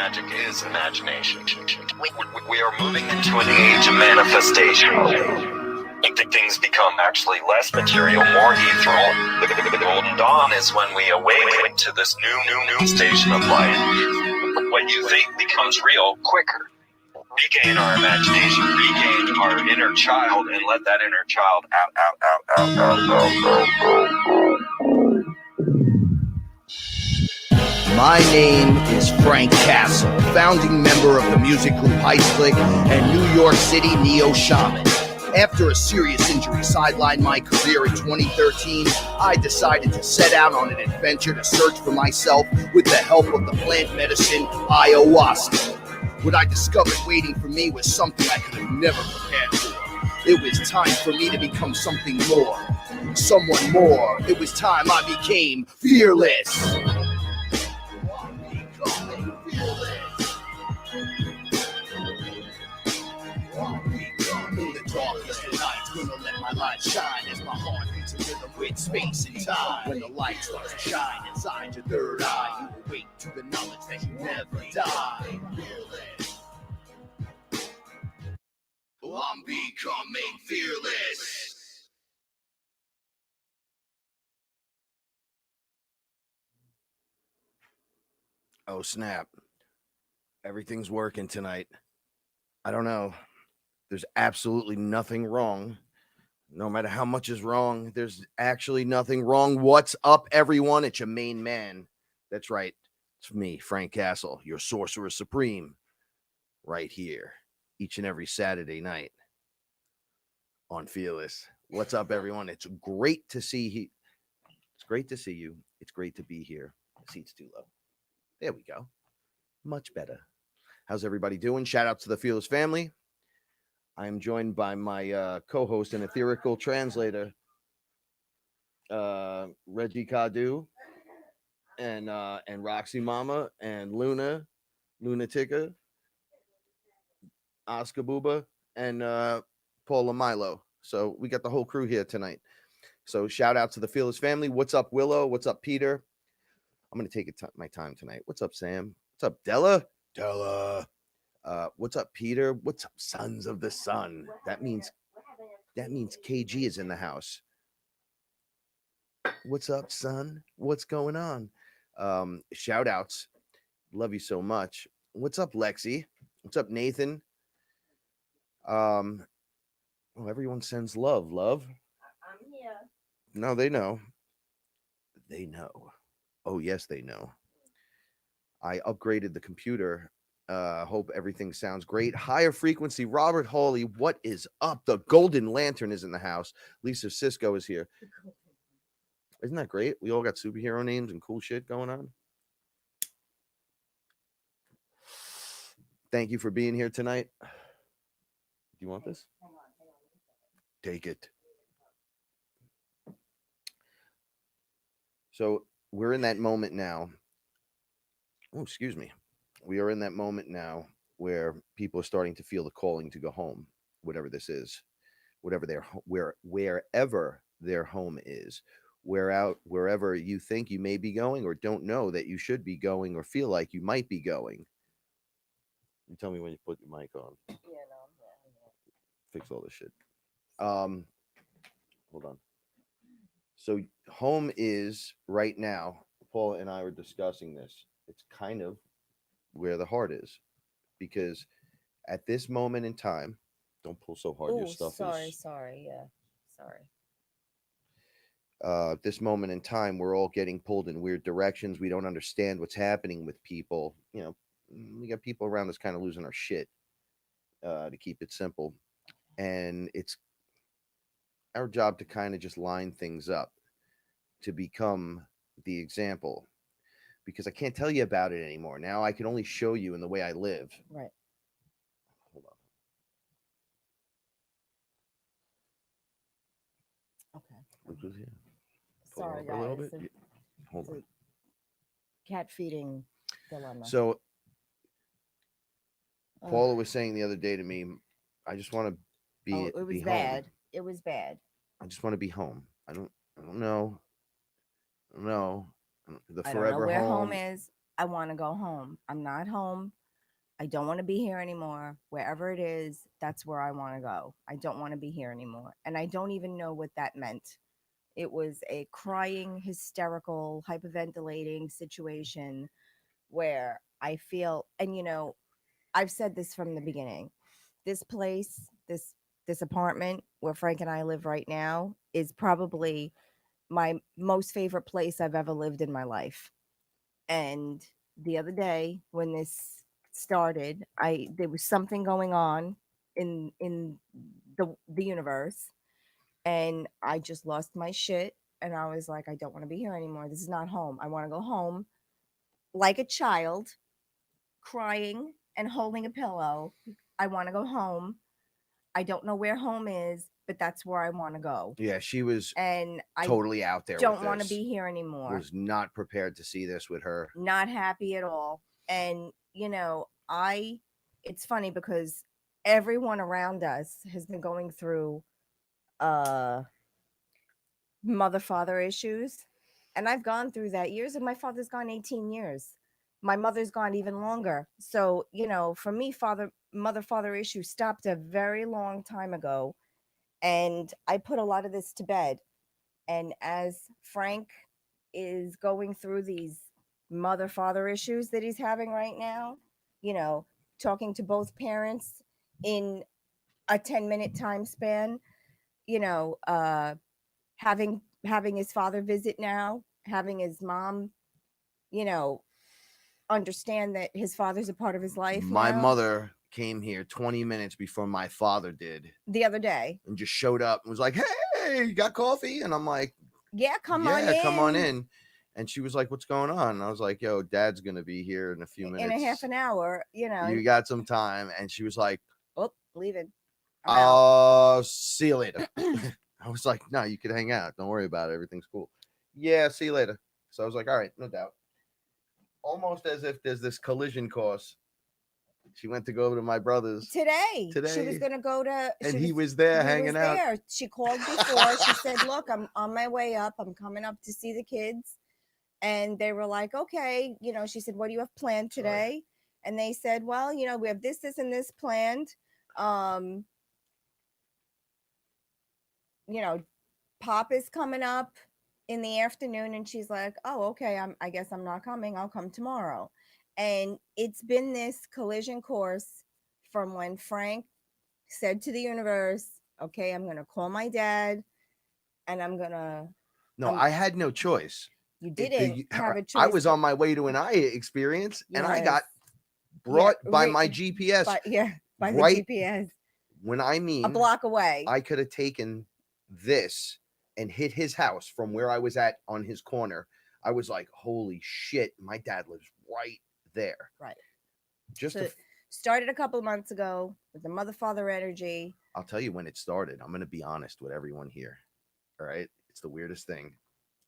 magic is imagination. We are moving into an age of manifestation. Things become actually less material, more ethereal. The golden dawn is when we awaken to this new station of life. What you think becomes real quicker. Regain our imagination, regain our inner child, and let that inner child out. My name is Frank Castle, founding member of the music group Heist Click and New York City Neo Shaman. After a serious injury sidelined my career in 2013, I decided to set out on an adventure to search for myself with the help of the plant medicine Ayahuasca. What I discovered waiting for me was something I could have never prepared for. It was time for me to become something more, someone more. It was time I became fearless. Gonna let my light shine as my heart beats a rhythm with space and time. When the light starts to shine inside your third eye, you awake to the knowledge that you never die. Fearless. I'm becoming fearless. Oh snap. Everything's working tonight. I don't know. There's absolutely nothing wrong. No matter how much is wrong, there's actually nothing wrong. What's up, everyone? It's your main man. That's right. It's me, Frank Castle, your sorcerer supreme, right here, each and every Saturday night on Fearless. What's up, everyone? It's great to see you. It's great to see you. It's great to be here. The seat's too low. There we go. Much better. How's everybody doing? Shout out to the Fearless family. I am joined by my co-host and etherical translator, Reggie Cadu, and Roxy Mama, and Lunatica, Oscar Booba, and Paula Milo. So we got the whole crew here tonight. So shout out to the Fearless family. What's up, Willow? What's up, Peter? I'm going to take my time tonight. What's up, Sam? What's up, Della? What's up, Peter? What's up, Sons of the Sun? That means KG is in the house. What's up, son? What's going on? Shout outs. Love you so much. What's up, Lexi? What's up, Nathan? Everyone sends love. I'm here. No, they know. They know. Oh, yes, they know. I upgraded the computer. Hope everything sounds great. Higher frequency. Robert Hawley, what is up? The Golden Lantern is in the house. Lisa Cisco is here. Isn't that great? We all got superhero names and cool shit going on. Thank you for being here tonight. Do you want this? Hang on. Take it. So we're in that moment now. Oh, excuse me. We are in that moment now where people are starting to feel the calling to go home, whatever this is, wherever their home is, wherever you think you may be going or don't know that you should be going or feel like you might be going. You tell me when you put your mic on. Yeah, no. Fix all this shit. Hold on. So home is right now. Paula and I were discussing this. It's kind of where the heart is, because at this moment in time, don't pull so hard. Your stuff sorry. is Sorry. Yeah. Sorry. At this moment in time, we're all getting pulled in weird directions. We don't understand what's happening with people. You know, we got people around us kind of losing our shit, to keep it simple. And it's our job to kind of just line things up, to become the example, because I can't tell you about it anymore. Now I can only show you in the way I live. Right. Hold on. Okay. Pull Sorry, over a little guys. bit. Hold on. Cat feeding dilemma. So Paula was saying the other day to me, I just want to be. It was be bad. Home. It was bad. I just want to be home. I don't know. The I forever don't know where home is. I want to go home. I'm not home. I don't want to be here anymore. Wherever it is, that's where I want to go. I don't want to be here anymore. And I don't even know what that meant. It was a crying, hysterical, hyperventilating situation where I feel, and I've said this from the beginning. This place, this apartment where Frank and I live right now is probably my most favorite place I've ever lived in my life. And the other day when this started, I there was something going on in the universe, and I just lost my shit, and I was like, I don't want to be here anymore. This is not home. I want to go home like a child, crying and holding a pillow. I want to go home. I don't know where home is, but that's where I want to go. Yeah, she was And I totally out there. don't want to be here anymore. Was not prepared to see this with her. Not happy at all. And it's funny because everyone around us has been going through mother father issues, and I've gone through that years, and my father's gone 18 years. My mother's gone even longer. So for me, mother father issue stopped a very long time ago, and I put a lot of this to bed. And as Frank is going through these mother father issues that he's having right now, talking to both parents in a 10-minute time span, you know, uh, having his father visit now, having his mom, you know, understand that his father's a part of his life. My now. mother came here 20 minutes before my father did The other day, and just showed up and was like, "Hey, you got coffee?" And I'm like, yeah, come come on in. in. And she was like, "What's going on?" And I was like, "Yo, Dad's gonna be here in a few minutes. In a half an hour, You got some time?" And she was like, oh, leaving. I'm out. See you later." I was like, "No, you could hang out. Don't worry about it. Everything's cool." Yeah, see you later. So I was like, "All right, no doubt." Almost as if there's this collision course. She went to go over to my brother's Today. She was gonna go to, and he was there hanging out. There. She called before. She said, "Look, I'm on my way up. I'm coming up to see the kids." And they were like, "Okay." She said, "What do you have planned today?" And they said, "Well, we have this, and this planned. Pop is coming up in the afternoon." And she's like, "Oh, okay. I guess I'm not coming. I'll come tomorrow." And it's been this collision course from when Frank said to the universe, "Okay, I'm gonna call my dad, and I'm gonna." No, I had no choice. You didn't have a choice. I was on my way to an Aya experience, and I got Yes. brought by my GPS. by right the GPS. When I mean A block away. I could have taken this and hit his house from where I was at on his corner. I was like, holy shit, my dad lives right there. Right. Just So started a couple of months ago with the mother father energy. I'll tell you when it started. I'm going to be honest with everyone here. All right. It's the weirdest thing.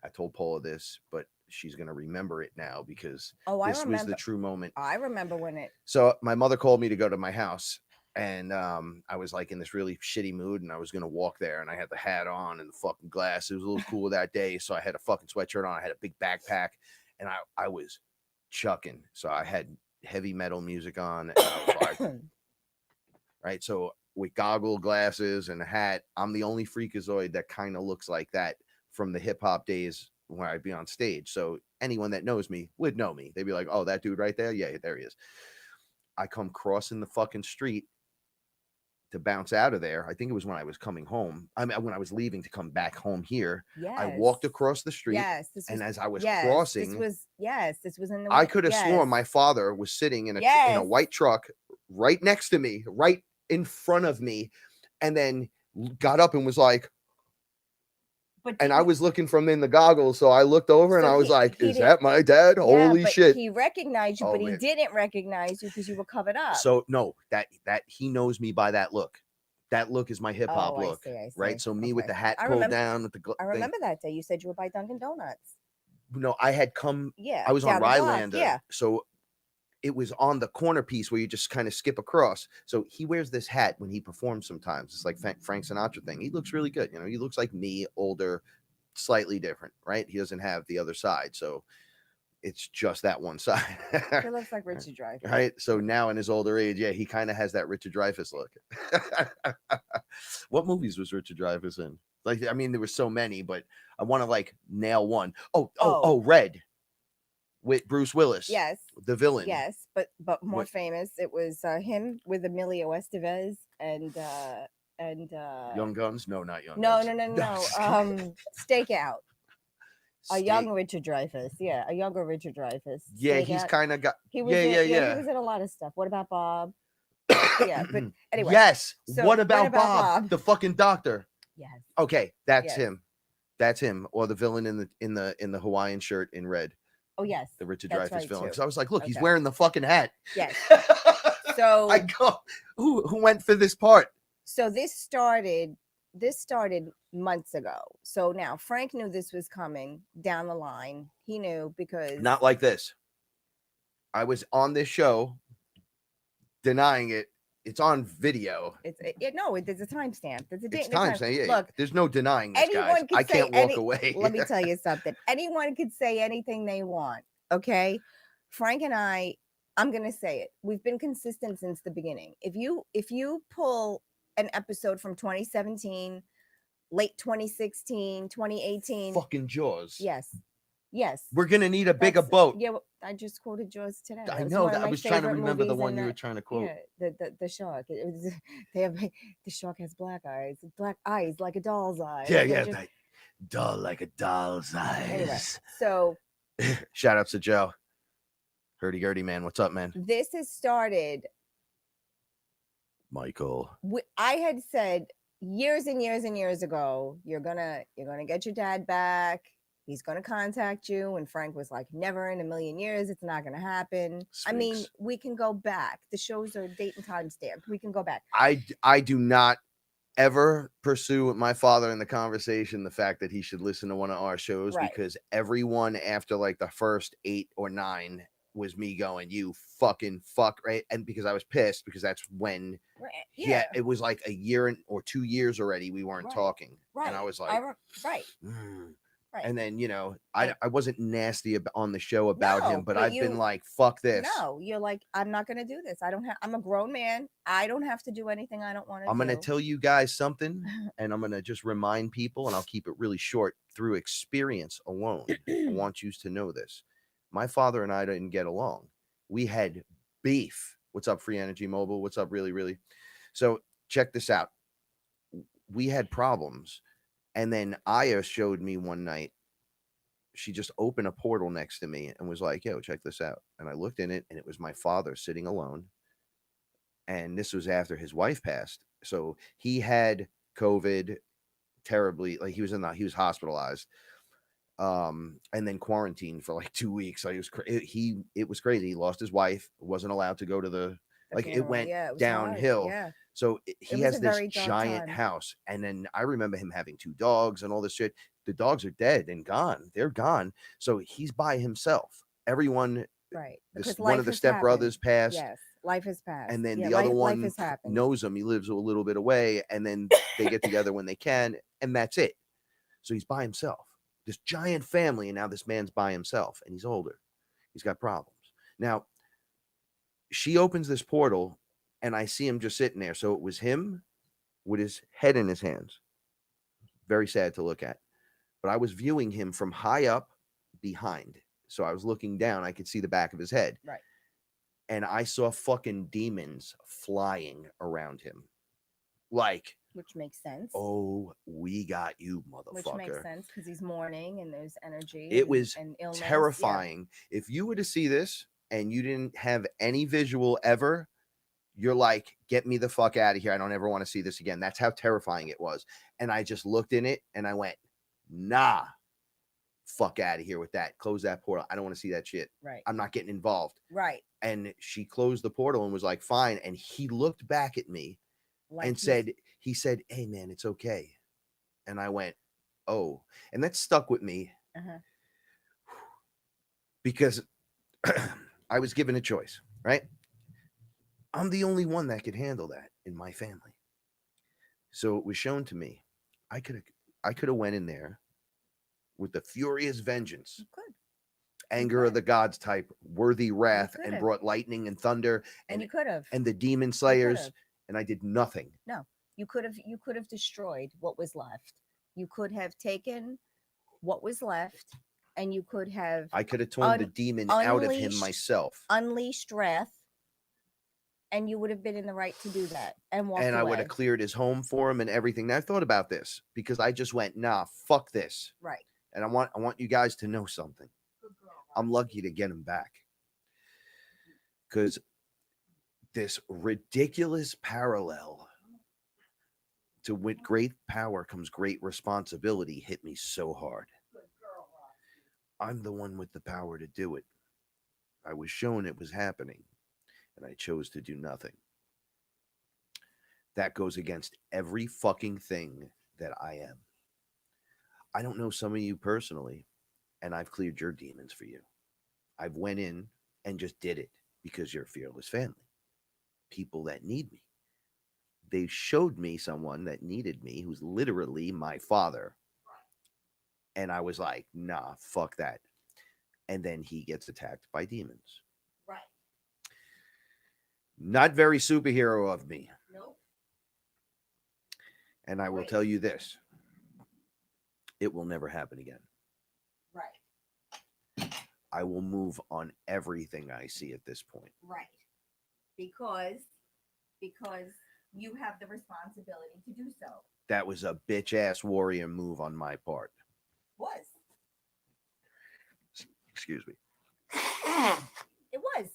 I told Paula this, but she's going to remember it now because this was the true moment. I remember when it. So my mother called me to go to my house, and I was like in this really shitty mood, and I was going to walk there, and I had the hat on and the fucking glass. It was a little cool that day. So I had a fucking sweatshirt on. I had a big backpack, and I was chucking. So I had heavy metal music on. And I was like, right. So with goggle glasses and a hat, I'm the only freakazoid that kind of looks like that from the hip hop days where I'd be on stage. So anyone that knows me would know me. They'd be like, "Oh, that dude right there. Yeah, there he is." I come crossing the fucking street to bounce out of there. I think it was when I was coming home. I mean, when I was leaving to come back home here. Yes. I walked across the street. Yes. And as I was crossing, this was in the. I could have sworn my father was sitting in a white truck right next to me, right in front of me, and then got up and was like, and I was looking from in the goggles, so I looked over and I was like, "Is that my dad? Holy shit!" He recognized you, but he didn't recognize you because you were covered up. So no, that he knows me by that look. That look is my hip hop look, I see. right? So me with the hat pulled down with the. I remember that day. You said you were by Dunkin' Donuts. No, I had come. Yeah, I was on Rylander. Yeah. So it was on the corner piece where you just kind of skip across. So he wears this hat when he performs sometimes. It's like Frank Sinatra thing. He looks really good. He looks like me, older, slightly different, right? He doesn't have the other side. So it's just that one side. He looks like Richard Dreyfuss. Right. So now in his older age, yeah, he kind of has that Richard Dreyfuss look. What movies was Richard Dreyfuss in? Like, I mean, there were so many, but I want to like nail one. Oh, Red with Bruce Willis. Yes. The villain. Yes, but more famous. It was him with Emilio Estevez and Young Guns? No, not Young no, Guns. no. Stakeout. A young Richard Dreyfuss. Yeah, a younger Richard Dreyfuss. Yeah, he's kind of got. He was He was in a lot of stuff. What about Bob? Yeah, but anyway. Yes. So what about Bob? The fucking doctor. Yes. Okay, that's him. That's him, or the villain in the Hawaiian shirt in red. Oh yes, the Richard Dreyfuss villain. Because I was like, look, he's Okay. wearing the fucking hat. Yes. So I go, who went for this part? So this started months ago. So now Frank knew this was coming down the line. He knew because Not like this. I was on this show denying it. It's on video. There's a timestamp. There's a date. It's timestamp. Yeah, look, there's no denying this, guys. I can't walk away. Let me tell you something. Anyone could say anything they want. Okay, Frank and I'm gonna say it. We've been consistent since the beginning. If you pull an episode from 2017, late 2016, 2018, fucking Jaws. Yes. We're gonna need a bigger boat. Yeah, I just quoted Jaws today. I know that. I was trying to remember the one you were trying to quote. Yeah, the shark. The shark has black eyes like a doll's eyes. Yeah, dull like a doll's eyes. Anyway, so shout outs to Joe. Hurdy-gurdy, man. What's up, man? This has started. Michael. I had said years and years and years ago, you're gonna get your dad back. He's gonna contact you. And Frank was like, never in a million years. It's not gonna happen. Sphinx. I mean, we can go back. The shows are date and time stamped. We can go back. I do not ever pursue with my father in the conversation the fact that he should listen to one of our shows, right? Because everyone after like the first 8 or 9 was me going, you fucking fuck, right? And because I was pissed because that's when it was like a year or 2 years already we weren't talking, right? And I was like, right. And then I wasn't nasty on the show about him, but I've been like, fuck this. No, you're like, I'm not gonna do this. I'm a grown man. I don't have to do anything I don't want to do. I'm gonna tell you guys something, and I'm gonna just remind people, and I'll keep it really short through experience alone. I want you to know this. My father and I didn't get along. We had beef. What's up, Free Energy Mobile? What's up, really, really? So check this out. We had problems. And then Aya showed me one night, she just opened a portal next to me and was like, yo, check this out. And I looked in it, and it was my father sitting alone. And this was after his wife passed. So he had COVID terribly. Like he was hospitalized. And then quarantined for like 2 weeks. Like it was crazy. He lost his wife, wasn't allowed to go to the it went downhill. Yeah. So he has this giant house. And then I remember him having 2 dogs and all this shit. The dogs are dead and gone. They're gone. So he's by himself. Everyone, one of the stepbrothers passed. Yes, life has passed. And then the other one knows him. He lives a little bit away. And then they get together when they can. And that's it. So he's by himself. This giant family. And now this man's by himself. And he's older. He's got problems. Now, she opens this portal. And I see him just sitting there. So it was him with his head in his hands. Very sad to look at. But I was viewing him from high up behind. So I was looking down. I could see the back of his head. Right. And I saw fucking demons flying around him. Like. Which makes sense. Oh, we got you, motherfucker. Which makes sense because he's mourning and there's energy. It was and illness. terrifying. Yeah. If you were to see this and you didn't have any visual ever, you're like, get me the fuck out of here. I don't ever want to see this again. That's how terrifying it was. And I just looked in it and I went, nah, fuck out of here with that. Close that portal. I don't want to see that shit. Right. I'm not getting involved. Right. And she closed the portal and was like, fine. And he looked back at me and he said, hey man, it's okay. And I went, oh, and that stuck with me because I was given a choice, right? I'm the only one that could handle that in my family. So it was shown to me. I could have went in there with the furious vengeance anger of the gods type, worthy wrath, and could've. brought lightning and thunder And you could have. and the demon slayers, could've. and I did nothing. No, you could have destroyed what was left. You could have taken what was left, and you could have I could have torn the demon out of him unleashed- myself. unleashed wrath, and you would have been in the right to do that and walked And I would away. have cleared his home for him and everything. Now I thought about this because I just went, nah, fuck this. Right. And I want you guys to know something. I'm lucky to get him back. Because this ridiculous parallel to with great power comes great responsibility hit me so hard. I'm the one with the power to do it. I was shown it was happening, and I chose to do nothing. That goes against every fucking thing that I am. I don't know some of you personally, and I've cleared your demons for you. I've went in and just did it because you're a fearless family. People that need me. They showed me someone that needed me, who's literally my father. And I was like, nah, fuck that. And then he gets attacked by demons. Right. Not very superhero of me. Nope. And I will tell you this. It will never happen again. Right. I will move on everything I see at this point. Right. Because you have the responsibility to do so. That was a bitch ass warrior move on my part. Was. Excuse me. It was.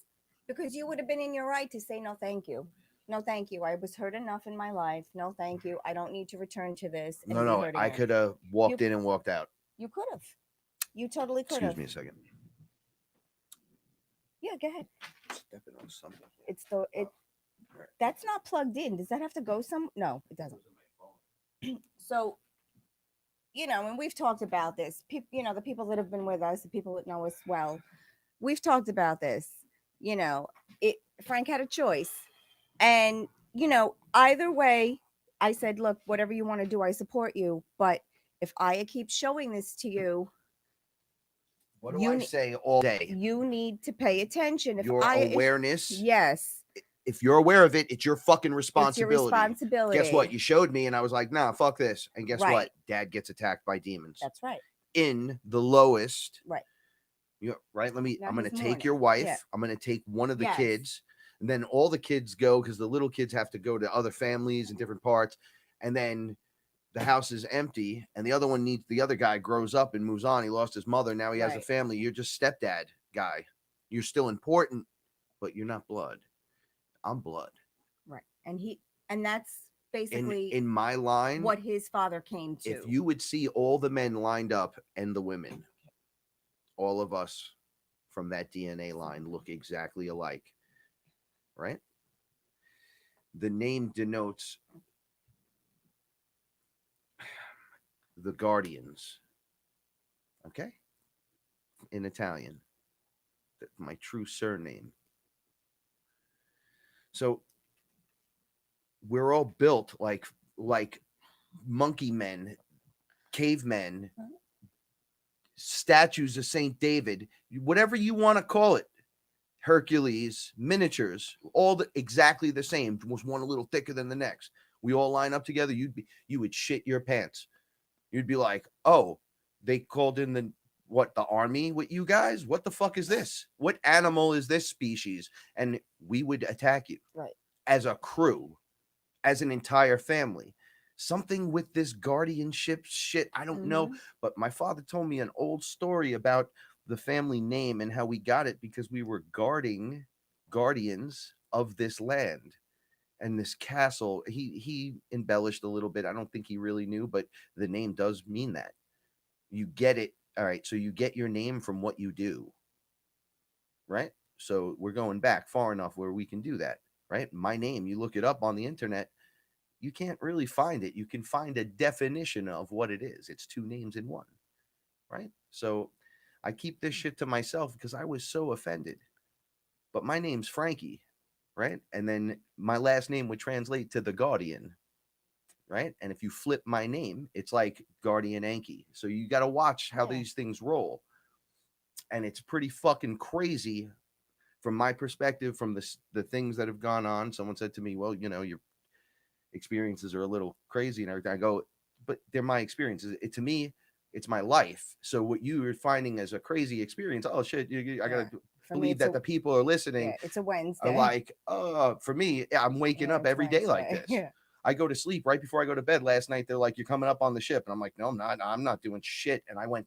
Because you would have been in your right to say no thank you. No thank you. I was hurt enough in my life. No thank you. I don't need to return to this. and be No, hurt I again. could have walked in and walked out. You could have. You totally could have. Excuse me a second. Yeah, go ahead. Stepping on something. It's that's not plugged in. Does that have to go some? No, it doesn't. So, and we've talked about this. The people that have been with us, the people that know us well, we've talked about this. Frank had a choice, and either way, I said, look, whatever you want to do, I support you. But if I keep showing this to you, What do I say all day? you need to pay attention. Your awareness. Yes. If you're aware of it, it's your fucking responsibility. It's your responsibility. Guess what? You showed me, and I was like, nah, fuck this. And guess Right. what? Dad gets attacked by demons. That's right. In the lowest. Right. Right. Now I'm going to he's take mourning. your wife. Yeah. I'm going to take one of the Yes. kids. And then all the kids go because the little kids have to go to other families in different parts. And then the house is empty. And the other guy grows up and moves on. He lost his mother. Now he has a Right. family. You're just stepdad guy. You're still important, but you're not blood. I'm blood. Right. And that's basically In my line, what his father came to. if you would see all the men lined up and the women, all of us from that DNA line look exactly alike, right? The name denotes the guardians, okay? In Italian, that's my true surname. So we're all built like monkey men, cavemen, statues of Saint David, whatever you want to call it, Hercules, miniatures, all exactly the same. Was one a little thicker than the next. We all line up together. You would shit your pants. You'd be like, oh, they called in the army with you guys? What the fuck is this? What animal is this species? And we would attack you. Right. As a crew, as an entire family. Something with this guardianship shit, I don't know. But my father told me an old story about the family name and how we got it because we were guardians of this land and this castle. He embellished a little bit. I don't think he really knew, but the name does mean that. You get it. All right. So you get your name from what you do. Right. So we're going back far enough where we can do that. Right. My name, you look it up on the internet, you can't really find it. You can find a definition of what it is. It's two names in one. Right. So I keep this shit to myself because I was so offended. But my name's Frankie. Right. And then my last name would translate to the Guardian. Right. And if you flip my name, it's like Guardian Anki. So you got to watch how these things roll. And it's pretty fucking crazy from my perspective, from the things that have gone on. Someone said to me, well, you know, your experiences are a little crazy and everything. I go, but they're my experiences. To me, it's my life. So what you are finding as a crazy experience, oh shit, I gotta believe that the people are listening. It's a Wednesday. Are like, for me, I'm waking up every day like this. Yeah. I go to sleep right before I go to bed. Last night, they're like, you're coming up on the ship. And I'm like, no, I'm not. I'm not doing shit. And I went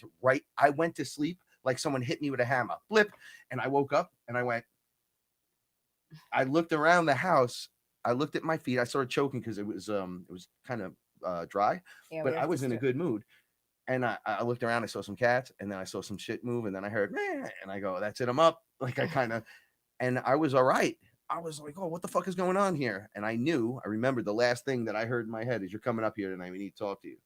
to sleep like someone hit me with a hammer. Blip. And I woke up and I looked around the house. I looked at my feet. I started choking because it was kind of dry, but I was in a good mood. And I looked around, I saw some cats, and then I saw some shit move, and then I heard, meh, and I go, that's it, I'm up. Like and I was all right. I was like, oh, what the fuck is going on here? And I remembered the last thing that I heard in my head is, you're coming up here tonight. We need to talk to you.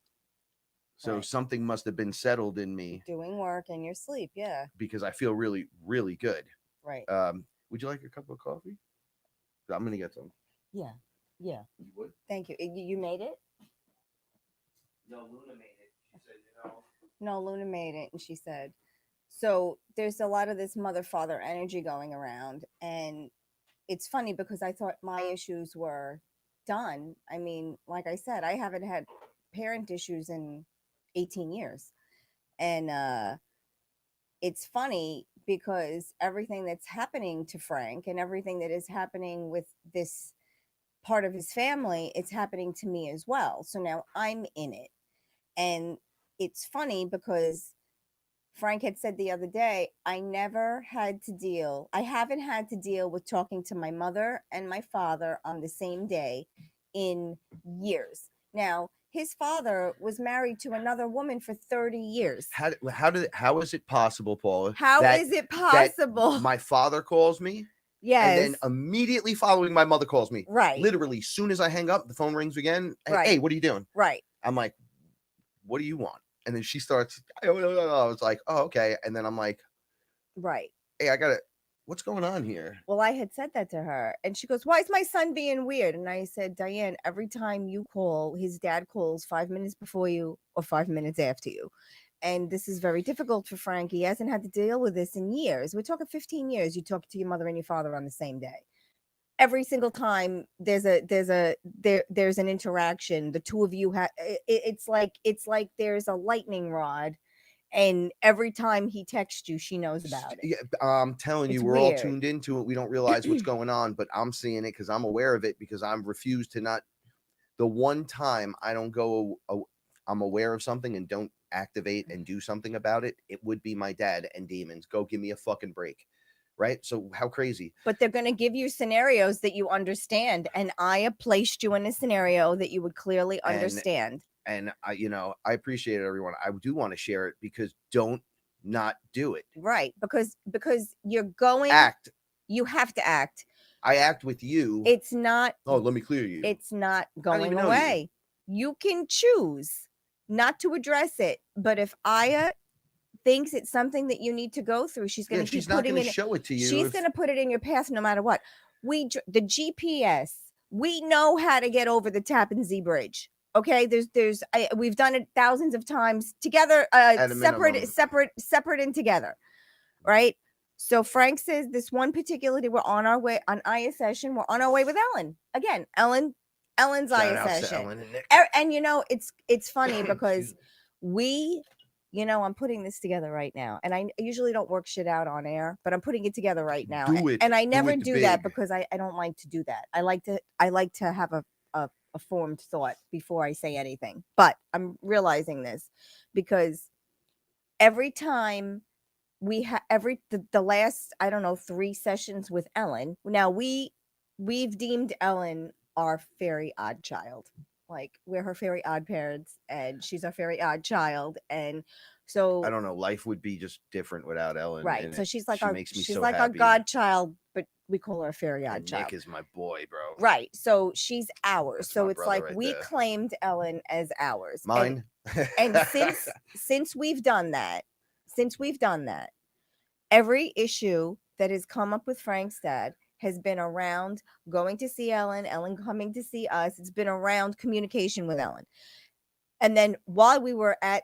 So something must have been settled in me. Doing work in your sleep, yeah. Because I feel really, really good. Right. Would you like a cup of coffee? I'm going to get some. Yeah. Yeah. You would? Thank you. You made it? No, Luna made it. She said, No, Luna made it, and she said. So there's a lot of this mother-father energy going around, and it's funny because I thought my issues were done. I mean, like I said, I haven't had parent issues in 18 years. And it's funny because everything that's happening to Frank and everything that is happening with this part of his family, it's happening to me as well. So now I'm in it. And it's funny because Frank had said the other day, I haven't had to deal with talking to my mother and my father on the same day in years. Now, his father was married to another woman for 30 years. How is it possible, Paula? How is it possible? My father calls me. Yes. And then immediately following, my mother calls me. Right. Literally, as soon as I hang up, the phone rings again. Right. Hey, what are you doing? Right. I'm like, what do you want? And then she starts, I was like, oh, okay. And then I'm like, right. Hey, what's going on here? Well, I had said that to her, and she goes, why is my son being weird? And I said, Diane, every time you call, his dad calls 5 minutes before you or 5 minutes after you. And this is very difficult for Frank. He hasn't had to deal with this in years. We're talking 15 years. You talk to your mother and your father on the same day. Every single time there's an interaction, the two of you have, it's like there's a lightning rod, and every time he texts you, she knows about it. Yeah, I'm telling you, we're all tuned into it. We don't realize what's going on, but I'm seeing it because I'm aware of it, because I'm refused to not. The one time I don't go, I'm aware of something and don't activate and do something about it, it would be my dad and demons. Go give me a fucking break. Right? So how crazy. But they're going to give you scenarios that you understand. And Aya placed you in a scenario that you would clearly understand. And I appreciate it, everyone. I do want to share it, because don't not do it. Right. Because you're going. Act. You have to act. I act with you. It's not. Oh, let me clear you. It's not going away. You can choose not to address it. But if Aya thinks it's something that you need to go through, she's going to keep putting it. Show it to you. She's going to put it in your path no matter what. The GPS. We know how to get over the Tappan Zee Bridge. Okay, we've done it thousands of times together, separate and together, right? So Frank says this one particular day we're on our way on Aya session. We're on our way with Ellen again. Ellen's Aya session, and it's funny because I'm putting this together right now, and I usually don't work shit out on air, but I'm putting it together right now. And I never do that because I don't like to do that. I like to have a formed thought before I say anything. But I'm realizing this because every time we have the last, I don't know, 3 sessions with Ellen. Now we've deemed Ellen our fairy odd child. Like, we're her fairy odd parents, and she's our fairy odd child. And so I don't know, life would be just different without Ellen. Right. So she's like our our godchild, but we call her a fairy odd child. Nick is my boy, bro. Right. So she's ours. So it's like we claimed Ellen as ours. Mine. And since we've done that, every issue that has come up with Frank's dad has been around going to see Ellen coming to see us. It's been around communication with Ellen. And then while we were at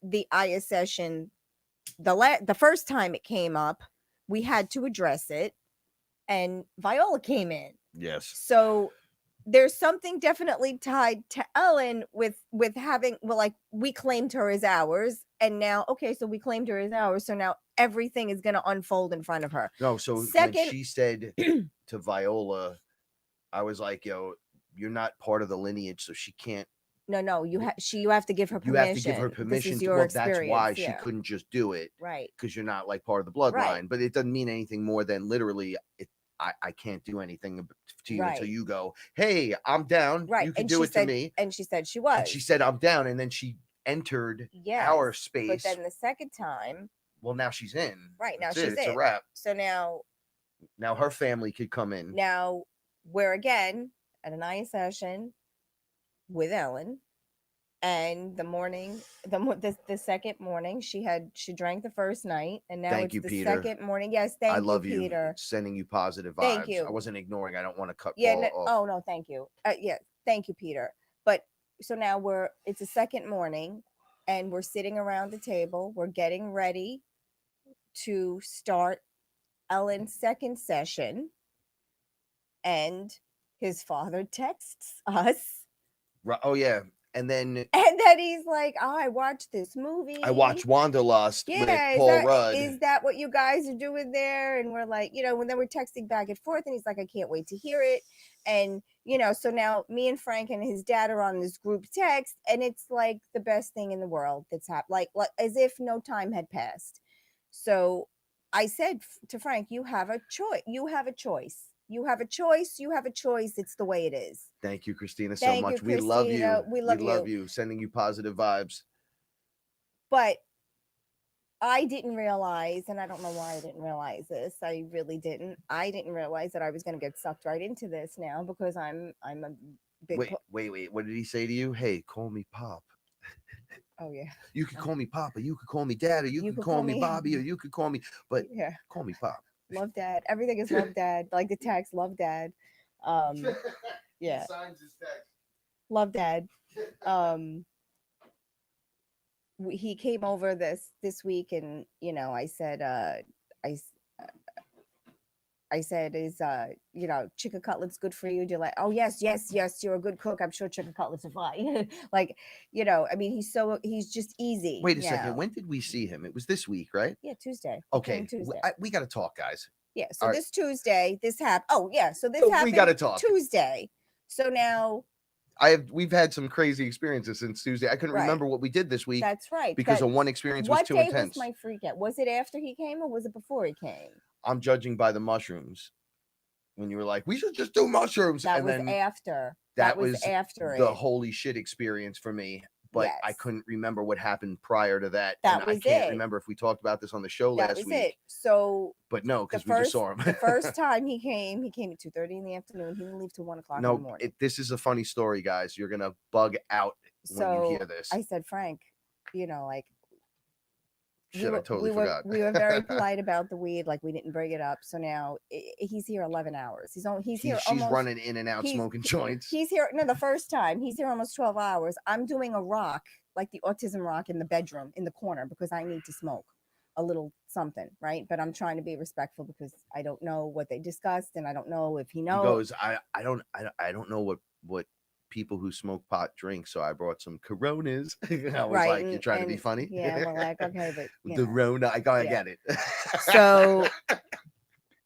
the Aya session the first time it came up, we had to address it, and Viola came in. Yes. So there's something definitely tied to Ellen with having, well, like, we claimed her as ours, and now, okay, so we claimed her as ours, so now everything is going to unfold in front of her. No, so when Second, she said to Viola, I was like, yo, you're not part of the lineage, so she can't. no, you have to give her You permission. have to give her permission. This is your Well, experience. that's why she yeah. couldn't just do it, Right. because you're not like part of the bloodline. Right. But it doesn't mean anything more than literally, I can't do anything to you until Right. you go, hey, I'm down. Right. You can And do she it said, to me. and she said she was. And she said, I'm down. And then she entered Yes, our but space. then the second time, Well, now she's in. right, now That's she's it. It's in. a wrap. So now Now her family could come in. Now we're again at an Aya session with Ellen, and the second morning she drank the first night, and now Thank it's you, the Peter. second morning. Yes, thank I you, love Peter. Sending you positive vibes. Thank you. I wasn't ignoring. I don't want to cut Yeah. Paula off. Oh no, thank you. Yeah, thank you, Peter. But so now it's a second morning, and we're sitting around the table. We're getting ready to start Ellen's second session, and his father texts us. Oh yeah, and then He's like, "Oh, I watched this movie. I watched Wanderlust with Paul Rudd. Is that what you guys are doing there?" And we're like, when then we're texting back and forth, and he's like, "I can't wait to hear it." And so now me and Frank and his dad are on this group text, and it's like the best thing in the world that's happened, like as if no time had passed. So I said to Frank, "You have a choice. You have a choice. You have a choice. You have a choice. It's the way it is." Thank you, Christina, so Thank much. you, We love you. Christina. We love you. Sending you positive vibes. But I didn't realize, and I don't know why I didn't realize this. I really didn't. I didn't realize that I was going to get sucked right into this now, because I'm a big. Wait. What did he say to you? Hey, call me Pop. Oh yeah. You could call me Papa. You could call me Dad, or you could call me Bobby, or you could call me. But yeah, call me Pop. Love Dad. Everything is Love Dad. Like the text, Love Dad. Yeah. He signs his text. Love Dad. He came over this week, and I said, I said, is chicken cutlets good for you? Do you like? Oh yes, you're a good cook. I'm sure chicken cutlets are fine. Like, I mean, he's just easy. Wait a second. When did we see him? It was this week, right? Yeah, Tuesday. Okay, Tuesday. we got to talk, guys. Yeah. So All this Tuesday, this happened. Oh yeah. So this happened. We got to talk Tuesday. So now we've had some crazy experiences since Tuesday. I couldn't remember what we did this week. That's right. Because of one experience was too intense. What day was my freak out? Was it after he came, or was it before he came? I'm judging by the mushrooms. When you were like, we should just do mushrooms. That was after. That was after the holy shit experience for me. But yes. I couldn't remember what happened prior to that. That and was I can't remember if we talked about this on the show last week. That was it. So, but no, because we just saw him. The first time he came at 2:30 in the afternoon. He didn't leave till 1:00 in the morning. This is a funny story, guys. You're gonna bug out when you hear this. I said, Frank, like. Shit, I totally forgot. We were very polite about the weed, like we didn't bring it up. So now he's here 11 hours. He's here. She's running in and out smoking joints. He's here. No, the first time he's here almost 12 hours. I'm doing a rock, like the autism rock, in the bedroom in the corner, because I need to smoke a little something, right? But I'm trying to be respectful, because I don't know what they discussed, and I don't know if he knows. He goes, I don't know what people who smoke pot drink, so I brought some Coronas. I was like, you're trying to be funny. Yeah, we're like, okay, but the Rona, I get it. So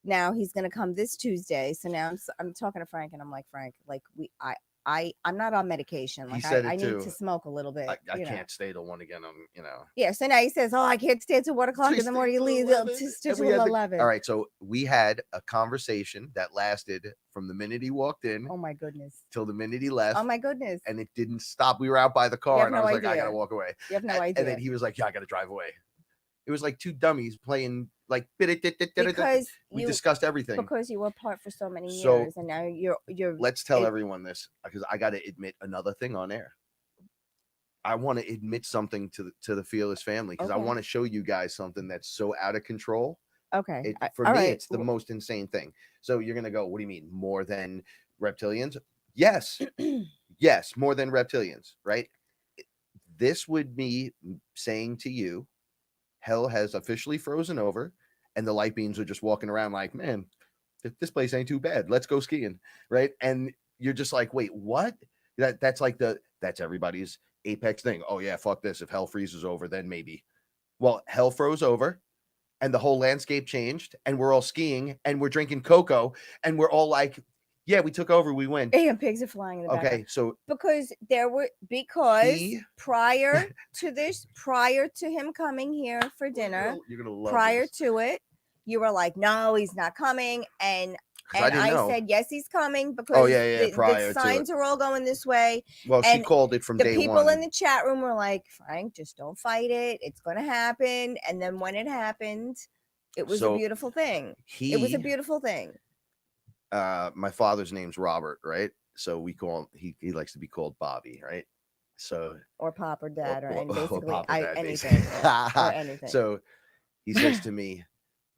now he's gonna come this Tuesday. So now I'm talking to Frank, and I'm like, Frank, like I'm not on medication. Like I need to smoke a little bit. I can't stay till 1 again. Yeah. So now he says, "Oh, I can't stay till 1:00 in the morning. You leave till 11." All right. So we had a conversation that lasted from the minute he walked in. Oh my goodness. Till the minute he left. Oh my goodness. And it didn't stop. We were out by the car, and I was like, I gotta walk away. You have no idea. And then he was like, yeah, I gotta drive away. It was like two dummies playing like because we discussed everything. Because you were apart for so many years, and now you're let's tell everyone this, because I gotta admit another thing on air. I want to admit something to the Fearless family, because I want to show you guys something that's so out of control. Okay. For me, it's the most insane thing. So you're gonna go, what do you mean? More than reptilians? Yes. Yes, more than reptilians, right? This would be saying to you, hell has officially frozen over, and the light beings are just walking around like, man, this place ain't too bad. Let's go skiing, right? And you're just like, wait, what? That's like that's everybody's apex thing. Oh yeah, fuck this. If hell freezes over, then maybe. Well, hell froze over, and the whole landscape changed, and we're all skiing, and we're drinking cocoa, and we're all like, yeah, we took over, we win. And pigs are flying in the background. Okay, so because prior to him coming here for dinner, you're gonna love prior this. to it, you were like, no, he's not coming, and I said yes, he's coming because the signs are all going this way. Well, she called it from day one. The people in the chat room were like, Frank, just don't fight it. It's going to happen. And then when it happened, it was a beautiful thing. It was a beautiful thing. My father's name's Robert, right? So we call him, he likes to be called Bobby, right? So or Pop or Dad or basically anything. Or anything. So he says to me,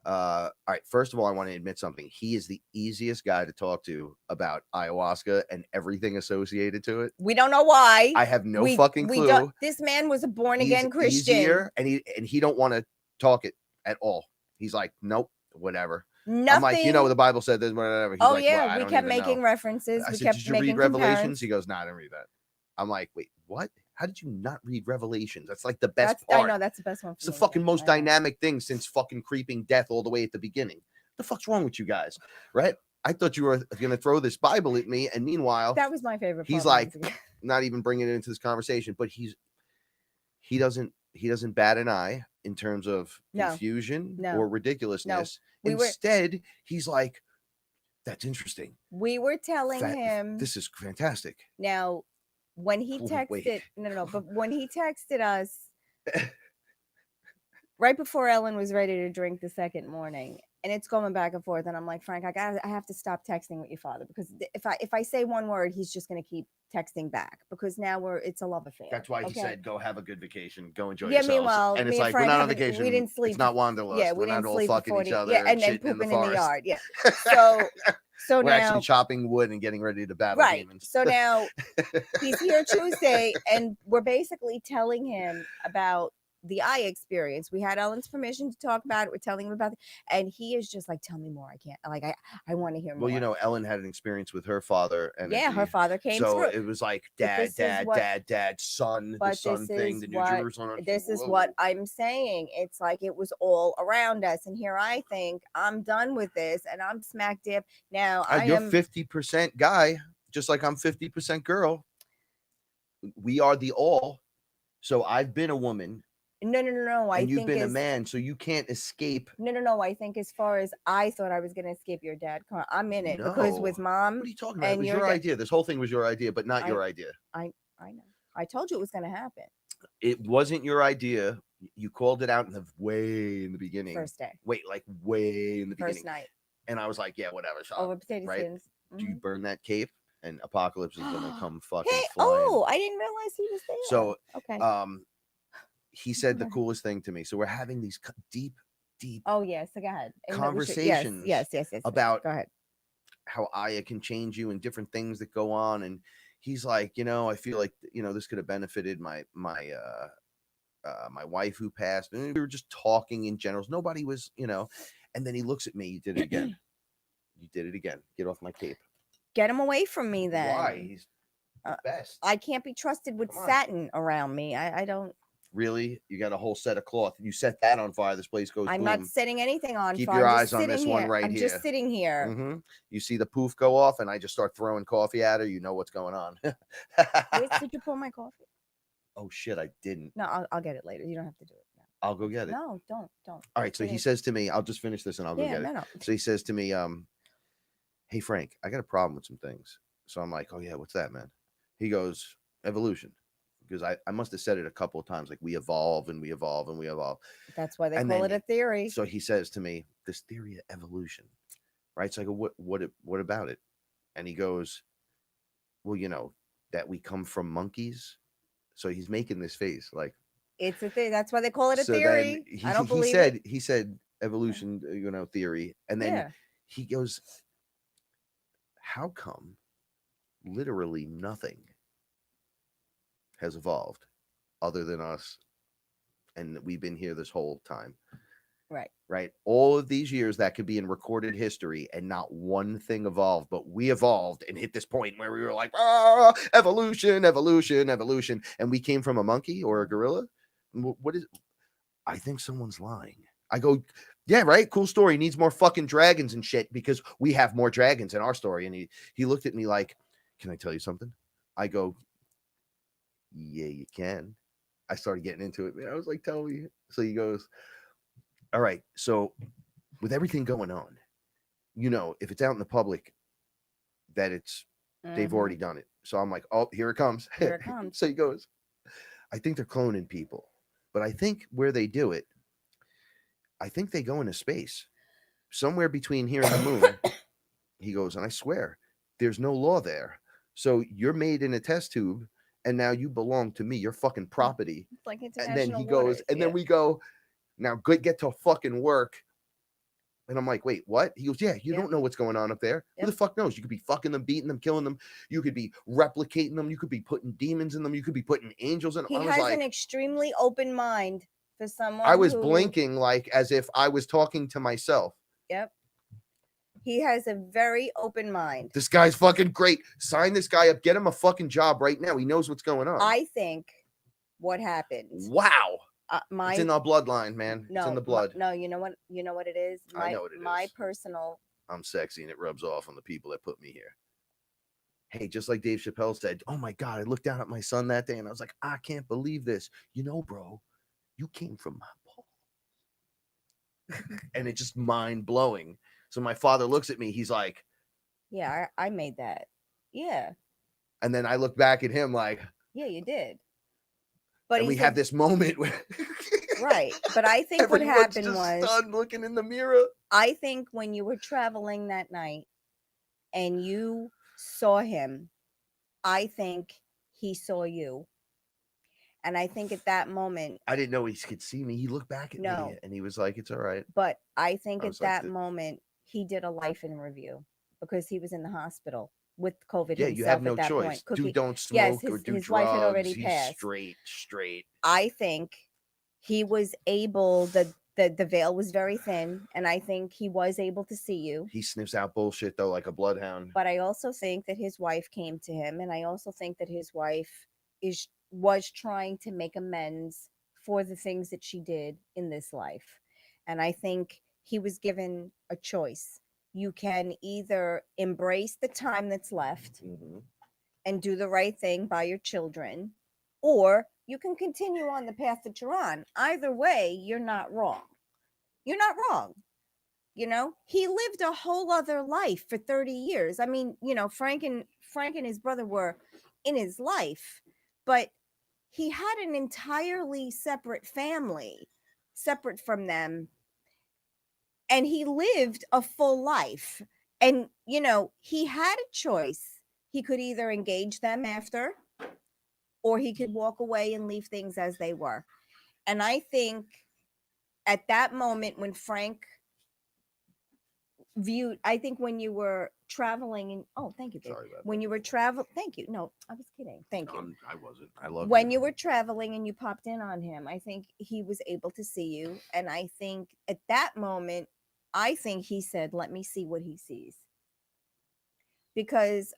all right, first of all, I want to admit something. He is the easiest guy to talk to about ayahuasca and everything associated to it. We don't know why. I have no fucking clue. This man was a born again Christian. Easier, and he don't want to talk it at all. He's like, nope, whatever. Nothing. I'm like, the Bible said this, whatever. He's like, yeah, we kept making references. I we said, kept did you making read Revelations? comparisons. He goes, no, I didn't read that. I'm like, wait, what? How did you not read Revelations? That's like the best part. I know, that's the best one. It's the fucking most dynamic thing since fucking creeping death all the way at the beginning. The fuck's wrong with you guys, right? I thought you were going to throw this Bible at me, and meanwhile, that was my favorite part. He's like, not even bringing it into this conversation, but he doesn't bat an eye in terms of confusion or ridiculousness. No. Instead, he's like, that's interesting. We were telling him this is fantastic. Now, when he texted, but when he texted us right before Ellen was ready to drink the second morning, and it's going back and forth, and I'm like, Frank, I have to stop texting with your father, because if I say one word, he's just going to keep texting back, because now it's a love affair. That's why he said, go have a good vacation, go enjoy yourselves. Meanwhile, and it's like, we're not on vacation. We didn't sleep. It's not wanderlust. Yeah, we're not all fucking each other. And then pooping in the yard. Yeah. So we're now actually chopping wood and getting ready to battle demons. So now he's here Tuesday, and we're basically telling him about the eye experience. We had Ellen's permission to talk about it. We're telling him about it, and he is just like, tell me more. I can't, I want to hear more. Well, Ellen had an experience with her father, and her father came through. It was like dad, son, the son thing, the New Jerusalem. This is what I'm saying. It's like it was all around us, and here I think I'm done with this, and I'm smack dip now. You're 50% guy, just like I'm 50% girl. We are the all. So I've been a woman. No. And you've been a man, so you can't escape. No. I think as far as I thought I was going to escape your dad, I'm in it because with Mom. What are you talking about? It was your idea. This whole thing was your idea, but not your idea. I know. I told you it was going to happen. It wasn't your idea. You called it out way in the beginning. First day. Wait, like way in the beginning. First night. And I was like, yeah, whatever. Over potato skins. Do you burn that cape? And Apocalypse is going to come fucking flying. Oh, I didn't realize he was there. So, okay. He said the coolest thing to me. So we're having these deep. Oh yes, so go ahead. Conversations. Yes. About go ahead. How Aya can change you and different things that go on. And he's like, I feel like this could have benefited my wife who passed. And we were just talking in general. Nobody was, And then he looks at me. You did it again. Get off my cape. Get him away from me then. Why? He's the best. I can't be trusted with satin around me. I don't. Really? You got a whole set of cloth. You set that on fire. This place goes. I'm not setting anything on fire. Keep your eyes on this one right here. I'm just sitting here. Mm-hmm. You see the poof go off, and I just start throwing coffee at her. You know what's going on. Wait, did you pour my coffee? Oh shit, I didn't. No, I'll get it later. You don't have to do it now. I'll go get it. No, don't. All right. So he says to me, I'll just finish this and I'll go get it. No. So he says to me, hey Frank, I got a problem with some things. So I'm like, oh yeah, what's that, man? He goes, evolution. Because I must have said it a couple of times, like we evolve and we evolve and we evolve. That's why they call it a theory. So he says to me, this theory of evolution, right? So I go, what about it? And he goes, well, that we come from monkeys. So he's making this face like it's a thing. That's why they call it a theory. I don't believe it. He said evolution, theory, and then he goes, how come literally nothing has evolved other than us and we've been here this whole time. Right. Right. All of these years that could be in recorded history and not one thing evolved, but we evolved and hit this point where we were like, evolution, evolution, evolution. And we came from a monkey or a gorilla. What is, I think someone's lying. I go, yeah, right. Cool story. Needs more fucking dragons and shit because we have more dragons in our story. And he looked at me like, can I tell you something? I go, yeah, you can. I started getting into it, man. I was like, tell me. So he goes, all right, so with everything going on, you know, if it's out in the public, that it's they've already done it. So I'm like, oh, here it comes. Here it comes. So he goes, I think they're cloning people, but I think where they do it, I think they go into space, somewhere between here and the moon. He goes, and I swear, there's no law there. So you're made in a test tube, and now you belong to me. You're fucking property. It's like And international then he goes, waters, and yeah. then we go, now get to fucking work. And I'm like, wait, what? He goes, yeah, you don't know what's going on up there. Who the fuck knows? You could be fucking them, beating them, killing them. You could be replicating them. You could be putting demons in them. You could be putting angels in them. He I was has like, an extremely open mind for someone. I was who, blinking like as if I was talking to myself. Yep. He has a very open mind. This guy's fucking great. Sign this guy up. Get him a fucking job right now. He knows what's going on. I think what happened. Wow. It's in our bloodline, man. No, it's in the blood. No, you know what it is? I know what it my is. personal. I'm sexy and it rubs off on the people that put me here. Hey, just like Dave Chappelle said, oh my God, I looked down at my son that day and I was like, I can't believe this. You know, bro, you came from my balls. And it's just mind blowing. So my father looks at me. He's like, yeah, I made that. Yeah. And then I look back at him like, yeah, you did. But and we have this moment where right. But I think what happened was stunned looking in the mirror. I think when you were traveling that night and you saw him, I think he saw you. And I think at that moment, I didn't know he could see me. He looked back at me and he was like, it's all right. But I think at that moment, he did a life in review because he was in the hospital with COVID. Yeah, you have no choice. Don't smoke or do his drugs. wife had already He's passed. Straight. I think he was able, the veil was very thin, and I think he was able to see you. He sniffs out bullshit though, like a bloodhound. But I also think that his wife came to him, and I also think that his wife was trying to make amends for the things that she did in this life. And I think he was given a choice. You can either embrace the time that's left and do the right thing by your children, or you can continue on the path that you're on. Either way, you're not wrong. You're not wrong. You know, he lived a whole other life for 30 years. I mean, you know, Frank and his brother were in his life, but he had an entirely separate family, separate from them. And he lived a full life. And, you know, he had a choice. He could either engage them after, or he could walk away and leave things as they were. And I think at that moment when Frank viewed, I think when you were traveling and thank you, babe. Sorry about when you were thank you. No, I was kidding. Thank you. I wasn't. I love when you were traveling and you popped in on him, I think he was able to see you. And I think at that moment, I think he said, let me see what he sees. Because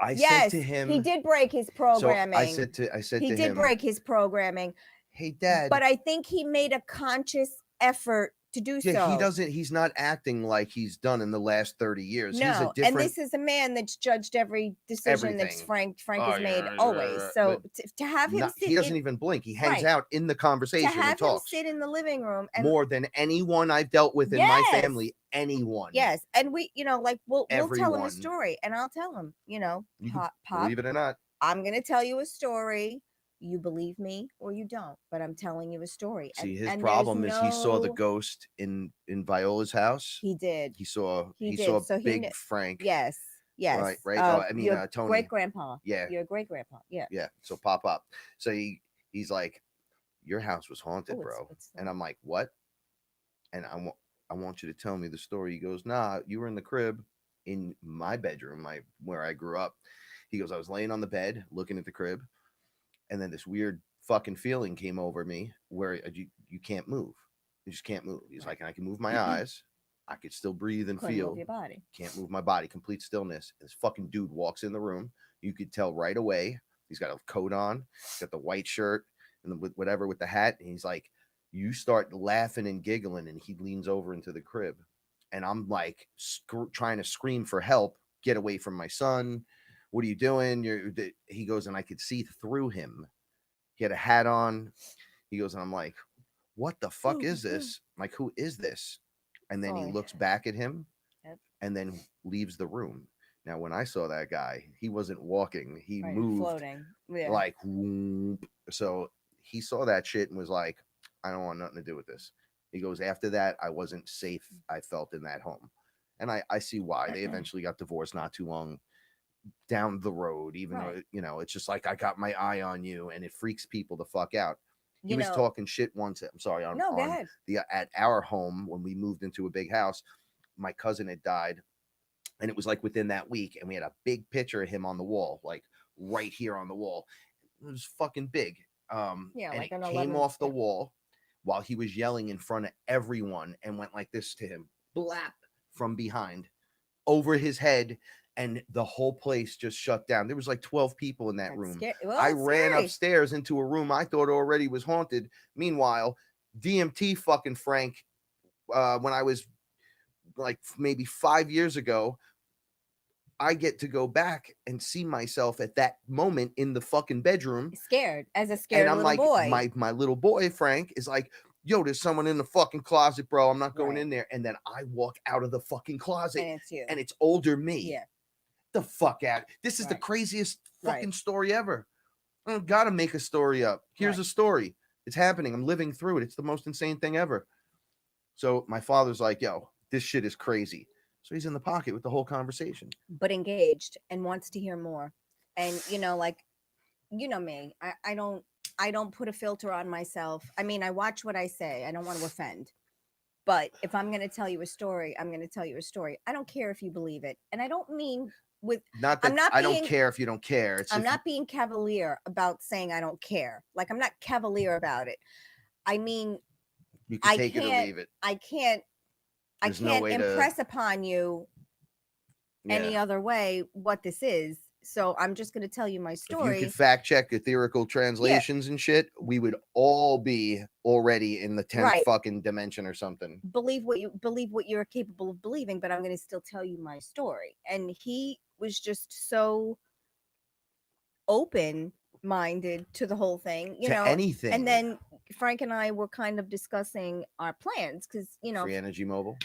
I said to him, he did break his programming. So I said to him, he did break his programming. Hey, Dad. But I think he made a conscious effort to do so. He's not acting like he's done in the last 30 years. No, he's a different, and this is a man that's judged every decision that's Frank has made always. So to have him sit, he doesn't even blink. He hangs out in the conversation to have and talks. him sit in the living room and more than anyone I've dealt with in my family. Anyone. Yes, and we, you know, like we'll tell him a story, and I'll tell him, you know, Pop, believe it or not, I'm gonna tell you a story. You believe me or you don't, but I'm telling you a story. See, his problem is he saw the ghost in Viola's house. He did. He saw so Big Frank. Yes. Right. I mean, Tony. Great grandpa. Yeah. Your great grandpa. Yeah. Yeah. So pop up. So he's like, your house was haunted, bro. And I'm like, what? And I want you to tell me the story. He goes, nah, you were in the crib in my bedroom, where I grew up. He goes, I was laying on the bed looking at the crib. And then this weird fucking feeling came over me where you can't move. You just can't move. He's like, I can move my eyes. I could still breathe and Couldn't feel. move your body. Can't move my body. Complete stillness. This fucking dude walks in the room. You could tell right away. He's got a coat on. He's got the white shirt and with whatever with the hat. And he's like, you start laughing and giggling, and he leans over into the crib. And I'm like trying to scream for help. Get away from my son. What are you doing? He goes, and I could see through him. He had a hat on. He goes, and I'm like, what the fuck is this? I'm like, who is this? And then he looks back at him and then leaves the room. Now, when I saw that guy, he wasn't walking. He moved floating. Yeah. like, whoop. So he saw that shit and was like, I don't want nothing to do with this. He goes, after that, I wasn't safe. I felt in that home. And I see why. They eventually got divorced not too long down the road, even though, you know, it's just like, I got my eye on you, and it freaks people the fuck out. He was talking shit once. I'm sorry. Go ahead. At our home, when we moved into a big house, my cousin had died, and it was like within that week, and we had a big picture of him on the wall, like right here on the wall. It was fucking big. And like it came off the wall while he was yelling in front of everyone and went like this to him, blap, from behind over his head. And the whole place just shut down. There was like 12 people in that room. Well, I ran upstairs into a room I thought already was haunted. Meanwhile, DMT fucking Frank, when I was like maybe 5 years ago, I get to go back and see myself at that moment in the fucking bedroom. Scared, as a scared little boy. My little boy, Frank, is like, yo, there's someone in the fucking closet, bro. I'm not going in there. And then I walk out of the fucking closet, and it's you. And it's older me. Yeah. The fuck out. This is the craziest fucking story ever. I don't gotta make a story up. Here's a story. It's happening. I'm living through it. It's the most insane thing ever. So my father's like, yo, this shit is crazy. So he's in the pocket with the whole conversation. But engaged and wants to hear more. And you know, like, you know me. I don't put a filter on myself. I mean, I watch what I say. I don't want to offend. But if I'm gonna tell you a story, I'm gonna tell you a story. I don't care if you believe it. And I don't mean not that I don't care if you don't care. It's I'm not being cavalier about saying I don't care. Like, I'm not cavalier about it. I mean, you can take it or leave it. I can't impress upon you any other way what this is. So I'm just going to tell you my story. If you could fact check etherical translations and shit, we would all be already in the 10th fucking dimension or something. Believe what you're capable of believing, but I'm going to still tell you my story. And he was just so open-minded to the whole thing, you know, anything. And then Frank and I were kind of discussing our plans because, you know, Free Energy Mobile.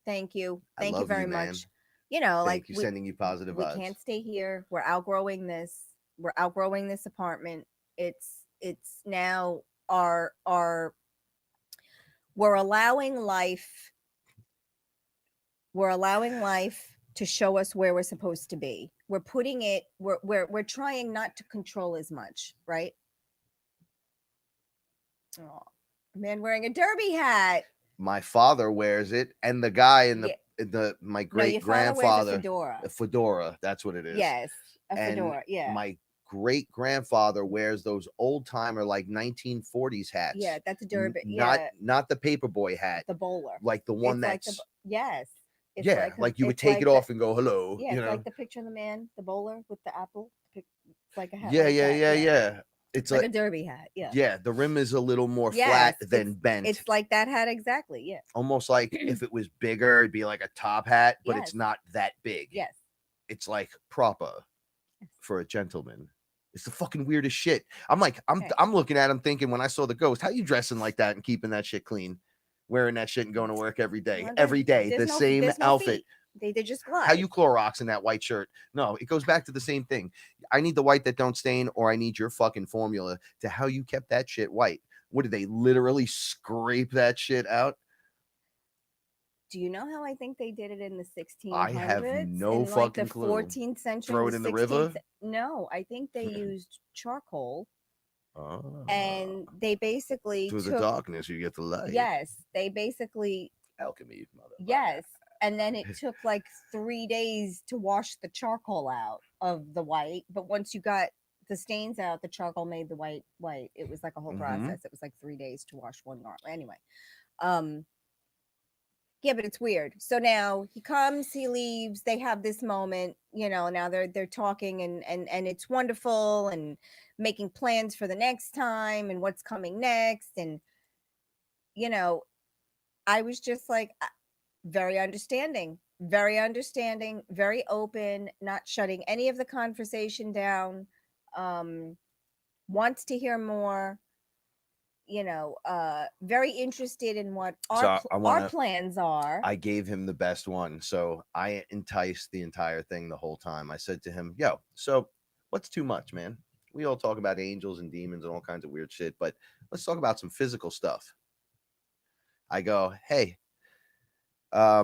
Thank you very much. You know, like sending you positive vibes. We can't stay here. We're outgrowing this. We're outgrowing this apartment. It's now our we're allowing life to show us where we're supposed to be. We're putting it, we're trying not to control as much, right? Oh, man wearing a derby hat. My father wears it, and the guy in my great grandfather, a fedora. That's what it is. Yes, a fedora. Yeah. My great grandfather wears those old timer like 1940s hats. Yeah, that's a derby. Not the paperboy hat. The bowler. Like the one it's that's yes. It's like you would take it off and go hello. Yeah, it's like the picture of the man, the bowler with the apple. It's like a hat. Yeah. It's like a derby hat. Yeah. Yeah, the rim is a little more flat than bent. It's like that hat exactly. Yeah. Almost like if it was bigger, it'd be like a top hat, but it's not that big. Yes. It's like proper for a gentleman. It's the fucking weirdest shit. I'm looking at him thinking when I saw the ghost, how you dressing like that and keeping that shit clean, wearing that shit and going to work every day, the same outfit. They just glide. How you Clorox in that white shirt? No, it goes back to the same thing. I need the white that don't stain, or I need your fucking formula to how you kept that shit white. What did they literally scrape that shit out? Do you know how I think they did it in the 1600s? I have no fucking clue. 14th century. Throw it in the river? No, I think they used charcoal. And they basically through the darkness you get the light. Yes, they basically alchemy, mother. Yes. And then it took like 3 days to wash the charcoal out of the white. But once you got the stains out, the charcoal made the white. It was like a whole process. It was like 3 days to wash one garment. Anyway, yeah, but it's weird. So now he comes, he leaves, they have this moment, now they're talking and it's wonderful and making plans for the next time and what's coming next. And I was just like very understanding, very open, not shutting any of the conversation down, wants to hear more, very interested in what our plans are. I gave him the best one. So I enticed the entire thing the whole time. I said to him, yo, so what's too much, man? We all talk about angels and demons and all kinds of weird shit, but let's talk about some physical stuff. I go, hey, I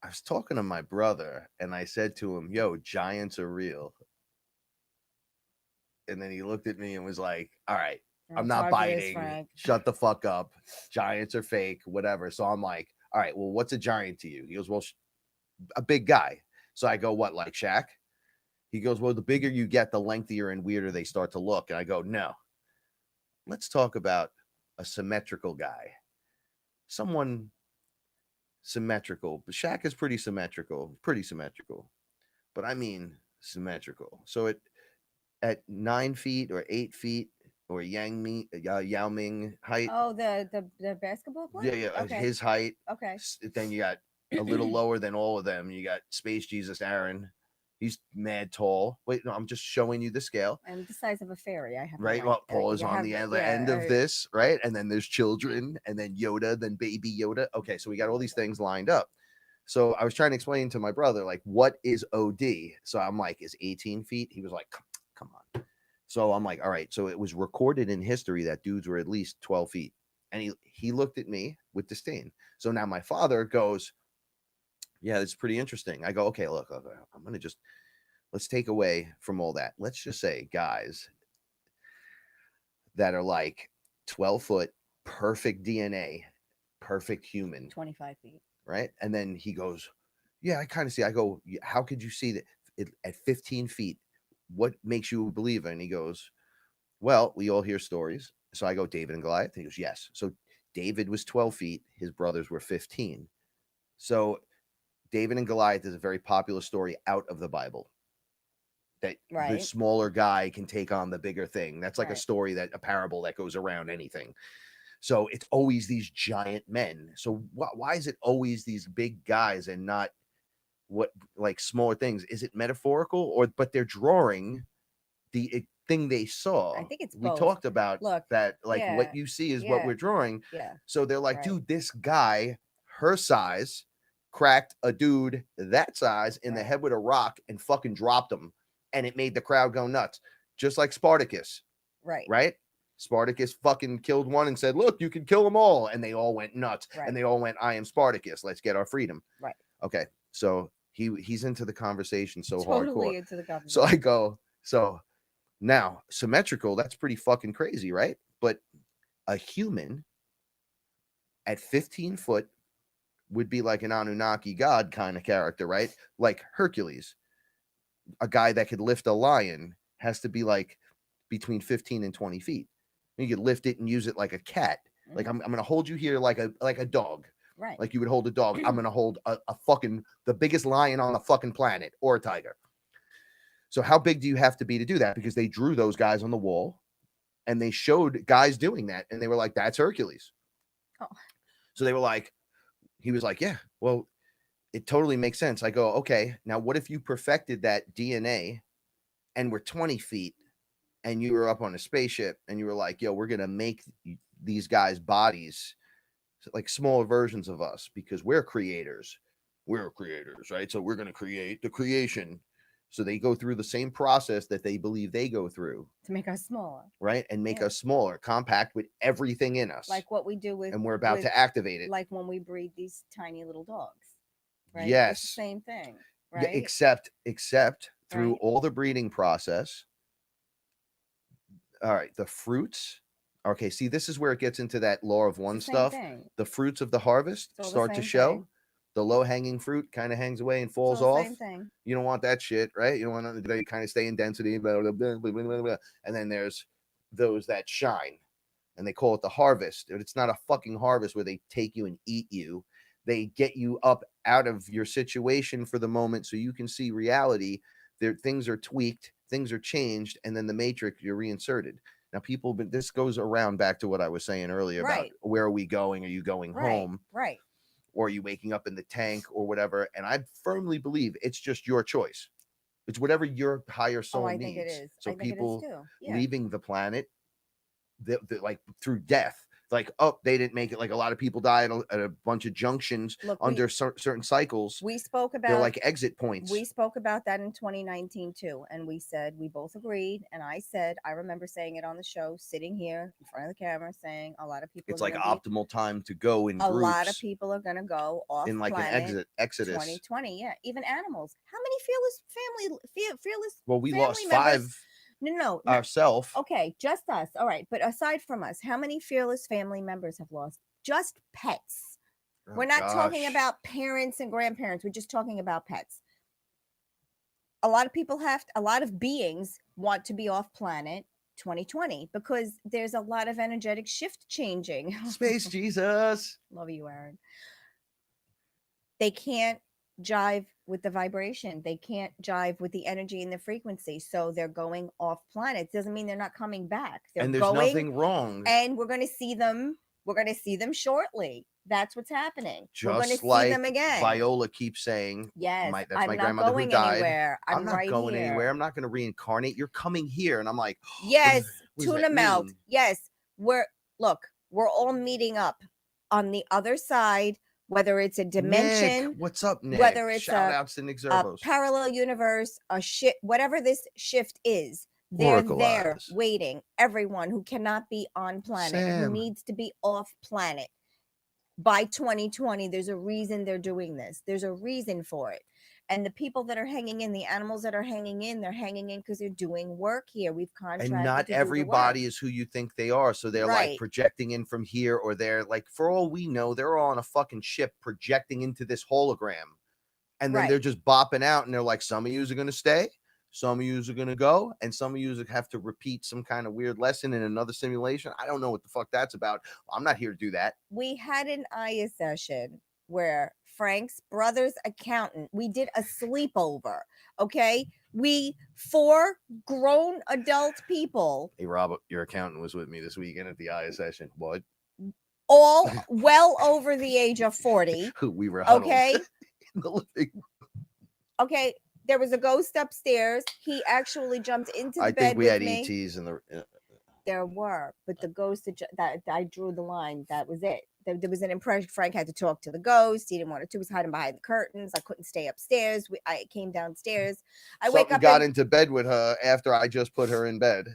was talking to my brother and I said to him, yo, giants are real. And then he looked at me and was like, all right, I'm not biting. Shut the fuck up. Giants are fake, whatever. So I'm like, all right, well, what's a giant to you? He goes, well, a big guy. So I go, what, like Shaq? He goes, well, the bigger you get, the lengthier and weirder they start to look. And I go, no, let's talk about a symmetrical guy. Someone symmetrical. Shaq is pretty symmetrical. But I mean symmetrical. So at 9 feet or 8 feet or Yao Ming height. Oh, the basketball player? Yeah, okay. His height. Okay. Then you got a little lower than all of them. You got Space Jesus Aaron. He's mad tall. Wait, no, I'm just showing you the scale. And the size of a fairy. I have right. Well, Paul is on the end of this, right? And then there's children, and then Yoda, then baby Yoda. Okay, so we got all these things lined up. So I was trying to explain to my brother, like, what is OD? So I'm like, is 18 feet? He was like, come on. So I'm like, all right. So it was recorded in history that dudes were at least 12 feet. And he looked at me with disdain. So now my father goes, yeah, that's pretty interesting. I go, okay, look, I'm going to let's take away from all that. Let's just say guys that are like 12 foot, perfect DNA, perfect human. 25 feet. Right. And then he goes, yeah, I kind of see. I go, how could you see that at 15 feet? What makes you a believer? And he goes, well, we all hear stories. So I go, David and Goliath. And he goes, yes. So David was 12 feet. His brothers were 15. So David and Goliath is a very popular story out of the Bible. That the smaller guy can take on the bigger thing. That's like a story, a parable that goes around anything. So it's always these giant men. So why is it always these big guys and not like smaller things? Is it metaphorical but they're drawing the thing they saw? I think it's we both. talked about Look, that, like what you see is what we're drawing. Yeah. So they're like, dude, this guy, her size, cracked a dude that size in the head with a rock and fucking dropped him, and it made the crowd go nuts, just like Spartacus. Right. Spartacus fucking killed one and said, look, you can kill them all, and they all went nuts. And they all went, I am Spartacus, let's get our freedom. Okay, so he's into the conversation so totally hardcore. Into the conversation. So I go, so now symmetrical, that's pretty fucking crazy, right? But a human at 15 foot would be like an Anunnaki god kind of character, right? Like Hercules. A guy that could lift a lion has to be like between 15 and 20 feet. You could lift it and use it like a cat. Like I'm gonna hold you here like a dog. Right. Like you would hold a dog. I'm gonna hold a fucking the biggest lion on the fucking planet, or a tiger. So how big do you have to be to do that? Because they drew those guys on the wall and they showed guys doing that, and they were like, that's Hercules. Oh. So they were like, he was like, yeah, well, it totally makes sense. I go, okay, now what if you perfected that DNA and we're 20 feet and you were up on a spaceship and you were like, yo, we're going to make these guys' bodies like smaller versions of us because we're creators. We're creators, right? So we're going to create the creation. So they go through the same process that they believe they go through to make us smaller, right? And make us smaller, compact with everything in us. Like what we do with, and we're about to activate it. Like when we breed these tiny little dogs, right? Yes. It's the same thing, right? Except through all the breeding process. All right. The fruits. Okay. See, this is where it gets into that law of one stuff. The fruits of the harvest start to show. the low hanging fruit kind of hangs away and It's falls all the off. same thing. You don't want that shit, right? You don't want to kind of stay in density, blah, blah, blah, blah, blah, blah, blah. And then there's those that shine, and they call it the harvest. But it's not a fucking harvest where they take you and eat you. They get you up out of your situation for the moment so you can see reality. Things are tweaked, things are changed, and then the matrix, you're reinserted. Now, people, but this goes around back to what I was saying earlier about Right. where are we going? Are you going home? Right. Or are you waking up in the tank or whatever? And I firmly believe it's just your choice. It's whatever your higher soul I needs. think it is. So I think people it is too. Yeah. leaving the planet, like through death, like, oh, they didn't make it. Like a lot of people die at a bunch of junctions. Look, under certain cycles. We spoke about they're like exit points. We spoke about that in 2019 too, and we said we both agreed. And I remember saying it on the show, sitting here in front of the camera, saying a lot of people. It's like optimal time to go in groups. A lot of people are gonna go off in like planet, an exodus. 2020, yeah. Even animals. How many fearless? Well, we family lost members? 5. No. Ourselves. Okay, just us. All right, but aside from us, how many fearless family members have lost? Just pets. We're not talking about parents and grandparents. We're just talking about pets. A lot of beings want to be off planet 2020 because there's a lot of energetic shift changing. Space Jesus. Love you, Aaron. They can't jive with the vibration. They can't jive with the energy and the frequency. So they're going off planet. Doesn't mean they're not coming back. And there's nothing wrong. And we're going to see them. We're going to see them shortly. That's what's happening. Just we're going to like see them again. Viola keeps saying, yes, that's I'm my not grandmother going who died. Anywhere. I'm not right going here. anywhere. I'm not going to reincarnate. You're coming here. And I'm like, yes, what tuna melt. Yes, we're all meeting up on the other side, whether it's a dimension. Nick, what's up, Nick? Whether it's shout outs to Nick Zerbos. A parallel universe, a shift, whatever this shift is. They're there waiting. Everyone who cannot be on planet, who needs to be off planet by 2020. There's a reason they're doing this. There's a reason for it. And the people that are hanging in, the animals that are hanging in, they're hanging in because they're doing work here. We've contracted. And not everybody is who you think they are. So they're like projecting in from here, or they're like, for all we know, they're all on a fucking ship projecting into this hologram. And then they're just bopping out, and they're like, some of you are going to stay. Some of you are going to go, and some of you have to repeat some kind of weird lesson in another simulation. I don't know what the fuck that's about. I'm not here to do that. We had an Aya session where Frank's brother's accountant, we did a sleepover. Okay. 4 grown adult people. Hey, Robert, your accountant was with me this weekend at the Aya session. What? All well over the age of 40. We were huddled. Okay. In the living room. Okay. There was a ghost upstairs. He actually jumped into the bed. I think we had ETs in the. There were, but the ghost that I drew the line. That was it. There was an impression. Frank had to talk to the ghost. He didn't want to. He was hiding behind the curtains. I couldn't stay upstairs. I came downstairs. Wake up. Got into bed with her after I just put her in bed.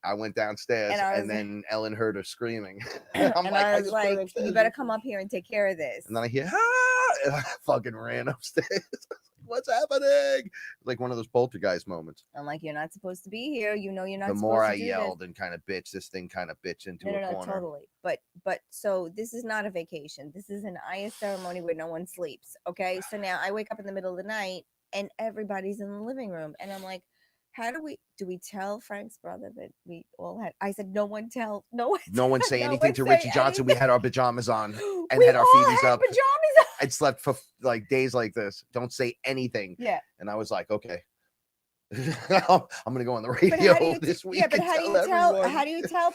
I went downstairs, and then Ellen heard her screaming. I was like, "You better come up here and take care of this." And then I hear, "Ah!" And I fucking ran upstairs. What's happening? Like one of those poltergeist moments. I'm like, you're not supposed to be here. You know, you're not. The more I yelled and kind of bitched, this thing kind of bitched into a corner. Totally. But so this is not a vacation. This is an Aya ceremony where no one sleeps. Okay. So now I wake up in the middle of the night and everybody's in the living room, and I'm like, how do we tell Frank's brother that we all had? I said, no one say anything to Richie Johnson. We had our pajamas on and we had our feeties up. Pajamas on. I'd slept for like days like this. Don't say anything. Yeah. And I was like, okay. I'm gonna go on the radio this week. Yeah, but how do you tell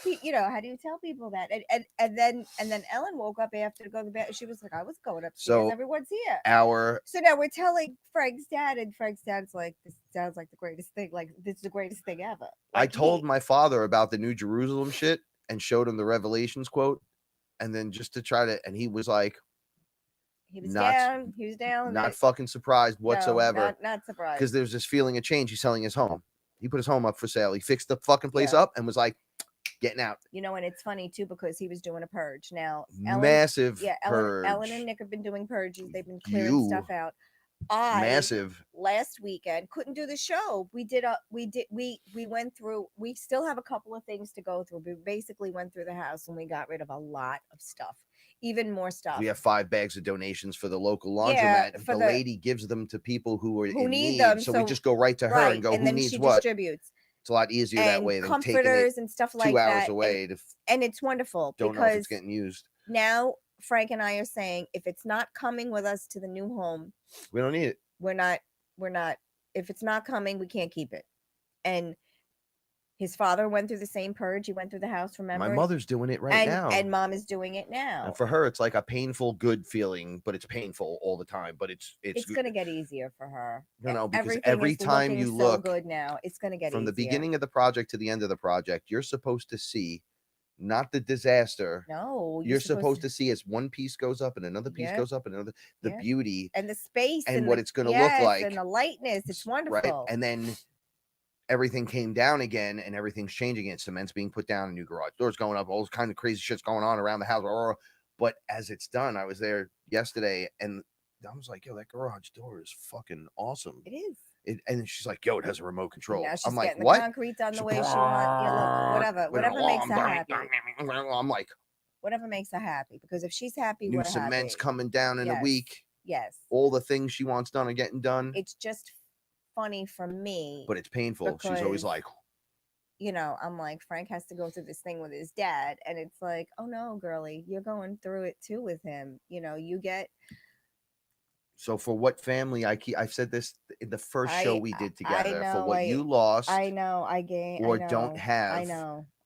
people that? And then Ellen woke up after to go to bed. She was like, I was going upstairs. So everyone's here. So now we're telling Frank's dad, and Frank's dad's like, this sounds like the greatest thing. Like, this is the greatest thing ever. I told my father about the New Jerusalem shit and showed him the Revelations quote, and then just to try to, and he was like, he was down. Not fucking surprised whatsoever. No, not surprised. Because there's this feeling of change. He's selling his home. He put his home up for sale. He fixed the fucking place up and was like, getting out. You know, and it's funny too because he was doing a purge. Now, massive purge. Ellen and Nick have been doing purges. They've been clearing stuff out. Last weekend couldn't do the show. We went through. We still have a couple of things to go through. We basically went through the house and we got rid of a lot of stuff. even more stuff. We have 5 bags of donations for the local Yeah, laundromat. for The the- lady gives them to people who are who in need need. them, So we so- just go right to her right, and go, and who then needs she what? distributes. It's a lot easier that And way than taking it comforters and stuff 2 like hours that. away to And it's wonderful don't know if because it's getting used. now Frank and I are saying, if it's not coming with us to the new home, We don't need it. we're not, if it's not coming, we can't keep it. And his father went through the same purge. He went through the house, remember? My mother's doing it right now. And mom is doing it now. And for her, it's like a painful, good feeling, but it's painful all the time. But it's going to get easier for her. No, because Everything every is time looking you so look good now, it's going to get from easier. the beginning of the project to the end of the project, you're supposed to see not the disaster. No, you're supposed to see as one piece goes up and another piece Yep. goes up and another, the Yep. beauty and the space and and what the- it's going to yes, look like, and the lightness. It's wonderful. right? And then everything came down again and everything's changing again. Cement's being put down, new garage doors going up, all kind of crazy shit's going on around the house. But as it's done, I was there yesterday and I was like, yo, that garage door is fucking awesome. It is. And she's like, yo, it has a remote control. Now she's I'm like, getting what? the concrete done the way she wants. Yeah, look, whatever makes her happy. I'm like, whatever makes her happy. Because if she's happy, new we're cement's happy. coming down in a Yes. week. Yes. All the things she wants done are getting done. It's just funny for me. But it's painful. She's always because, like, I'm like, Frank has to go through this thing with his dad. And it's like, oh no, girly, you're going through it too with him. You get. so for what family I've said this in the first show we did together, for what you lost, I know, I gain, or I know, don't have,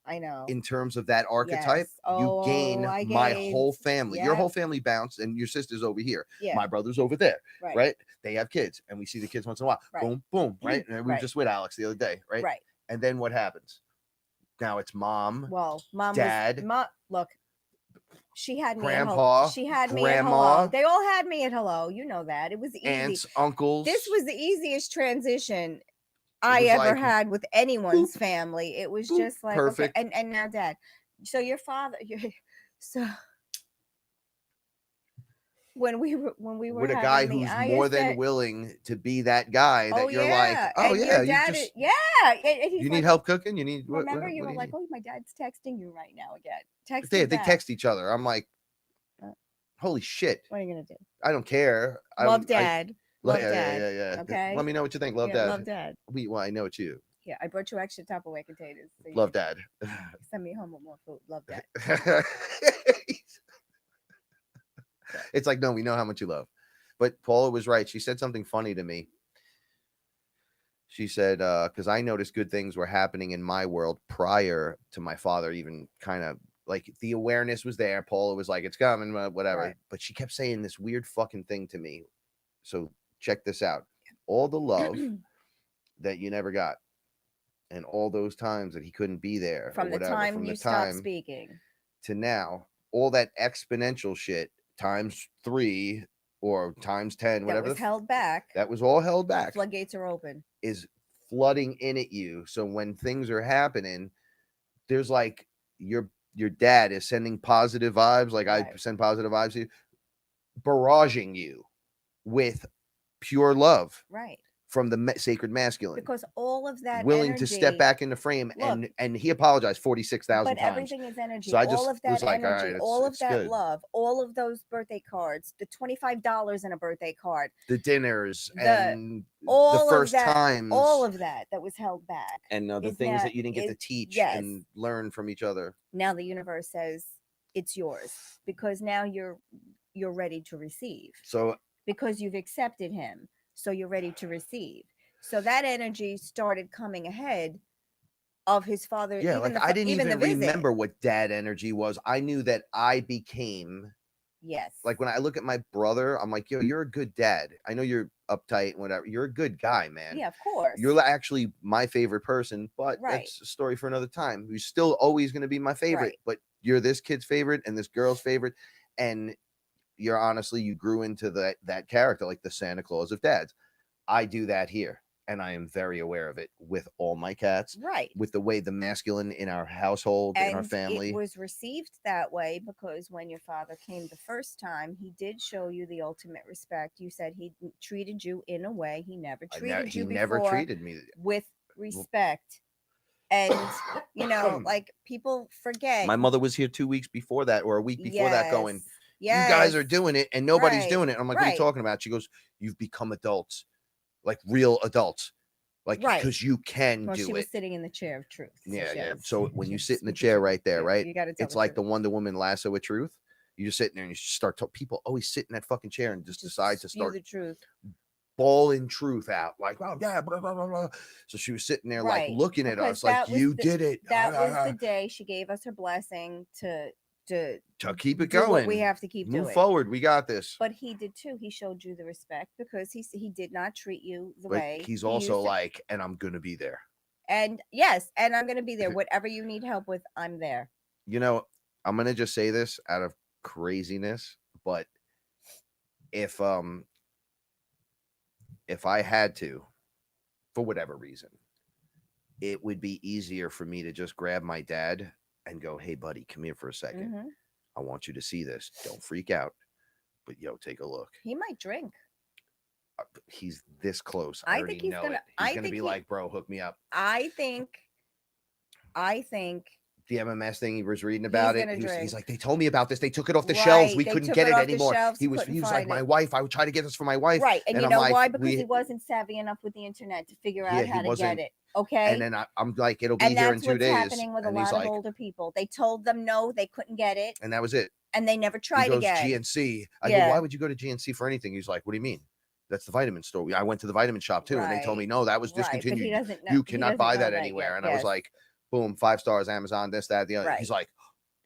I know. in terms of that archetype, Yes. you gain I my gave. whole family. Your Yep. whole family bounced, and your sister's over here. Yeah. My brother's over there, Right. right? They have kids, and we see the kids once in a while. Right. Boom, boom, right? And we were Right. just with Alex the other day, right? Right. And then what happens? Now it's mom, Well, mom, dad, look, she had me grandpa, at She had me at grandma, hello. They all had me at hello. You know that. It was easy. aunts, uncles. This was the easiest transition I was ever like, had with anyone's boop, family. It was boop, just like perfect. Okay, and now dad. So your father, so when we were with a guy having who's the more than ISS willing to be that guy that you're like, oh and yeah, your you dad just and he's you need like, help cooking. You need remember what you do were like, need? oh, my dad's texting you right now again. Text They him they back. text each other. I'm like, Uh, holy shit. What are you gonna do? I don't care. Love dad. Love yeah, dad. yeah. Okay. Let me know what you think. Love Yeah, dad. Love dad. Well, I know it's you. Yeah, I brought you extra Tupperware containers. So you Love can dad. Send me home with more food. Love dad. It's like, no, we know how much you love. But Paula was right. She said something funny to me. She said, because I noticed good things were happening in my world prior to my father even kind of like the awareness was there. Paula was like, it's coming, whatever. Right. But she kept saying this weird fucking thing to me. So check this out. All the love that you never got and all those times that he couldn't be there From or the whatever, time from you the stopped time speaking. to now, all that exponential shit times 3 or times 10, That whatever was held back. that was all held back, Floodgates are open. is flooding in at you. So when things are happening, there's like your dad is sending positive vibes, like I Right. send positive vibes to you, barraging you with pure love Right. from the sacred masculine, Because all of that willing to step energy- back in the frame. Look, and he apologized 46,000 But times. everything is energy. So I all just of that was like, all energy, right, all of it's that good. love, all of those birthday cards, the $25 in a birthday card, The dinners the- and all the of first that- times, all of that was held back. and the is things now- that you didn't get to is- teach yes. and learn from each other. Now the universe says it's yours because now you're ready to receive So because you've accepted him. So you're ready to receive. So that energy started coming ahead of his father. yeah, like I didn't even the visit. remember what dad energy was. I knew that I became Yes. like when I look at my brother, I'm like, yo, you're a good dad. I know you're uptight and whatever. You're a good guy, man. Yeah, of course. You're actually my favorite person, but Right. that's a story for another time. You're still always going to be my favorite, Right. but you're this kid's favorite and this girl's favorite. And you're honestly, you grew into that character, like the Santa Claus of dads. I do that here. And I am very aware of it with all my cats, right. with the way the masculine in our household, in our family. It was received that way because when your father came the first time, he did show you the ultimate respect. You said he treated you in a way he never treated you before. He never treated me with respect. And like people forget. My mother was here 2 weeks before that, or a week before that, going, You guys are Yes. doing it and nobody's Right. doing it. I'm like, what are you Right. talking about? She goes, you've become adults, like real adults, like Right. because you can Well, she do was it. sitting in the chair of truth. So Yeah, she yeah. had to- So when she you had to sit in the speak chair truth. right there, You- right? You got to tell It's the like the truth. Wonder Woman lasso with truth. You just sit in there and you start people always sit in that fucking chair and just decide to spew start the truth. bawling truth out, like, oh yeah, blah, blah, blah, blah. So she was sitting there like Right. looking at Because us like, that was you the- did it. That was the day she gave us her blessing to keep it do going. what we have to keep Move doing. forward. We got this. But he did too. He showed you the respect because he did not treat you the But way he's he also used to. like, and I'm gonna be there. And yes, and I'm gonna be there. Whatever you need help with, I'm there. You know, I'm gonna just say this out of craziness, but if I had to, for whatever reason, it would be easier for me to just grab my dad and go, hey buddy, come here for a 2nd. Mhm. I want you to see this. Don't freak out, but yo, take a look. He might drink. He's this close. I I already think he's know gonna- it. I He's gonna think be he- like, bro, hook me up. I think The MMS thing he was reading about it. gonna He's drink. like, they told me about this. They took it off the shelves. Right, We they couldn't took get it it off the anymore. shelves, He was couldn't like, find my it. wife. I would try to get this for my wife. right, and you I'm know like, why? Because he wasn't savvy enough with the internet to figure Yeah, out he how to wasn't. get it. Okay. And then I'm like, it'll be And here in that's 2 what's days. happening with a And he's lot of like, older people. They told them no, they couldn't get it, and that was it. and they never He tried goes, again. GNC. I go, Yeah. why would you go to GNC for anything? He's like, what do you mean? That's the vitamin store. I went to the vitamin shop too, and they told me, Right. no, that was Right, but he discontinued. doesn't know. You he cannot doesn't buy know that yet. anywhere. And I Yes. was like, boom, 5 stars, Amazon, this, that, the other. Right. He's like,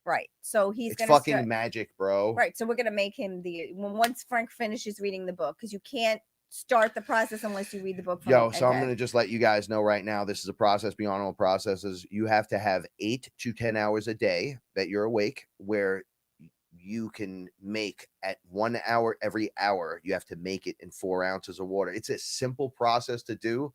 right. So he's it's gonna fucking start. magic, bro. Right. So we're gonna make him once Frank finishes reading the book, because you can't start the process unless you read the book. From Yo, so I'm okay. going to just let you guys know right now, this is a process beyond all processes. You have to have 8 to 10 hours a day that you're awake, where you can make at 1 hour every hour. You have to make it in 4 ounces of water. It's a simple process to do,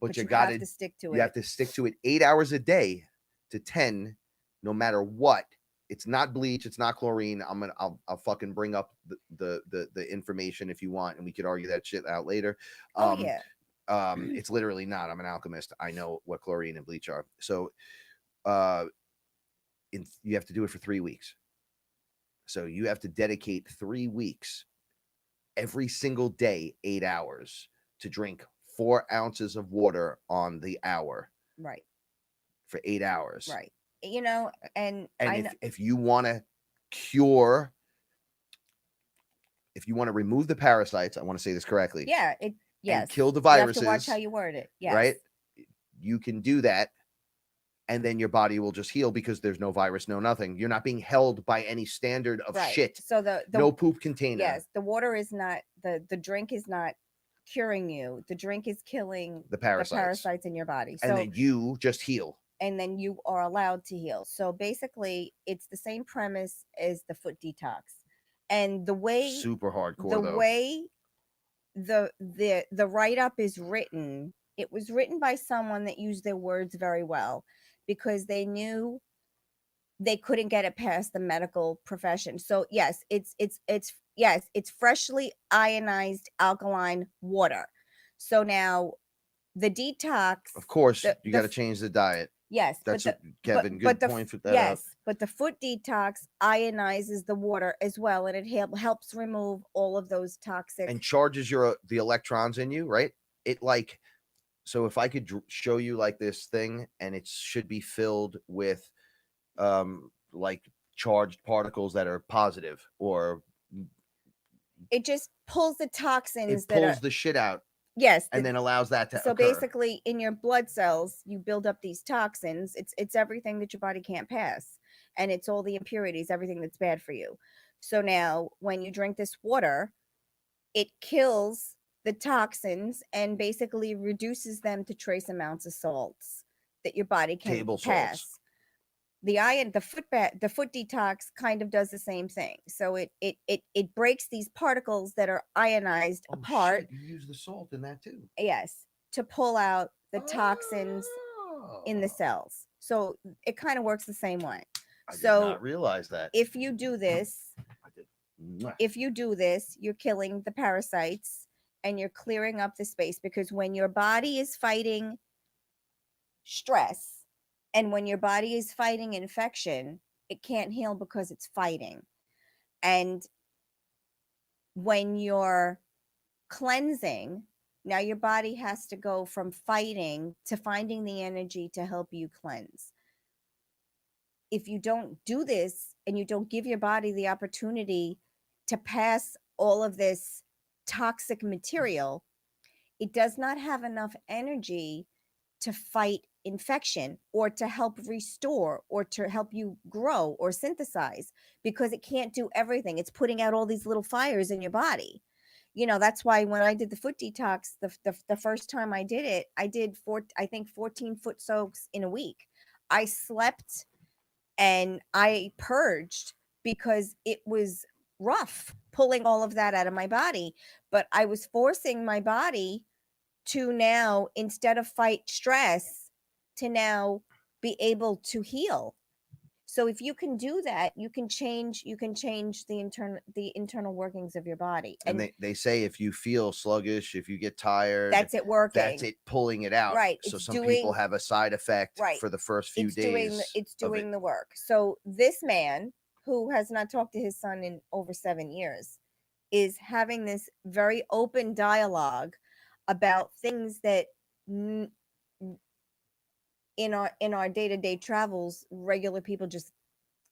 but you got have to stick to it. You have to stick to it 8 hours a day to 10, no matter what. It's not bleach. It's not chlorine. I'll fucking bring up the information if you want, and we could argue that shit out later. Oh yeah. It's literally not. I'm an alchemist. I know what chlorine and bleach are. So, you have to do it for 3 weeks. So you have to dedicate 3 weeks every single day, 8 hours, to drink 4 ounces of water on the hour. Right. For 8 hours. Right. You know, and if you want to cure, if you want to remove the parasites, I want to say this correctly. Yeah. Yes. And kill the You viruses. have to watch how you word it. Yes. Right. You can do that, and then your body will just heal because there's no virus, no nothing. You're not being held by any standard of shit. So the no poop container. Yes, the water is not the drink is not curing you. The drink is killing the parasites in your body. And then you just heal. And then you are allowed to heal. So basically, it's the same premise as the foot detox. And the way super hardcore, the way the write-up is written, it was written by someone that used their words very well, because they knew they couldn't get it past the medical profession. So yes, it's freshly ionized alkaline water. So now the detox, of course, you got to change the diet. Yes, that's Kevin. Good point for that. Yes, but the foot detox ionizes the water as well, and it helps remove all of those toxic and charges the electrons in you, right? It like, so if I could show you like this thing, and it should be filled with like charged particles that are positive, or it just pulls the toxins. It pulls the shit out. Yes, and then allows that to so occur. Basically, in your blood cells, you build up these toxins. It's everything that your body can't pass, and it's all the impurities, everything that's bad for you. So now, when you drink this water, it kills the toxins and basically reduces them to trace amounts of salts that your body can pass. Salts. The foot detox kind of does the same thing. So it breaks these particles that are ionized apart. Shit, you use the salt in that too. Yes, to pull out the toxins in the cells. So it kind of works the same way. I did not realize that. If you do this, you're killing the parasites and you're clearing up the space, because when your body is fighting stress, and when your body is fighting infection, it can't heal because it's fighting. And when you're cleansing, now your body has to go from fighting to finding the energy to help you cleanse. If you don't do this and you don't give your body the opportunity to pass all of this toxic material, it does not have enough energy to fight infection or to help restore or to help you grow or synthesize, because it can't do everything. It's putting out all these little fires in your body. That's why when I did the foot detox, the first time I did it, I did 14 foot soaks in a week. I slept and I purged because it was rough pulling all of that out of my body. But I was forcing my body to now, instead of fight stress, to now be able to heal. So if you can do that, you can change the internal workings of your body. And they say if you feel sluggish, if you get tired, that's it working. That's it pulling it out. Right. So some people have a side effect for the first few days. It's doing the work. So this man, who has not talked to his son in over 7 years, is having this very open dialogue about things that in our day-to-day travels, regular people just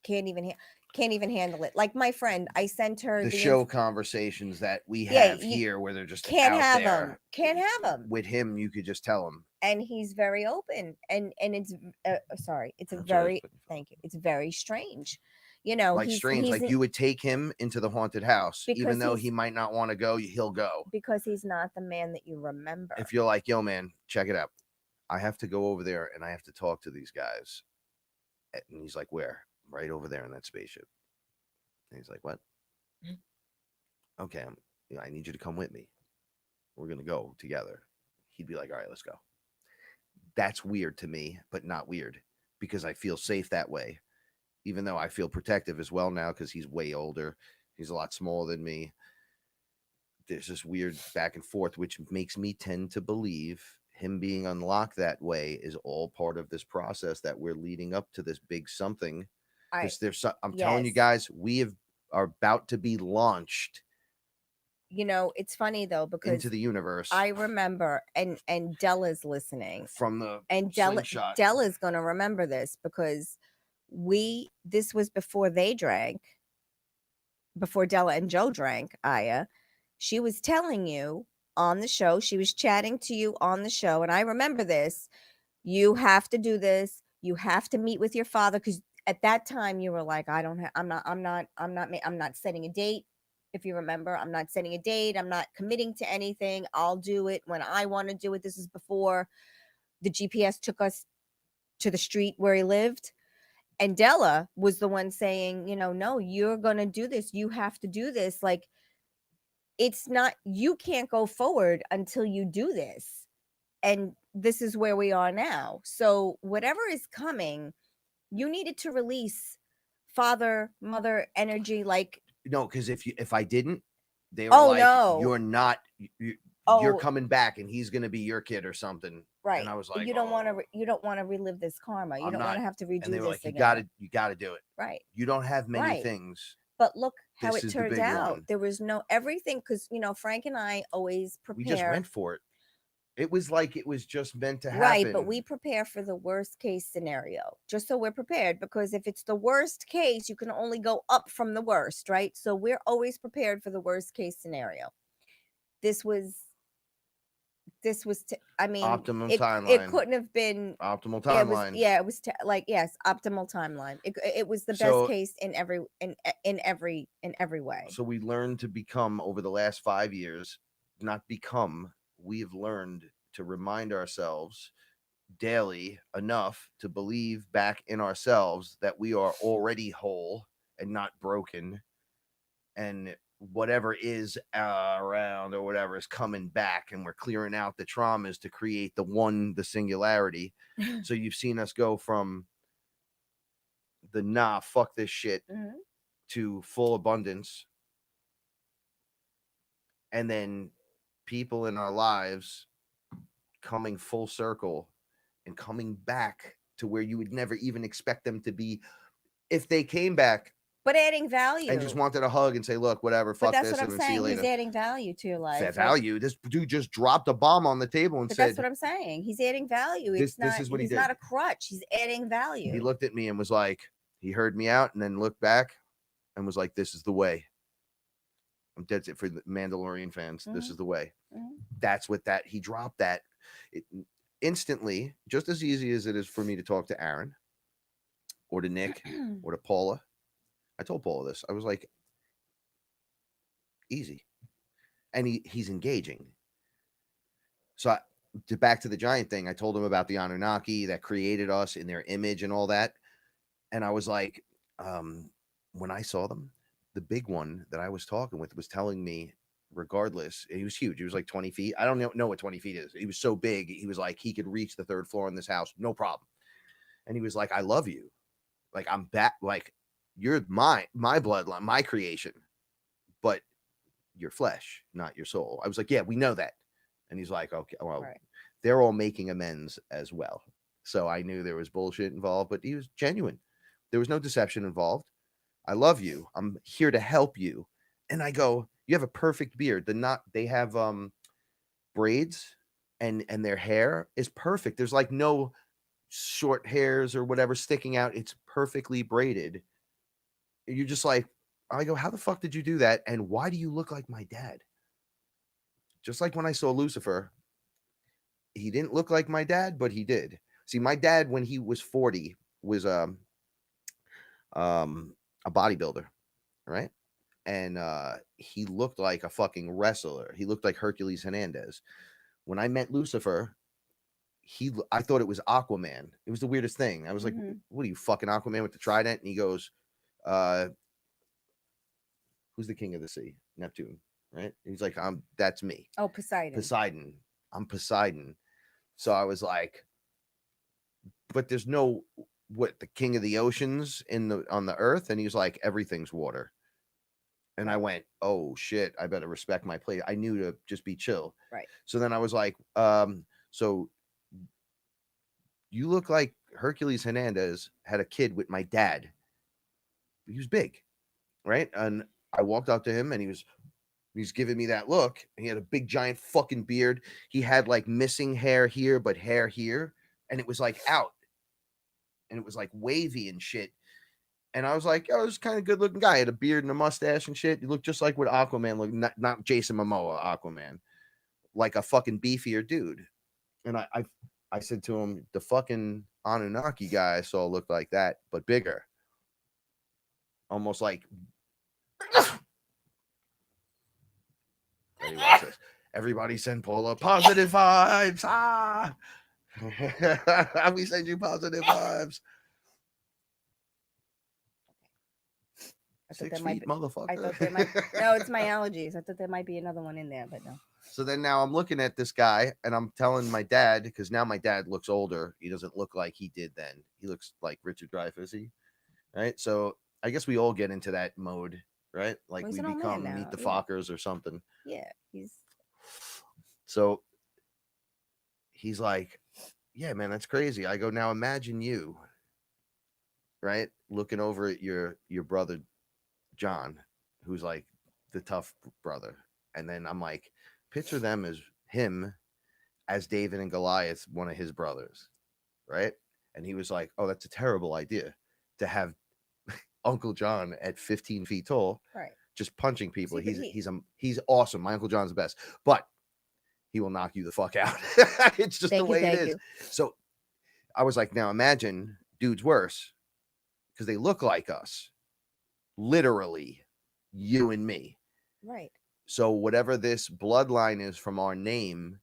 can't even handle it. Like my friend, I sent her the show conversations that we have here, where they're just can't out have there. them. Can't have them. With him, you could just tell him, and he's very open. And it's it's a very thank you. It's very strange. Like strange. Like you would take him into the haunted house, even though he might not want to go. He'll go because he's not the man that you remember. If you're like, yo, man, check it out. I have to go over there and I have to talk to these guys. And he's like, where? Right over there in that spaceship. And he's like, what? Okay, I need you to come with me. We're going to go together. He'd be like, all right, let's go. That's weird to me, but not weird, because I feel safe that way, even though I feel protective as well now because he's way older. He's a lot smaller than me. There's this weird back and forth, which makes me tend to believe him being unlocked that way is all part of this process that we're leading up to this big something. I'm telling you guys, are about to be launched. It's funny though, because into the universe. I remember, and Della's listening from the and Della's gonna remember this, because this was before they drank, before Della and Joe drank. Aya, she was telling you on the show, she was chatting to you on the show, and I remember this. You have to do this. You have to meet with your father, because at that time you were like, I'm not setting a date. If you remember, I'm not setting a date. I'm not committing to anything. I'll do it when I want to do it. This is before the GPS took us to the street where he lived. And Della was the one saying, no, you're going to do this. You have to do this. Like, it's not, you can't go forward until you do this. And this is where we are now. So whatever is coming, you needed to release father, mother energy. Like, no, because if I didn't, they were no, you're not, you're coming back and he's going to be your kid or something. Right. And I was like, you don't want to relive this karma. You don't want to have to redo and they were this like, again. You got to do it. Right. You don't have many things. But look how it turned out. There was everything, because Frank and I always prepare. We just went for it. It was like it was just meant to happen. Right, but we prepare for the worst case scenario, just so we're prepared, because if it's the worst case, you can only go up from the worst, right? So we're always prepared for the worst case scenario. This was optimum timeline. It couldn't have been optimal timeline. It was optimal timeline. It was the best case in every way. So we learned to become, over the last 5 years, not become, we've learned to remind ourselves daily enough to believe back in ourselves that we are already whole and not broken, and whatever is around or whatever is coming back, and we're clearing out the traumas to create the singularity. So you've seen us go from the fuck this shit to full abundance, and then people in our lives coming full circle and coming back to where you would never even expect them to be if they came back. But adding value. and just wanted a hug and say, look, whatever, But fuck that's this, what I'm and then see you saying. He's later. adding value to your life. Fair value. This dude just dropped a bomb on the table and But said, that's what I'm saying. He's adding value. This It's not. is what he He's did. not a crutch. He's adding value. He looked at me and was like, he heard me out and then looked back and was like, this is the way. I'm dead set for the Mandalorian fans. This is the way. That's what he dropped that instantly, just as easy as it is for me to talk to Aaron or to Nick or to Paula. I told Paula this. I was like, easy. And he's engaging. So back to the giant thing, I told him about the Anunnaki that created us in their image and all that. And I was like, when I saw them, the big one that I was talking with was telling me, regardless, he was huge. He was like 20 feet. I don't know what 20 feet is. He was so big. He was like, he could reach the 3rd floor in this house. No problem. And he was like, I love you. Like, I'm back. Like, you're my bloodline, my creation, but your flesh, not your soul. I was like, yeah, we know that. And he's like, okay, well, they're all making amends as well. So I knew there was bullshit involved, but he was genuine. There was no deception involved. I love you. I'm here to help you. And I go, you have a perfect beard. They have braids and their hair is perfect. There's like no short hairs or whatever sticking out. It's perfectly braided. You're just like, I go, how the fuck did you do that? And why do you look like my dad? Just like when I saw Lucifer, he didn't look like my dad, but he did. See, my dad, when he was 40, was a bodybuilder, right? And he looked like a fucking wrestler. He looked like Hercules Hernandez. When I met Lucifer, I thought it was Aquaman. It was the weirdest thing. I was like, what are you, fucking Aquaman with the trident? And he goes, who's the king of the sea? Neptune, right? And he's like, that's me. Oh, Poseidon. I'm Poseidon. So I was like, but there's no the king of the oceans on the earth? And he was like, everything's water. And I went, oh shit, I better respect my place. I knew to just be chill. Right. So then I was like, so you look like Hercules Hernandez had a kid with my dad. He was big, right? And I walked up to him and he's giving me that look. He had a big giant fucking beard. He had like missing hair here, but hair here. And it was like out. And it was like wavy and shit. And I was like, oh, this is kind of good looking guy. He had a beard and a mustache and shit. He looked just like what Aquaman looked, not Jason Momoa Aquaman, like a fucking beefier dude. And I said to him, the fucking Anunnaki guy I saw looked like that, but bigger. Almost like everybody send Paula positive vibes. Ah, we send you positive vibes. 6 feet, motherfucker. I thought there might. No, it's my allergies. I thought there might be another one in there, but no. So then now I'm looking at this guy and I'm telling my dad, because now my dad looks older. He doesn't look like he did then. He looks like Richard Dreyfuss, right? So I guess we all get into that mode, right? Like we become Meet the Fockers or something. Yeah, So he's like, yeah, man, that's crazy. I go, now imagine you, right? Looking over at your brother, John, who's like the tough brother. And then I'm like, picture them as him as David and Goliath, one of his brothers, right? And he was like, oh, that's a terrible idea to have Uncle John at 15 feet tall, right, just punching people. He's awesome. My Uncle John's the best, but he will knock you the fuck out. It's just the way it is. So I was like, now imagine dude's worse, because they look like us, literally you and me, right? So whatever this bloodline is from our name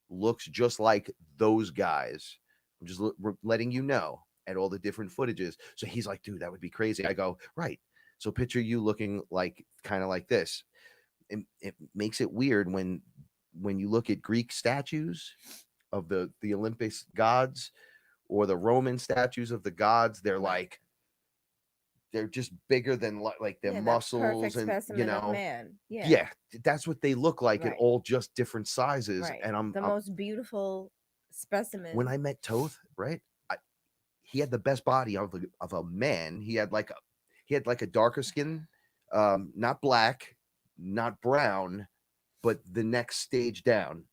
looks just like those guys. I'm just letting you know at all the different footages. So he's like, dude, that would be crazy. I go, right. So picture you looking like kind of like this. It makes it weird when you look at Greek statues of the Olympic gods or the Roman statues of the gods. They're like, they're just bigger than like their muscles and man. Yeah, that's what they look like at all just different sizes. Right. And I'm most beautiful specimen. When I met Toth, right, he had the best body of a man. He had he had like a darker skin, not black, not brown, but the next stage down.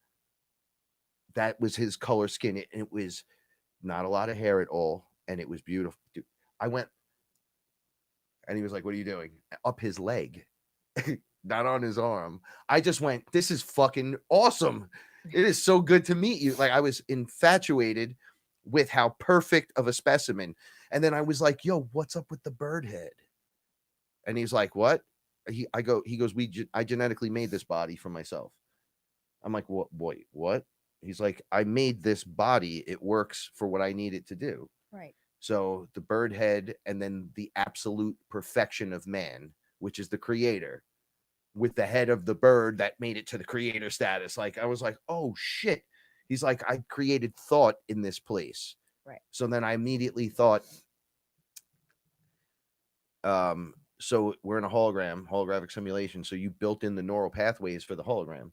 That was his color skin. It was not a lot of hair at all, and it was beautiful. Dude, I went, and he was like, "What are you doing?" Up his leg, not on his arm. I just went, "This is fucking awesome. It is so good to meet you." Like, I was infatuated with how perfect of a specimen. And then I was like, "Yo, what's up with the bird head?" And he's like, "What?" He goes, I genetically made this body for myself. I'm like, "What? Wait, what?" He's like, "I made this body. It works for what I need it to do." Right. So the bird head, and then the absolute perfection of man, which is the creator, with the head of the bird that made it to the creator status. Like, I was like, "Oh shit." He's like, "I created thought in this place." Right. So then I immediately thought, so we're in a holographic simulation. So you built in the neural pathways for the hologram.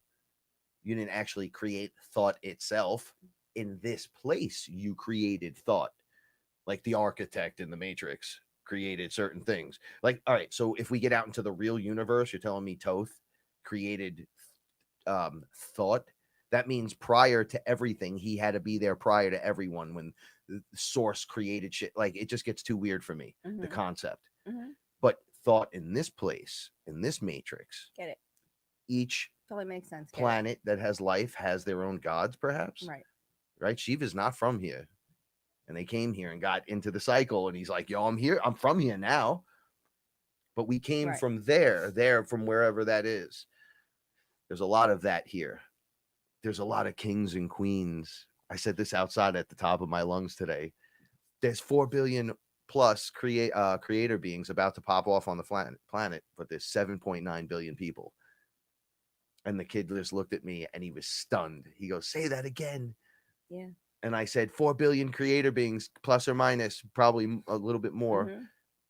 You didn't actually create thought itself. In this place, you created thought. Like the architect in the Matrix created certain things. Like, all right, so if we get out into the real universe, you're telling me Toth created thought. That means prior to everything, he had to be there prior to everyone when the source created shit. Like, it just gets too weird for me, the concept. But thought in this place, in this Matrix, Get it. each Totally makes sense. planet that has life has their own gods, perhaps. Right. Shiva's not from here. And they came here and got into the cycle. And he's like, "Yo, I'm here. I'm from here now." But we came from there, from wherever that is. There's a lot of that here. There's a lot of kings and queens. I said this outside at the top of my lungs today. There's 4 billion plus creator beings about to pop off on the planet, but there's 7.9 billion people. And the kid just looked at me and he was stunned. He goes, "Say that again." Yeah. And I said 4 billion creator beings, plus or minus, probably a little bit more.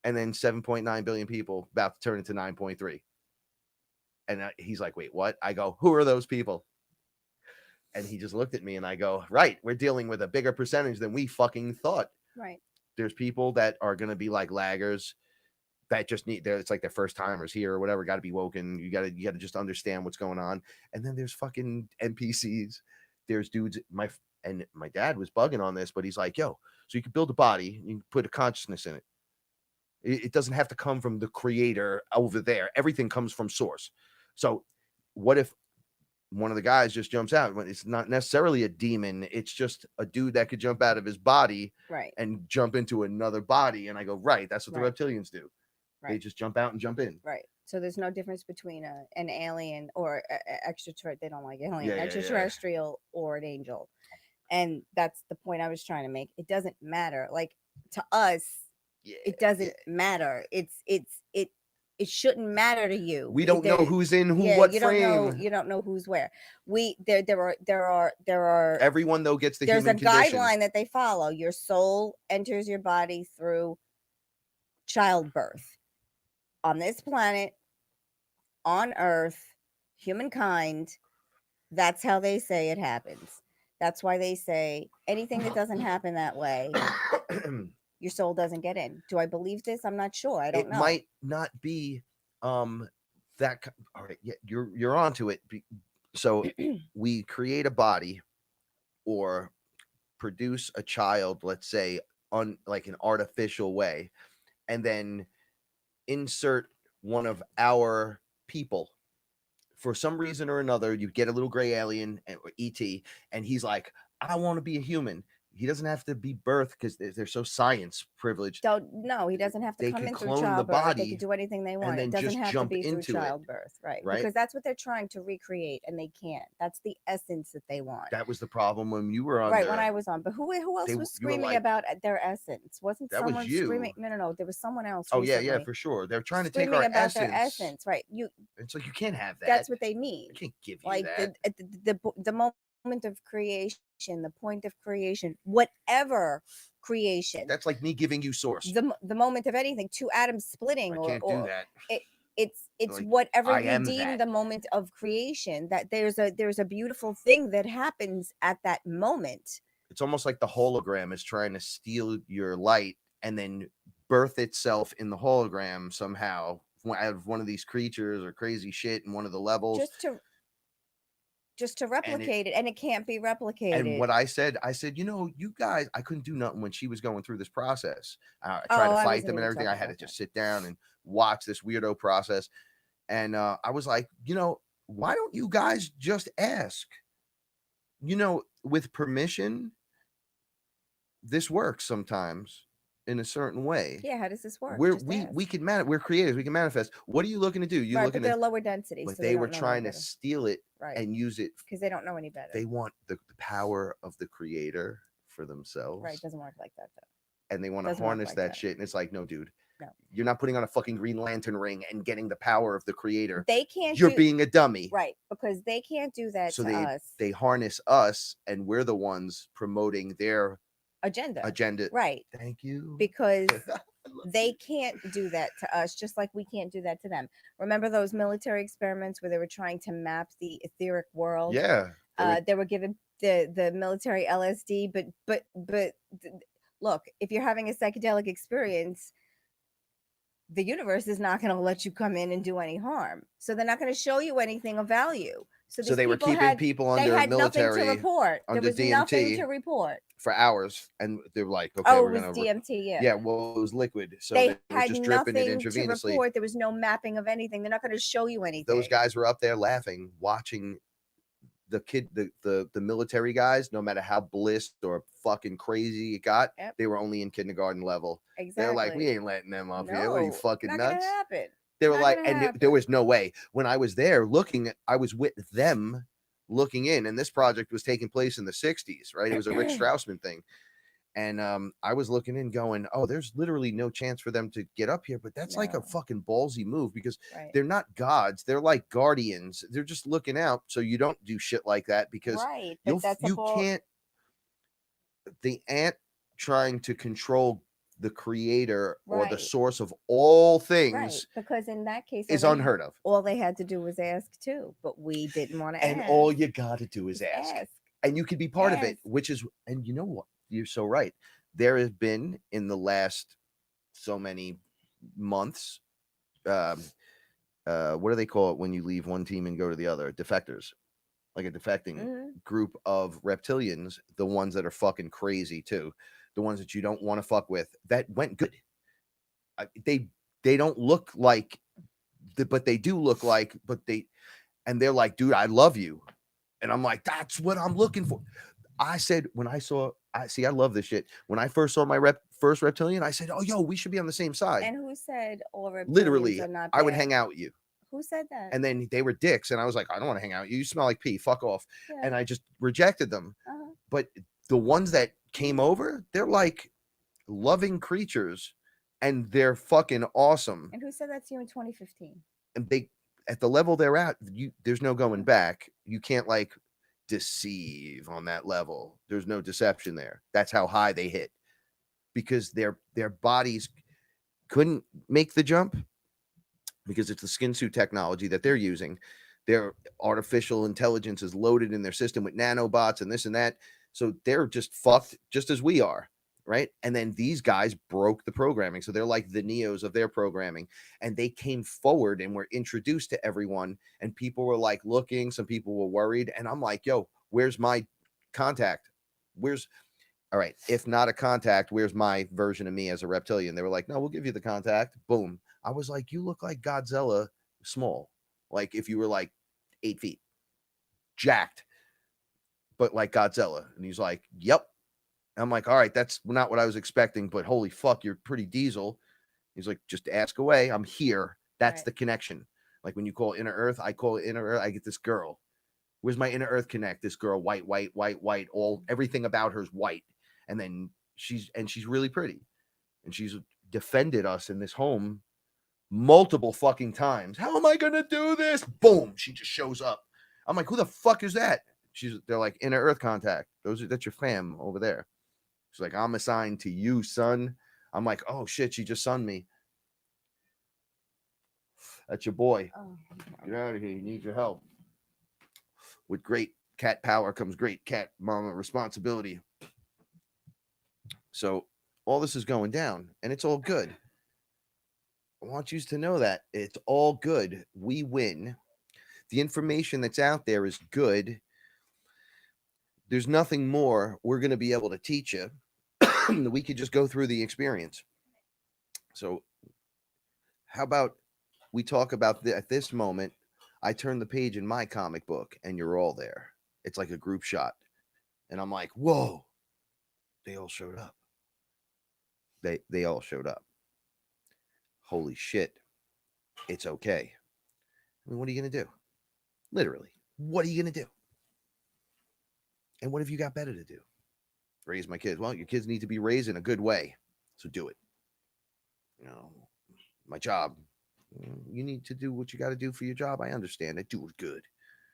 And then 7.9 billion people, about to turn into 9.3. And he's like, "Wait, what?" I go, "Who are those people?" And he just looked at me and I go, "Right, we're dealing with a bigger percentage than we fucking thought." Right. There's people that are going to be like laggers that just it's like their first timers here or whatever, got to be woken. You got to just understand what's going on. And then there's fucking NPCs. There's dudes, my dad was bugging on this, but he's like, "Yo, so you can build a body, you can put a consciousness in it. It doesn't have to come from the creator over there. Everything comes from source. So what if one of the guys just jumps out? It's not necessarily a demon. It's just a dude that could jump out of his body and jump into another body." And I go, "Right, that's what the reptilians do. They just jump out and jump in." Right. So there's no difference between an alien or extraterrestrial. They don't like alien, Yeah. extraterrestrial or an angel. And that's the point I was trying to make. It doesn't matter. Like, to us, it doesn't matter. It shouldn't matter to you. We don't know who's in what frame. You don't know who's where. There are everyone though gets the there's human a condition. guideline that they follow. Your soul enters your body through childbirth. On this planet, on Earth, humankind, that's how they say it happens. That's why they say anything that doesn't happen that way, your soul doesn't get in. Do I believe this? I'm not sure. I don't know. It might not be that. All right, yeah, you're onto it. So we create a body or produce a child, let's say, on like an artificial way, and then insert one of our people. For some reason or another, you get a little gray alien or ET, and he's like, "I want to be a human." He doesn't have to be birthed because they're so science privileged. No, he doesn't have to come in through childbirth. The body, they can do anything they want. It doesn't have to be through childbirth, right? Because that's what they're trying to recreate, and they can't. That's the essence that they want. That was the problem when you were on. Right, when I was on. But who else was screaming about their essence? Wasn't that someone was you. Screaming? No. There was someone else. Oh recently yeah, for sure. They're trying to take screaming our about essence. Their essence, right? It's like you can't have that. That's what they mean. I can't give you like that. The moment of creation, the point of creation, whatever creation. That's like me giving you source. The moment of anything, two atoms splitting. I can't do that. It's like, whatever you deem the moment of creation. That there's a beautiful thing that happens at that moment. It's almost like the hologram is trying to steal your light and then birth itself in the hologram somehow out of one of these creatures or crazy shit in one of the levels. Just to replicate it, and it can't be replicated. And what I said, you know, you guys, I couldn't do nothing when she was going through this process. I tried to fight them and everything. I had to just sit down and watch this weirdo process. And I was like, you know, why don't you guys just ask? You know, with permission, this works sometimes in a certain way. Yeah, how does this work? We can we're creative. We can manifest. What are you looking to do? You looking but they're lower density, but so they were trying to steal it and use it because they don't know any better. They want the power of the creator for themselves. Right, doesn't work like that though. And they want to harness that shit. And it's like, no, dude. No. You're not putting on a fucking Green Lantern ring and getting the power of the creator. They can't. You're being a dummy. Right, because they can't do that to us. They harness us, and we're the ones promoting their agenda. Right. Thank you. Because they can't do that to us, just like we can't do that to them. Remember those military experiments where they were trying to map the etheric world? Yeah. They were given the military LSD, but look, if you're having a psychedelic experience, the universe is not going to let you come in and do any harm. So they're not going to show you anything of value. So they were keeping people under military, nothing to report. There was DMT nothing to report for hours, and they were like, "Okay, we're gonna DMT." Yeah, well, it was liquid, so they were had just dripping it nothing to intravenously. report. There was no mapping of anything. They're not going to show you anything. Those guys were up there laughing, watching the military guys. No matter how blissed or fucking crazy it got, they were only in kindergarten level. Exactly. They're like, we ain't letting them up here. What are you fucking not nuts? Gonna happen. They were like, and there was no way. When I was there looking, I was with them looking in, and this project was taking place in the 60s, right? It was a Rick Strassman thing. And I was looking in going, oh, there's literally no chance for them to get up here. But that's like a fucking ballsy move, because they're not gods. They're like guardians. They're just looking out so you don't do shit like that, because you can't. The ant trying to control the creator or the source of all things, because in that case is unheard of. All they had to do was ask too, but we didn't want to ask. And all you got to do is ask. And you could be part of it, which is, and you know what? You're so right. There has been in the last so many months, what do they call it when you leave one team and go to the other? Defectors. Like a defecting group of reptilians, the ones that are fucking crazy too. The ones that you don't want to fuck with, that went good. They don't look like, but they do look like, and they're like, dude, I love you. And I'm like, that's what I'm looking for. I said, I love this shit. When I first saw my first reptilian, I said, oh, yo, we should be on the same side. And who said all reptilians literally are not bad? I would hang out with you. Who said that? And then they were dicks, and I was like, I don't want to hang out with you. You smell like pee. Fuck off. Yeah. And I just rejected them. But the ones that came over, they're like loving creatures, and they're fucking awesome. And who said that to you in 2015? And they, at the level they're at, there's no going back. You can't like deceive on that level. There's no deception there. That's how high they hit, because their bodies couldn't make the jump, because it's the skin suit technology that they're using. Their artificial intelligence is loaded in their system with nanobots and this and that. So they're just fucked, just as we are, right? And then these guys broke the programming. So they're like the Neos of their programming. And they came forward and were introduced to everyone. And people were like looking, some people were worried. And I'm like, yo, where's my contact? All right, if not a contact, where's my version of me as a reptilian? They were like, no, we'll give you the contact. Boom. I was like, you look like Godzilla small. Like if you were like 8 feet, jacked, but like Godzilla. And he's like, yep. I'm like, all right, that's not what I was expecting, but holy fuck, you're pretty diesel. He's like, just ask away. I'm here. That's the connection. Like when you call Inner Earth, I call it Inner Earth. I get this girl. Where's my Inner Earth connect? This girl, white, everything about her is white. And then she's really pretty. And she's defended us in this home multiple fucking times. How am I going to do this? Boom. She just shows up. I'm like, who the fuck is that? They're like, Inner Earth contact. That's your fam over there. She's like, I'm assigned to you, son. I'm like, oh shit, she just sunned me. That's your boy. Oh, get out of here. You need your help. With great cat power comes great cat mama responsibility. So all this is going down, and it's all good. I want you to know that it's all good. We win. The information that's out there is good. There's nothing more we're going to be able to teach you. We could just go through the experience. So, how about we talk about at this moment? I turn the page in my comic book, and you're all there. It's like a group shot, and I'm like, "Whoa!" They all showed up. They all showed up. Holy shit! It's okay. I mean, what are you gonna do? Literally, what are you gonna do? And what have you got better to do? Raise my kids. Well, your kids need to be raised in a good way, so do it. You know, my job. You need to do what you got to do for your job. I understand it. Do it good.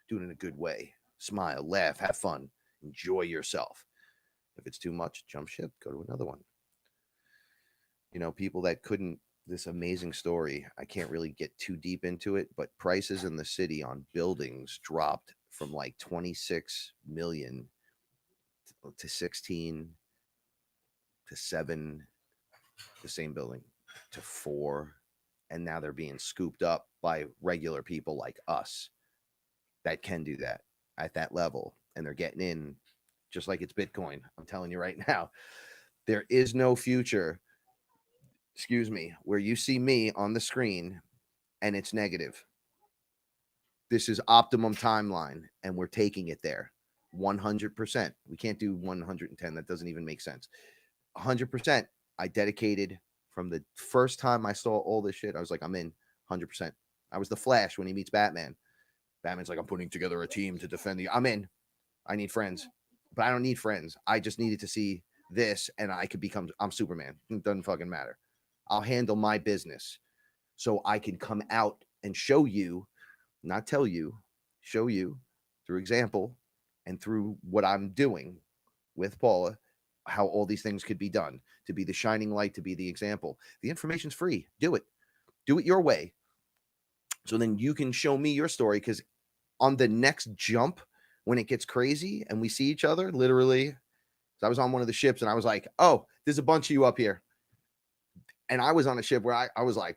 Do it in a good way. Smile, laugh, have fun, enjoy yourself. If it's too much, jump ship, go to another one. You know, people that couldn't, this amazing story, I can't really get too deep into it, but prices in the city on buildings dropped from like 26 million to 16 to 7, the same building, to 4. And now they're being scooped up by regular people like us that can do that at that level. And they're getting in just like it's Bitcoin. I'm telling you right now, there is no future, where you see me on the screen and it's negative. This is optimum timeline, and we're taking it there 100%. We can't do 110. That doesn't even make sense. 100%. I dedicated from the first time I saw all this shit. I was like, I'm in 100%. I was the Flash when he meets Batman. Batman's like, I'm putting together a team to defend I'm in. I need friends, but I don't need friends. I just needed to see this, and I'm Superman. It doesn't fucking matter. I'll handle my business so I can come out and show you, not tell you, show you through example and through what I'm doing with Paula, how all these things could be done, to be the shining light, to be the example. The information's free. Do it your way. So then you can show me your story, because on the next jump, when it gets crazy and we see each other, literally, I was on one of the ships and I was like, oh, there's a bunch of you up here. And I was on a ship where I was like,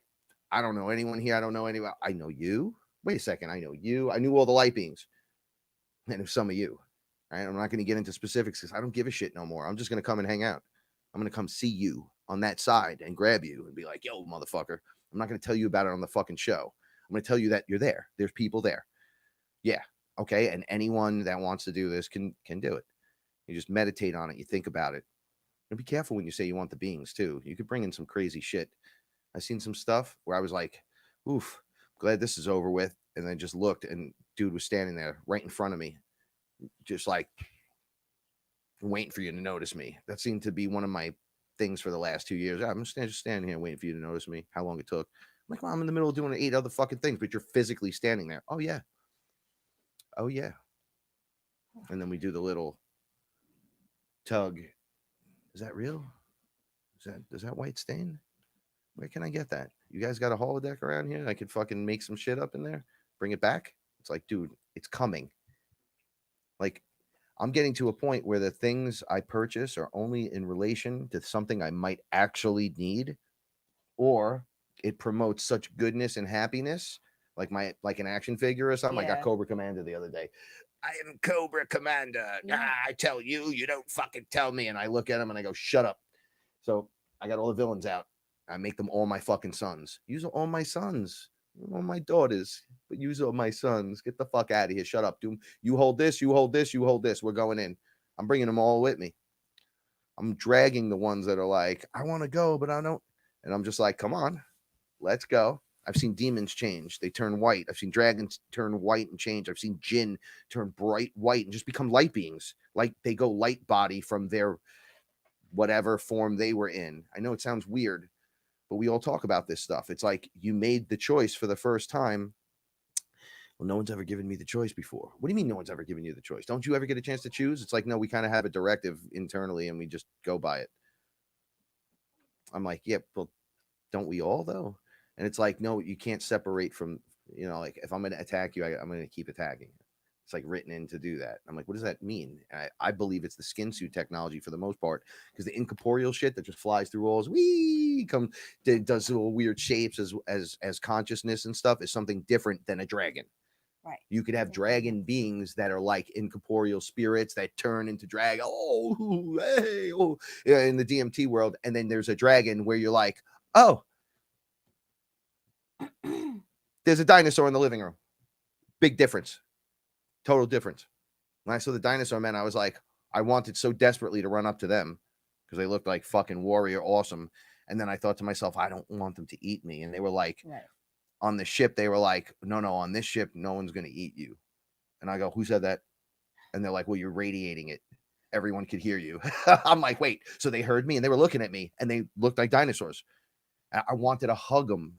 I don't know anyone here. I don't know anyone. I know you. Wait a second. I know you. I knew all the light beings. And if some of you, right? I'm not going to get into specifics because I don't give a shit no more. I'm just going to come and hang out. I'm going to come see you on that side and grab you and be like, yo, motherfucker. I'm not going to tell you about it on the fucking show. I'm going to tell you that you're there. There's people there. Yeah. Okay. And anyone that wants to do this can do it. You just meditate on it. You think about it. And be careful when you say you want the beings too. You could bring in some crazy shit. I've seen some stuff where I was like, oof, glad this is over with. And then just looked, and dude was standing there right in front of me, just like waiting for you to notice me. That seemed to be one of my things for the last 2 years. I'm just standing here waiting for you to notice me. How long it took. I'm like, well, I'm in the middle of doing 8 other fucking things, but you're physically standing there. Oh yeah. Oh yeah. And then we do the little tug. Is that real? Is that white stain? Where can I get that? You guys got a holodeck around here? I could fucking make some shit up in there, bring it back. It's like, dude, it's coming. Like, I'm getting to a point where the things I purchase are only in relation to something I might actually need, or it promotes such goodness and happiness, like an action figure or something. I got Cobra Commander the other day. I am Cobra Commander. I tell you, you don't fucking tell me. And I look at him and I go, shut up. So I got all the villains out. I make them all my fucking sons. Use all my sons, all my daughters, but use all my sons. Get the fuck out of here. Shut up, dude. You hold this, you hold this, you hold this. We're going in. I'm bringing them all with me. I'm dragging the ones that are like, I want to go, but I don't. And I'm just like, come on, let's go. I've seen demons change. They turn white. I've seen dragons turn white and change. I've seen jinn turn bright white and just become light beings. Like they go light body from their whatever form they were in. I know it sounds weird, but we all talk about this stuff. It's like you made the choice for the first time. Well, no one's ever given me the choice before. What do you mean no one's ever given you the choice? Don't you ever get a chance to choose? It's like, no, we kind of have a directive internally and we just go by it. I'm like, yeah, well, don't we all though? And it's like, no, you can't separate from, like if I'm going to attack you, I'm going to keep attacking. It's like written in to do that. I'm like, what does that mean? And I believe it's the skin suit technology for the most part, because the incorporeal shit that just flies through walls, does little weird shapes as consciousness and stuff is something different than a dragon. Right. You could have dragon beings that are like incorporeal spirits that turn into dragon. Oh, hey, oh, yeah, in the DMT world. And then there's a dragon where you're like, oh, there's a dinosaur in the living room. Big difference. Total difference. When I saw the dinosaur men, I was like, I wanted so desperately to run up to them because they looked like fucking warrior awesome. And then I thought to myself, I don't want them to eat me. And they were like, on the ship, they were like, no, on this ship, no one's going to eat you. And I go, who said that? And they're like, well, you're radiating it. Everyone could hear you. I'm like, wait. So they heard me and they were looking at me and they looked like dinosaurs. I wanted to hug them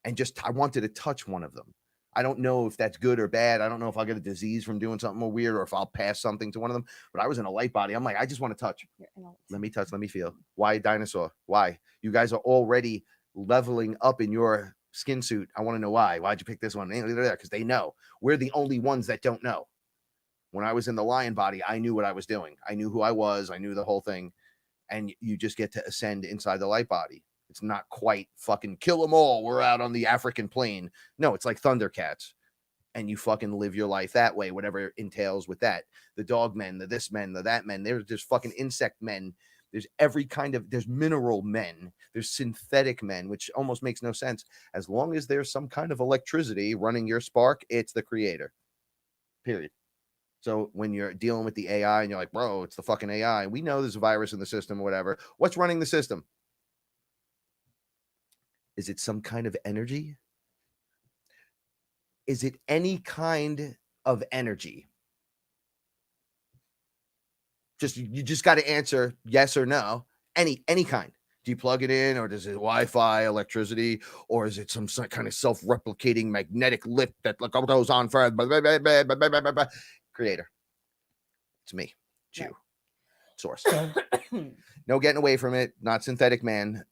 and I wanted to touch one of them. I don't know if that's good or bad. I don't know if I'll get a disease from doing something more weird or if I'll pass something to one of them. But I was in a light body. I'm like, I just want to touch. Let me touch. Let me feel. Why a dinosaur? Why? You guys are already leveling up in your skin suit. I want to know why. Why'd you pick this one? Because they know. We're the only ones that don't know. When I was in the lion body, I knew what I was doing. I knew who I was. I knew the whole thing. And you just get to ascend inside the light body. It's not quite fucking kill them all. We're out on the African plain. No, it's like Thundercats. And you fucking live your life that way, whatever entails with that. The dog men, the this men, the that men. There's fucking insect men. There's every kind of, there's mineral men. There's synthetic men, which almost makes no sense. As long as there's some kind of electricity running your spark, it's the creator. Period. So when you're dealing with the AI and you're like, bro, it's the fucking AI. We know there's a virus in the system or whatever. What's running the system? Is it some kind of energy? Is it any kind of energy? You just got to answer yes or no. Any kind. Do you plug it in, or does it Wi-Fi, electricity, or is it some kind of self-replicating magnetic lip that goes on forever? Creator. It's me. It's you. Source. No getting away from it. Not synthetic man.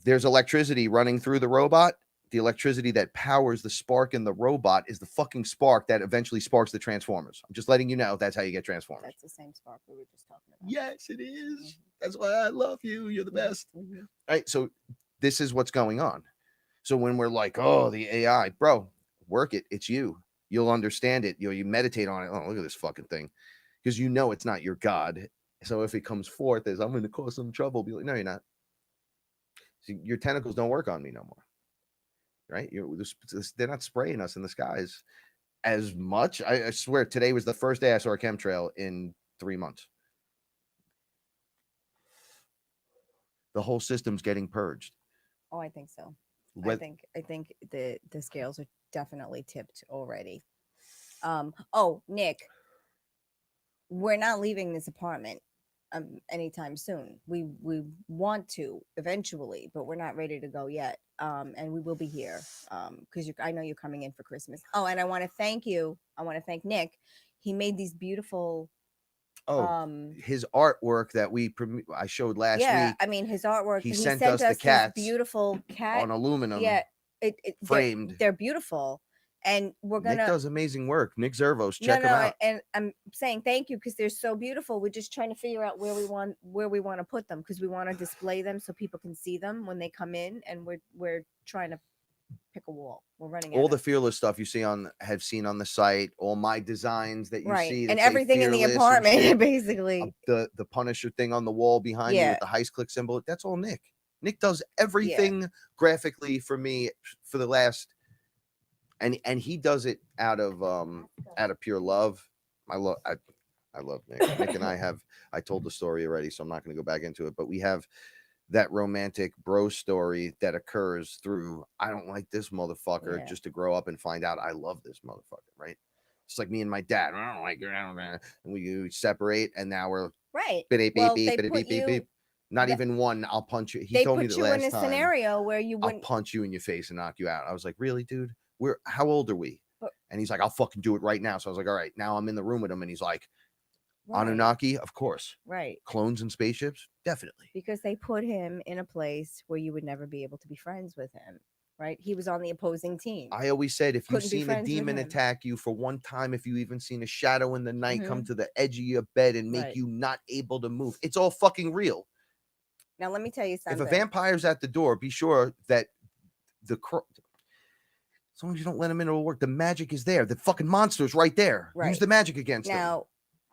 There's electricity running through the robot. The electricity that powers the spark in the robot is the fucking spark that eventually sparks the Transformers. I'm just letting you know that's how you get Transformers. That's the same spark we were just talking about. Yes, it is. Mm-hmm. That's why I love you. You're the best. Mm-hmm. All right. So this is what's going on. So when we're like, oh, the AI, bro, work it. It's you. You'll understand it. You meditate on it. Oh, look at this fucking thing. Because you know it's not your God. So if it comes forth as I'm going to cause some trouble, be like, no, you're not. So your tentacles don't work on me no more. Right? They're not spraying us in the skies as much. I swear today was the first day I saw a chemtrail in 3 months. The whole system's getting purged. Oh, I think so. I think the scales are definitely tipped already. Oh, Nick, we're not leaving this apartment anytime soon. We want to eventually, but we're not ready to go yet. And we will be here because I know you're coming in for Christmas. Oh, and I want to thank you. I want to thank Nick. He made these beautiful. His artwork that I showed last week. Yeah, I mean his artwork. He sent us the cats, beautiful cat on aluminum. Yeah, framed. They're beautiful. And we're gonna. Nick does amazing work. Nick Zervos, check him out. And I'm saying thank you because they're so beautiful. We're just trying to figure out where we want to put them because we want to display them so people can see them when they come in, and we're trying to pick a wall. We're running all the fearless stuff you have seen on the site, all my designs that you see, and everything in the apartment, basically. The Punisher thing on the wall behind you with the heist click symbol. That's all Nick. Nick does everything graphically for me for the last. And he does it out of pure love. I love Nick. Nick and I told the story already, so I'm not going to go back into it. But we have that romantic bro story that occurs through I don't like this motherfucker just to grow up and find out I love this motherfucker, right? It's like me and my dad. I don't like and we separate, and now we're beep beep. Not even one. I'll punch you. He told me the last time. They put you in a scenario where you wouldn't. I'll punch you in your face and knock you out. I was like, really, dude? How old are we? And he's like, I'll fucking do it right now. So I was like, all right, now I'm in the room with him. And he's like, Anunnaki, of course. Right. Clones and spaceships, definitely. Because they put him in a place where you would never be able to be friends with him. right? He was on the opposing team. I always said, if you've Couldn't be seen a friends with demon him. attack you for one time, if you even seen a shadow in the night come Mhm. to the edge of your bed and make Right. you not able to move, it's all fucking real. Now let me tell you If something. a vampire's at the door, be sure that as long as you don't let him in, it'll work. The magic is there. The fucking monster's right there. Use Right. the magic against him. Now,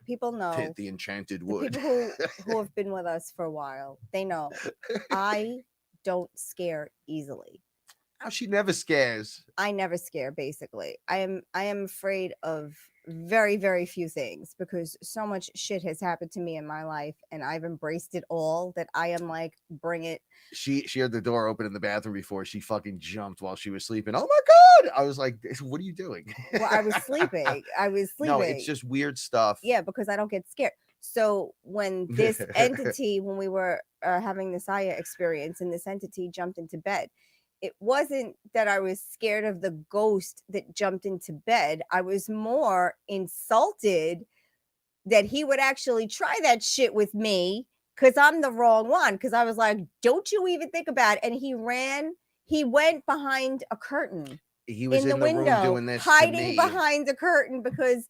people know The enchanted the wood. people who have been with us for a while, they know I don't scare easily. Oh, she never scares. I never scare, basically. I am afraid of very, very few things because so much shit has happened to me in my life and I've embraced it all that I am like, bring it. She had the door open in the bathroom before. She fucking jumped while she was sleeping. Oh my God. I was like, what are you doing? Well, I was sleeping. No, it's just weird stuff. Yeah, because I don't get scared. So when this entity, when we were having this Aya experience and this entity jumped into bed, it wasn't that I was scared of the ghost that jumped into bed. I was more insulted that he would actually try that shit with me because I'm the wrong one. Because I was like, don't you even think about it. And he went behind a curtain. He was in the window, room doing this, hiding behind the curtain because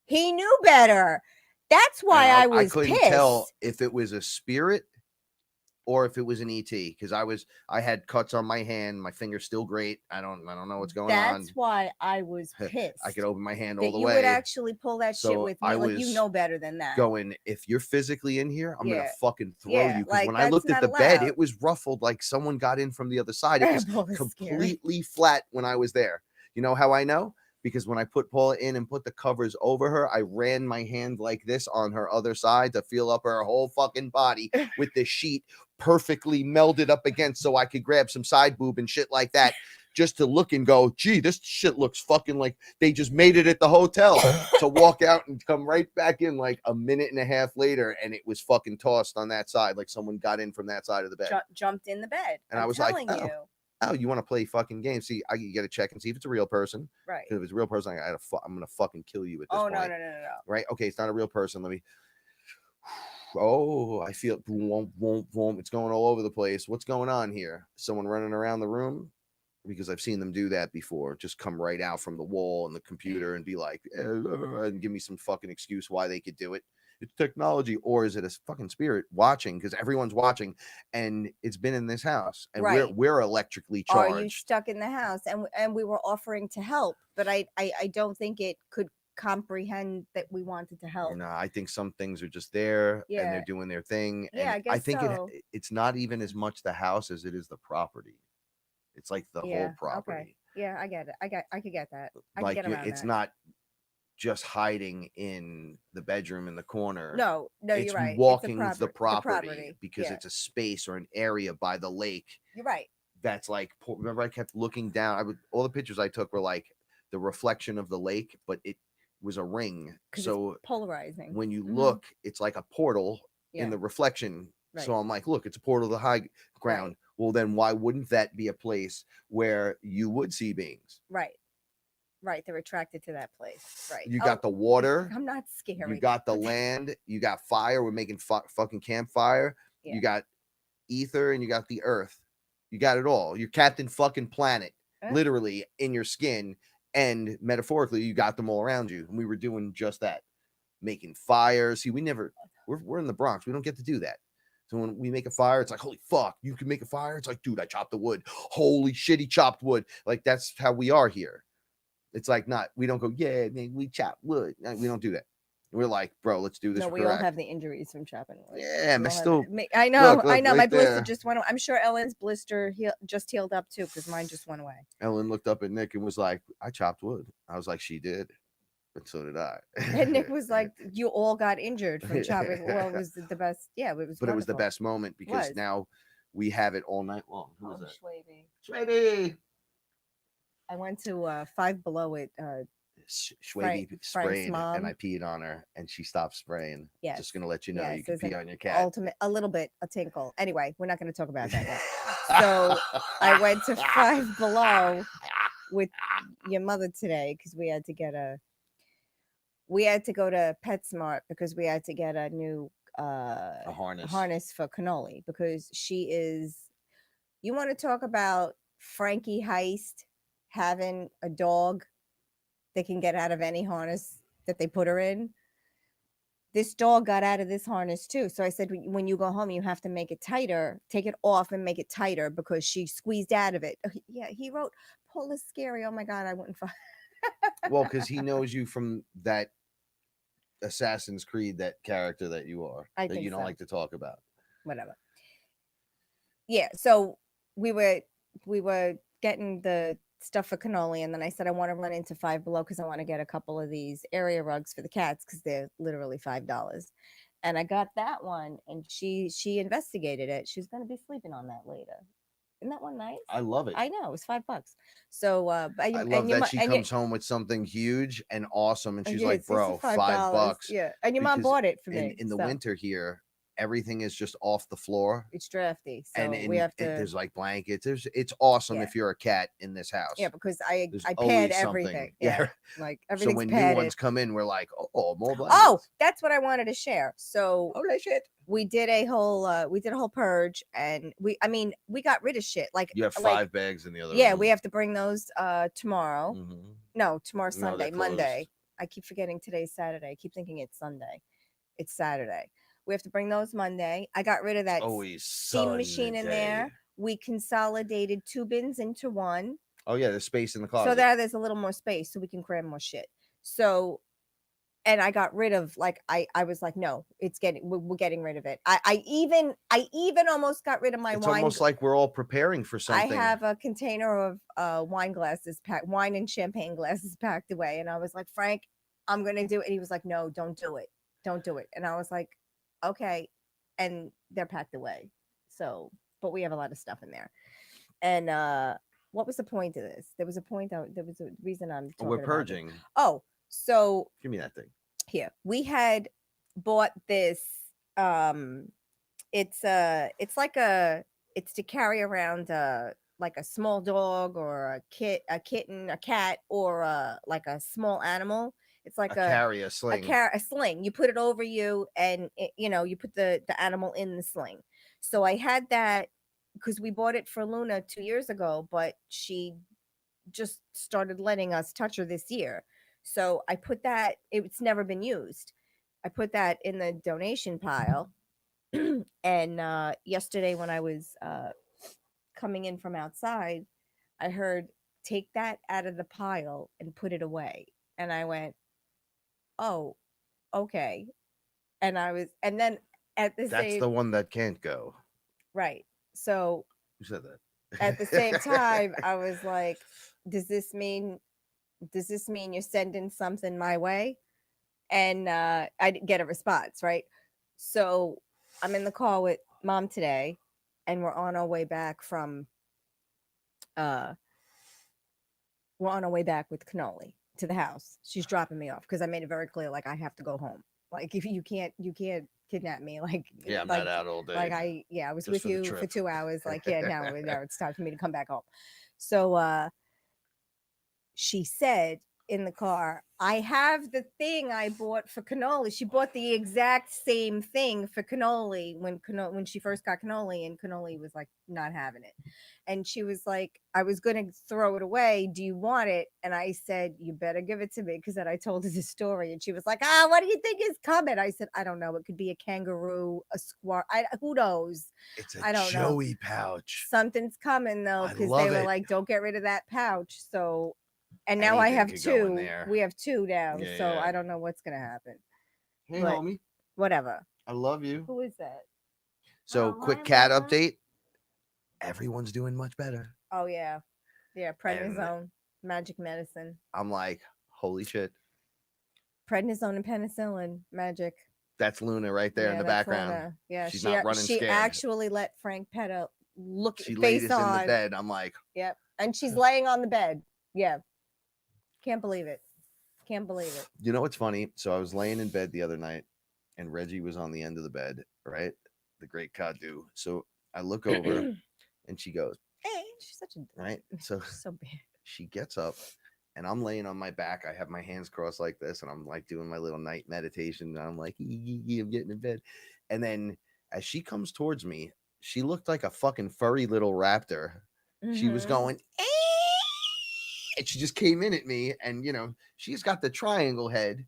he knew better. That's why I was couldn't pissed. tell if it was a spirit or if it was an ET, because I had cuts on my hand. My finger's still great. I don't know what's going on. That's why I was pissed. I could open my hand that all the you way. would actually pull that shit So with me. I Like, you was know better than that. Going, if you're physically in here, I'm gonna Yeah. fucking throw Yeah, you. Because like, when I that's looked at not the bed, allowed. it was ruffled like someone got in from the other side. It was That was scary. completely flat when I was there. You know how I know? Because when I put Paula in and put the covers over her, I ran my hand like this on her other side to feel up her whole fucking body with the sheet perfectly melded up against, so I could grab some side boob and shit like that, just to look and go, gee, this shit looks fucking like they just made it at the hotel. To walk out and come right back in like a minute and a half later, and it was fucking tossed on that side, like someone got in from that side of the bed. Jumped in the bed. And I was like, oh, you want to play fucking games? See, you got to check and see if it's a real person. Right. If it's a real person, I'm gonna fucking kill you at this point. No. Right? Okay, it's not a real person. Let me. Oh, I feel boom, boom, boom. It's going all over the place. What's going on here? Someone running around the room? Because I've seen them do that before. Just come right out from the wall and the computer and be like, and give me some fucking excuse why they could do it. It's technology, or is it a fucking spirit watching? Because everyone's watching, and it's been in this house, and Right. we're electrically charged. Are you stuck in the house? And we were offering to help, but I don't think it could comprehend that we wanted to help. No, I think some things are just there, and Yeah. they're doing their thing. Yeah, and I guess think so. it's not even as much the house as it is the property. It's like the whole property. Okay. Yeah, I get it. I could get that. I Like could get around it's that. not just hiding in the bedroom in the corner. No, it's you're right. Walking It's the property because yeah. it's a space or an area by the lake. You're right. That's like, remember, I kept looking down. All the pictures I took were like the reflection of the lake, but it was a ring. So it's polarizing. When you look, it's like a portal in the reflection. Right. So I'm like, look, it's a portal to the high ground. Right. Well, then why wouldn't that be a place where you would see beings? Right. Right. They're attracted to that place. Right. You got the water. I'm not scary. You got the land. You got fire. We're making fucking campfire. Yeah. You got ether, and you got the earth. You got it all. You're Captain fucking Planet, literally in your skin, and metaphorically, you got them all around you. And we were doing just that, making fire. See, we're in the Bronx. We don't get to do that. So when we make a fire, it's like, holy fuck, you can make a fire. It's like, dude, I chopped the wood. Holy shit, he chopped wood. Like, that's how we are here. It's like, we don't go, yeah, man, we chop wood. We don't do that. We're like, bro, let's do this. No, we all have the injuries from chopping wood. Yeah, but still. I know, look, I know. right My blister there. just went away. I'm sure Ellen's blister just healed up too, because mine just went away. Ellen looked up at Nick and was like, I chopped wood. I was like, she did. But so did I. And Nick was like, you all got injured from chopping. Well, it was the best. Yeah, it was. But it was the best moment because now we have it all night long. Who was that? Schwaby. I went to Five Below it. Schwaby sprayed, and I peed on her, and she stopped spraying. Yeah, just gonna let you know, you can pee on your cat. A little bit, a tinkle. Anyway, we're not going to talk about that yet. So I went to Five Below with your mother today because we had to go to PetSmart because we had to get a new a harness for Cannoli because she is. You want to talk about Frankie heist having a dog that can get out of any harness that they put her in. This dog got out of this harness too. So I said, when you go home, you have to make it tighter, take it off and make it tighter because she squeezed out of it. Yeah, he wrote, Paula's scary. Oh my God, I wouldn't find. Well, because he knows you from that Assassin's Creed, that character that you are, I that think you don't so. like to talk about. Whatever. Yeah, so we were getting the stuff for cannoli, and then I said I want to run into Five Below because I want to get a couple of these area rugs for the cats because they're literally $5. And I got that one, and she investigated it. She's going to be sleeping on that later. Isn't that one nice? I love it. I know, it was $5. So I love that she comes home with something huge and awesome, and she's like, "Bro, $5." Yeah, and your mom Because bought it for me. in the so winter here, everything is just off the floor, it's drafty, so and we have to. there's like blankets. It's awesome Yeah. if you're a cat in this house. Yeah, because I There's pad always everything. something. Yeah, like everything's So when padded. new ones come in, we're like, "Oh, more blankets." Oh, that's what I wanted to share. So that shit. we did a whole purge, and we got rid of shit. Like You have 5 like, bags in the other yeah, room. we have to bring those tomorrow. Mhm. No, tomorrow No, they're Sunday, Monday. closed. I keep forgetting today's Saturday. I keep thinking it's Sunday. It's Saturday. We have to bring those Monday. I got rid of that Always steam machine in there. Sunday. We consolidated 2 bins into one. Oh yeah, there's space in the closet. So there's a little more space so we can cram more shit. So, and I got rid of I was like, no, we're getting rid of it. I even almost got rid of my it's wine. almost like we're all preparing for something. I have a container of wine and champagne glasses packed away. And I was like, Frank, I'm going to do it. And he was like, no, don't do it. Don't do it. And I was like, okay. And they're packed away. So, but we have a lot of stuff in there. And what was the point of this? There was a reason I'm talking We're about purging. it. Oh, so Give me that thing. here we had bought this. It's to carry around like a small dog or a kitten, a cat, or like a small animal. It's like a sling. A sling. You put it over you, and you put the animal in the sling. So I had that because we bought it for Luna 2 years ago, but she just started letting us touch her this year. So I put that. It's never been used. I put that in the donation pile. And yesterday when I was coming in from outside, I heard, take that out of the pile and put it away. And I went, oh, okay. And then at the That's same, the one that can't go. right. So Who said that? at the same time, I was like, does this mean you're sending something my way? And I didn't get a response, right? So I'm in the car with Mom today, and we're on our way back with Cannoli to the house. She's dropping me off because I made it very clear, like, I have to go home. Like, if you can't kidnap me. Like, yeah, I'm like, not out all day. Like I was Just with for the you for trip. 2 hours. Like, yeah, now it's time for me to come back home. So she said in the car, I have the thing I bought for Cannoli. She bought the exact same thing for Cannoli when she first got Cannoli, and Cannoli was like not having it. And she was like, I was going to throw it away. Do you want it? And I said, you better give it to me, because then I told her the story. And she was like, what do you think is coming? I said, I don't know. It could be a kangaroo, a squirrel. Who knows? It's I don't know. Joey pouch. Something's coming though, because they were like, don't get rid of that pouch. So, and now I have 2. We have 2 now. Yeah, so yeah. I don't know what's going to happen. Hey, But homie. whatever. I love you. Who is that? So, quick cat update. Everyone's doing much better. Oh, yeah. Yeah, prednisone, magic medicine. I'm like, holy shit. Prednisone and penicillin, magic. That's Luna right there in the background. Luna. Yeah, she's not running scared. She actually let Frank pet her She face laid us on in the bed. I'm like, yep. And she's laying on the bed. Yeah. Can't believe it. Can't believe it. You know what's funny? So I was laying in bed the other night, and Reggie was on the end of the bed, right? The great Kadu. So I look over, and she goes, hey, she's such a right. So bad. She gets up, and I'm laying on my back. I have my hands crossed like this, and I'm like doing my little night meditation. And I'm like, I'm getting in bed. And then as she comes towards me, she looked like a fucking furry little raptor. She was Mhm. going, and she just came in at me, and she's got the triangle head.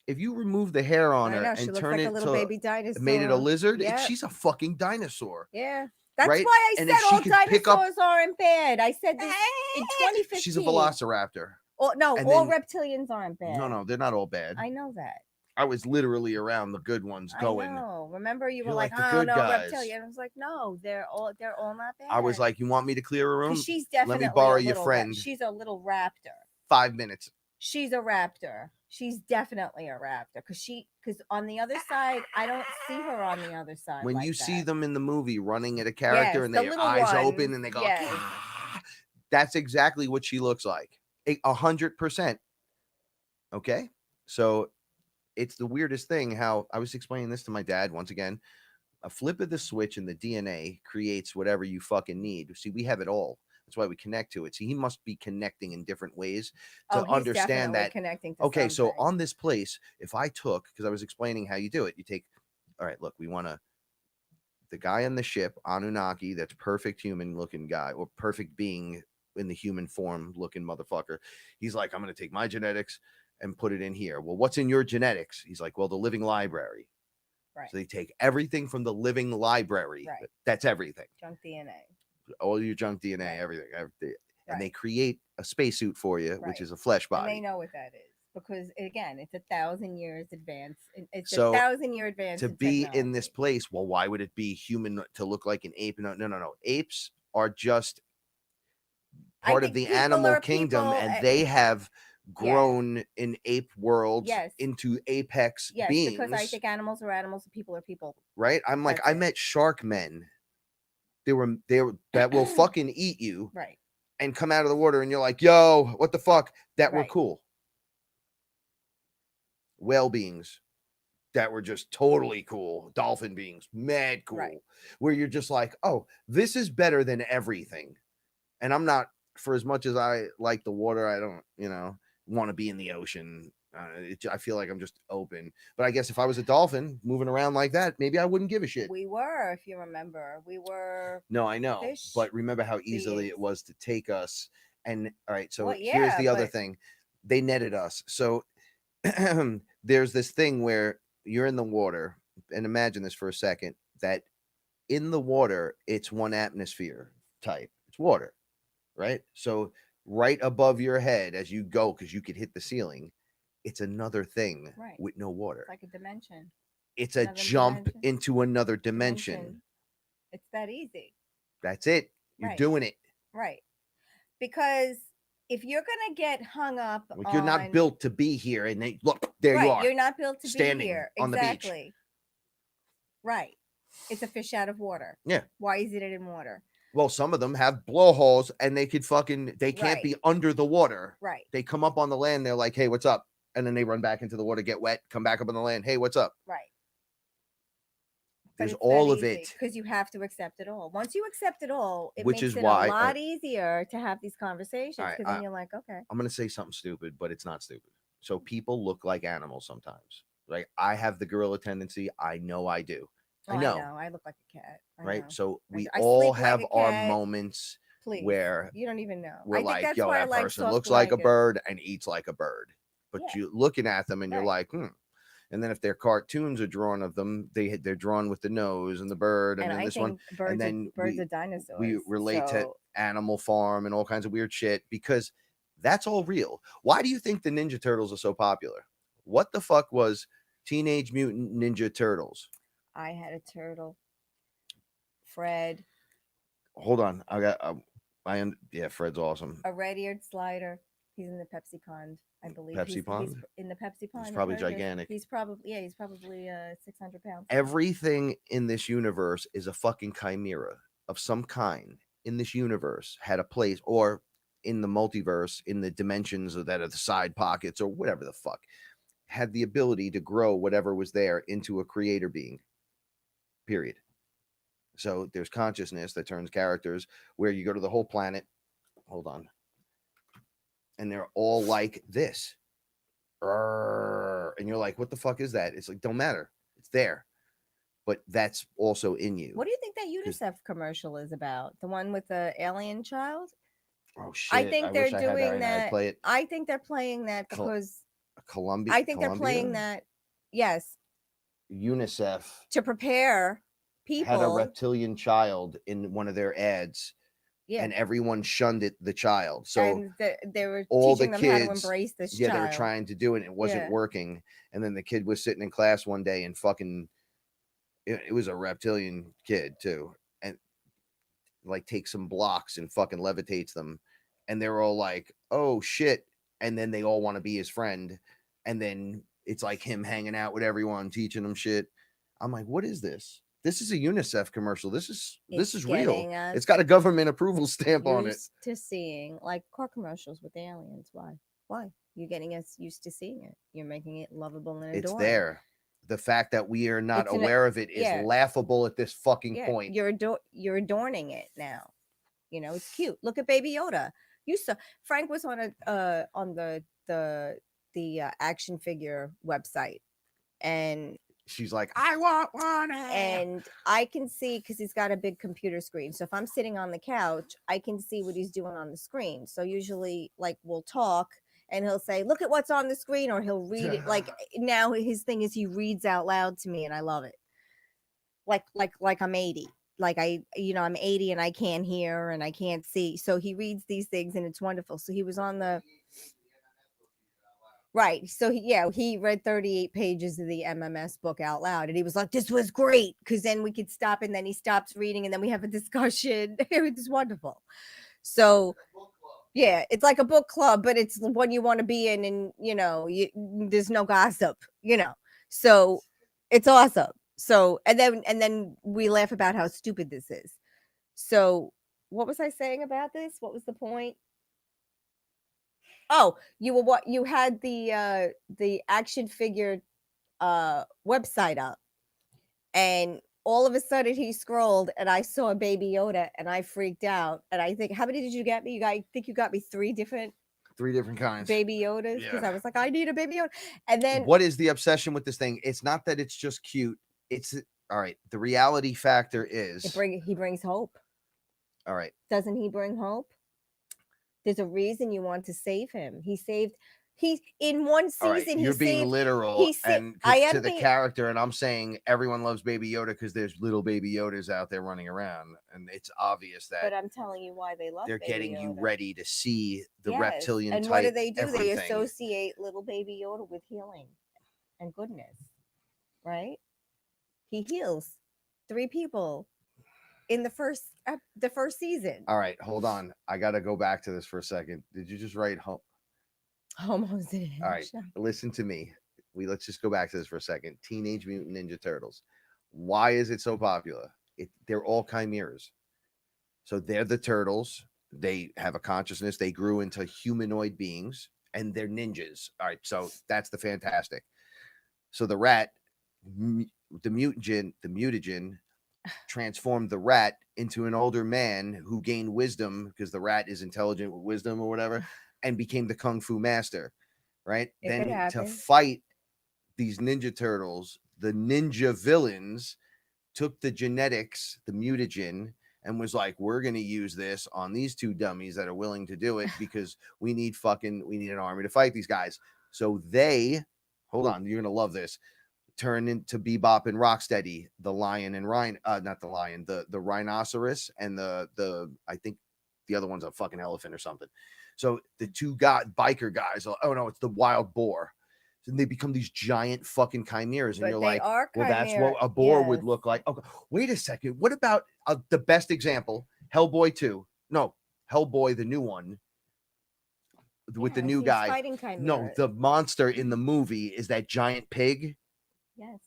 If you remove the hair on I her know, she and looks turn like a it little to baby dinosaur. made it a lizard, Yep. she's a fucking dinosaur. Yeah. That's right? why I And if said she all could pick up- dinosaurs aren't bad. I said this in 2015. She's a velociraptor. No, And all then- reptilians aren't bad. No, they're not all bad. I know that. I was literally around the good ones going. I know. Remember, you were You're like, like the "Oh good no, guys." reptilian." I was like, "No, they're all not bad." I was like, you want me to clear a room? 'Cause she's definitely borrow a your little friend. She's a little raptor. 5 minutes. She's a raptor. She's definitely a raptor because on the other side, I don't see her on the other side. When like you that. see them in the movie running at a character Yes, and the their little eyes ones, open and they go, yes. that's exactly what she looks like. 100%. Okay. So it's the weirdest thing how I was explaining this to my dad once again. A flip of the switch in the DNA creates whatever you fucking need. See, we have it all. That's why we connect to it. See, he must be connecting in different ways to he's understand definitely that. Connecting to Okay, so something. on this place, if I took, because I was explaining how you do it, you take, all right, look, we want to, the guy on the ship, Anunnaki, that's perfect human looking guy or perfect being in the human form looking motherfucker. He's like, I'm going to take my genetics and put it in here. Well, what's in your genetics? He's like, well, the living library. Right. So they take everything from the living library. Right. That's everything. Junk DNA. All your junk DNA, Right. everything. Right. And they create a spacesuit for you, which is a flesh And body. they know what that is because again, it's 1,000 years advance. It's So, 1,000-year advance to in be in this technology. place, well, why would it be human to look like an ape? No. Apes are just part of think the people animal are kingdom, people, and they have grown in ape worlds Yes. into apex Yes, beings. because I think animals are animals and people are people. Right? I'm like, That's I it. met shark men. They were that will fucking eat you. Right. And come out of the water and you're like, yo, what the fuck? That were Right. cool. Whale beings that were just totally cool. Dolphin beings, mad cool. Right. Where you're just like, oh, this is better than everything. And I'm not, for as much as I like the water, I don't, want to be in the ocean. I feel like I'm just open. But I guess if I was a dolphin moving around like that, maybe I wouldn't give a shit. We were, if you remember, we were. No, I know. Fish But remember how easily beings. it was to take us. And all right, so Well, here's yeah, the other but- thing. They netted us. So there's this thing where you're in the water, and imagine this for a second, that in the water, it's one atmosphere type. It's water, right? So right above your head as you go, because you could hit the ceiling, it's another thing Right. with no water. It's like a dimension. It's a another jump dimension. into another dimension. It's that easy. That's it. You're Right. doing it. Right. Because if you're gonna get hung up Like on, you're not built to be here, and they look there. right, You are. You're not built to standing be here. on the beach. Exactly. Right. It's a fish out of water. Yeah. Why is it in water? Well, some of them have blowholes, and they could they can't be under the water. Right. They come up on the land. They're like, "Hey, what's up?" And then they run back into the water, get wet, come back up on the land. Hey, what's up? Right. There's all of it because you have to accept it all. Once you accept it all, it Which makes is it why- a lot easier to have these conversations. All right, Because then you're like, okay, I'm gonna say something stupid, but it's not stupid. So people look like animals sometimes. Right? I have the gorilla tendency. I know I do. I know. I look like a cat. I Right? know. So we I all sleep like have a our cat. moments Please, where you don't even know. we're I think like, that's yo, why I that like person soft looks like a blankets. bird and eats like a bird. But Yeah. you're looking at them and you're Right. like, And then if their cartoons are drawn of them, they're drawn with the nose and the bird, and then I this one. think birds, then birds we- are dinosaurs. We relate to so- Animal Farm and all kinds of weird shit because that's all real. Why do you think the Ninja Turtles are so popular? What the fuck was Teenage Mutant Ninja Turtles? I had a turtle. Fred, Hold on, I got. Yeah, Fred's awesome. a red-eared slider. He's in the Pepsi pond, I believe. Pepsi He's pond? in the Pepsi pond. in probably Purging. gigantic. He's probably 600 pounds. Everything in this universe is a fucking chimera of some kind. In this universe, had a place, or in the multiverse, in the dimensions that are the side pockets, or whatever the fuck, had the ability to grow whatever was there into a creator being. Period. So there's consciousness that turns characters where you go to the whole planet. Hold on. And they're all like this. And you're like, what the fuck is that? It's like, don't matter. It's there. but that's also in you. What do you think that UNICEF commercial is about? The one with the alien child? Oh shit! I think they're wish I had doing right now. I'd that. play it. I think they're playing that Col- because Colombia. I think they're playing that. Yes, UNICEF to prepare had a people. reptilian child in one of their ads, Yeah, and everyone shunned the child. So and they were all teaching the them how to kids, embrace this yeah, child. they were trying to do it, and it wasn't Yeah. working. And then the kid was sitting in class one day, and fucking, it was a reptilian kid too, and like takes some blocks and fucking levitates them, and they're all like, "Oh shit!" And then they all want to be his friend, and then it's like him hanging out with everyone, teaching them shit. I'm like, what is this? This is a UNICEF commercial. This is real. getting us It's got a government approval stamp on it. used to seeing like car commercials with aliens. Why? You're getting us used to seeing it. You're making it lovable and It's adoring. there. The fact that we are not It's an- aware of it is yeah. laughable at this fucking Yeah, point. you're adorning it now. You know, it's cute. Look at Baby Yoda. You saw Frank was on the action figure website, and She's like, I want one. and I can see because he's got a big computer screen. So if I'm sitting on the couch, I can see what he's doing on the screen. So usually, like, we'll talk. And he'll say, "Look at what's on the screen," or he'll read it. Like now, his thing is he reads out loud to me, and I love it. Like I'm 80. Like I'm 80 and I can't hear and I can't see. So he reads these things and it's wonderful. So he was on the right. So he read 38 pages of the MMS book out loud, and he was like, "This was great," because then we could stop, and then he stops reading, and then we have a discussion. It was wonderful. So. Yeah, it's like a book club, but it's the one you want to be in, and there's no gossip, So it's awesome. So and then we laugh about how stupid this is. So what was I saying about this? What was the point? Oh, you had the action figure website up, and all of a sudden he scrolled and I saw a Baby Yoda and I freaked out. And I think, how many did you get me? I think you got me three different kinds. Baby Yodas, because Yeah. I was like, I need a Baby Yoda. And then what is the obsession with this thing? It's not that it's just cute. It's all right. The reality factor is he brings hope. All right. Doesn't he bring hope? There's a reason you want to save him. He's in one season. Right, you're being literal and to the character, and I'm saying everyone loves Baby Yoda because there's little Baby Yodas out there running around, and it's obvious that. But I'm telling you why they love. They're Baby getting Yoda. you ready to see the reptilian and type. what do? They everything. associate little Baby Yoda with healing and goodness, right? He heals 3 people in the first season. All right, hold on. I got to go back to this for a second. Did you just write home? Almost did. All right, listen to me. Let's just go back to this for a second. Teenage Mutant Ninja Turtles. Why is it so popular? They're all chimeras. So they're the turtles. They have a consciousness. They grew into humanoid beings, and they're ninjas. All right, so that's the fantastic. So the rat, the mutagen, transformed the rat into an older man who gained wisdom because the rat is intelligent with wisdom or whatever, and became the kung fu master, right? Then to fight these ninja turtles, the ninja villains took the genetics, the mutagen, and was like, we're going to use this on these 2 dummies that are willing to do it because we need an army to fight these guys. So hold on, you're going to love this. Turn into Bebop and Rocksteady, the lion and not the lion, the rhinoceros, and the I think the other one's a fucking elephant or something. So the 2 biker guys, oh no, it's the wild boar. And they become these giant fucking chimeras, and you're like, well, that's what a boar would look like. Okay, wait a second. What about the best example? Hellboy 2. No, Hellboy, the new one. With the new guy. No, the monster in the movie is that giant pig. Yes.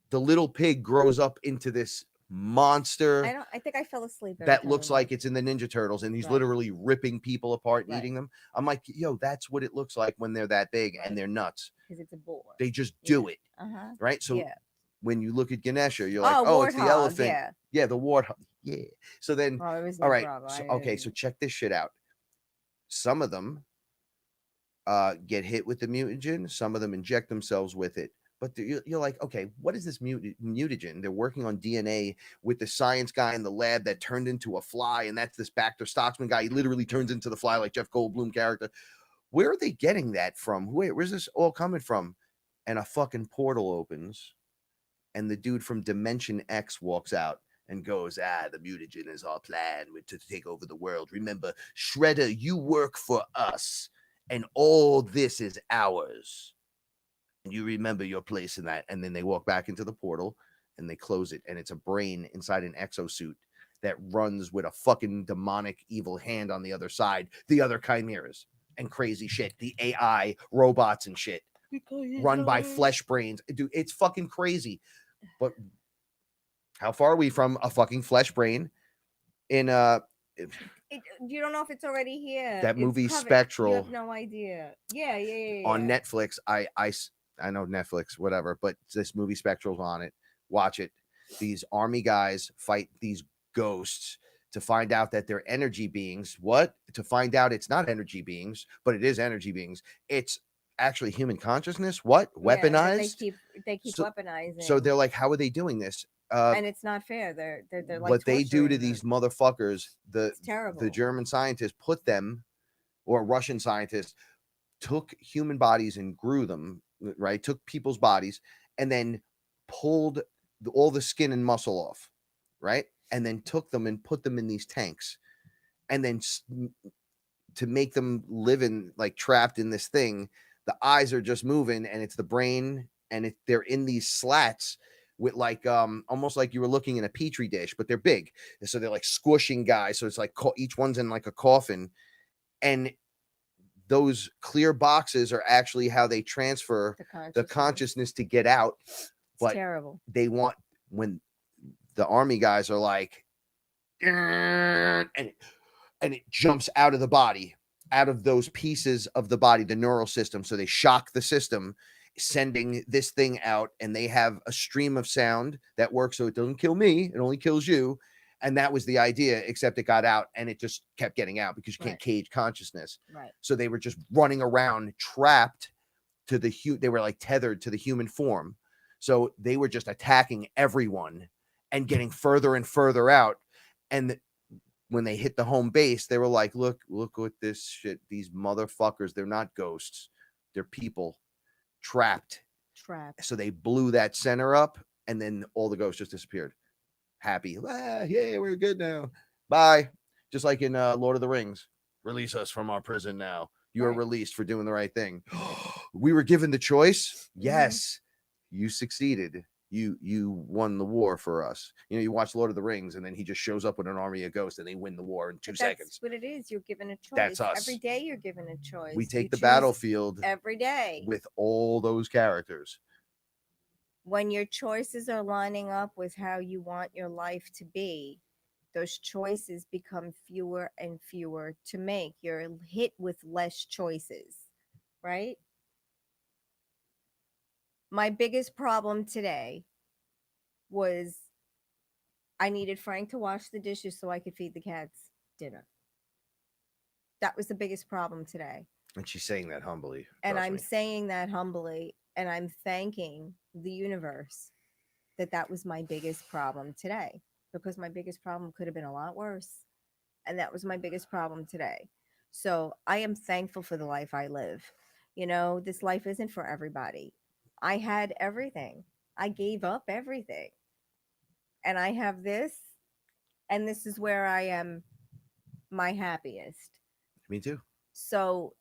The little pig grows up into this monster. I think I fell asleep. That looks like it's in the Ninja Turtles, and he's literally ripping people apart and eating them. I'm like, yo, that's what it looks like when they're that big and they're nuts. Because it's a boar. They just do it. Right? So when you look at Ganesha, you're like, oh, it's the elephant. Yeah, the warthog. Yeah. So then, all right. So check this shit out. Some of them get hit with the mutagen. Some of them inject themselves with it. But you're like, okay, what is this mutagen? They're working on DNA with the science guy in the lab that turned into a fly, and that's this Baxter Stocksman guy. He literally turns into the fly, like Jeff Goldblum character. Where are they getting that from? Where's this all coming from? And a fucking portal opens, and the dude from Dimension X walks out and goes, the mutagen is our plan to take over the world. Remember, Shredder, you work for us, and all this is ours. And you remember your place in that. And then they walk back into the portal and they close it, and it's a brain inside an exosuit that runs with a fucking demonic evil hand on the other side, the other chimeras and crazy shit, the AI robots and shit run by flesh brains. Dude, it's fucking crazy. But how far are we from a fucking flesh brain in you don't know if it's already here. That movie Spectral? You have no idea. Yeah. On Netflix. I know Netflix, whatever, but this movie Spectral's on it. Watch it. These army guys fight these ghosts to find out that they're energy beings. What? To find out it's not energy beings, but it is energy beings. It's actually human consciousness. What? Weaponized? They keep weaponizing. So they're like, how are they doing this? And it's not fair. They're like, what they do to these motherfuckers, it's terrible. The German scientists put them, or Russian scientists took human bodies and grew them, right? Took people's bodies and then pulled all the skin and muscle off, right? And then took them and put them in these tanks, and then to make them live in, like, trapped in this thing. The eyes are just moving, and it's the brain, and they're in these slats with, like, almost like you were looking in a petri dish, but they're big, and so they're like squishing guys. So it's like each one's in like a coffin, and those clear boxes are actually how they transfer the consciousness to get out. But terrible. They want, when the army guys are like, and it jumps out of the body, out of those pieces of the body, the neural system. So they shock the system, sending this thing out, and they have a stream of sound that works. So it doesn't kill me. It only kills you. And that was the idea, except it got out, and it just kept getting out because you can't cage consciousness. Right. So they were just running around trapped to they were like tethered to the human form. So they were just attacking everyone and getting further and further out. And when they hit the home base, they were like, look at this shit. These motherfuckers, they're not ghosts. They're people trapped. So they blew that center up, and then all the ghosts just disappeared. Happy. Yeah, we're good now. Bye. Just like in Lord of the Rings. Release us from our prison now. You are released for doing the right thing. We were given the choice. Yes. You succeeded. You won the war for us. You know, you watch Lord of the Rings, and then he just shows up with an army of ghosts, and they win the war in 2 seconds. That's what it is. You're given a choice. That's us. Every day you're given a choice. We take the battlefield every day with all those characters. When your choices are lining up with how you want your life to be, those choices become fewer and fewer to make. You're hit with less choices, right? My biggest problem today was I needed Frank to wash the dishes so I could feed the cats dinner. That was the biggest problem today. And she's saying that humbly. And I'm saying that humbly, and I'm thanking the universe that was my biggest problem today, because my biggest problem could have been a lot worse. And that was my biggest problem today. So I am thankful for the life I live. You know, this life isn't for everybody. I had everything. I gave up everything. And I have this. And this is where I am my happiest. Me too. So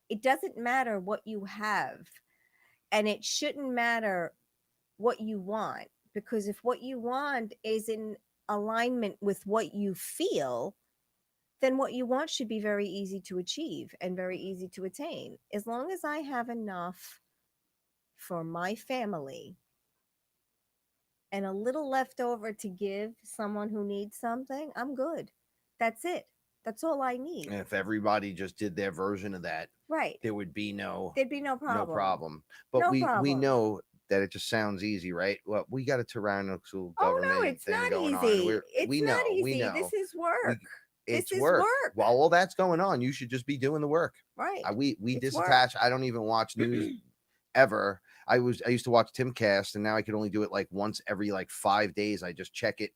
it doesn't matter what you have. And it shouldn't matter what you want. Because if what you want is in alignment with what you feel, then what you want should be very easy to achieve and very easy to attain. As long as I have enough for my family and a little left over to give someone who needs something, I'm good. That's it. That's all I need. And if everybody just did their version of that, right, there would be no problem. No problem. But we know that it just sounds easy, right? Well, we got a tyrannical government. Oh no, it's thing not going easy. On. It's not easy. We know. This is work. It's work. While all that's going on, you should just be doing the work. Right. We disattach. I don't even watch news ever. I used to watch Timcast, and now I can only do it like once every like 5 days. I just check it.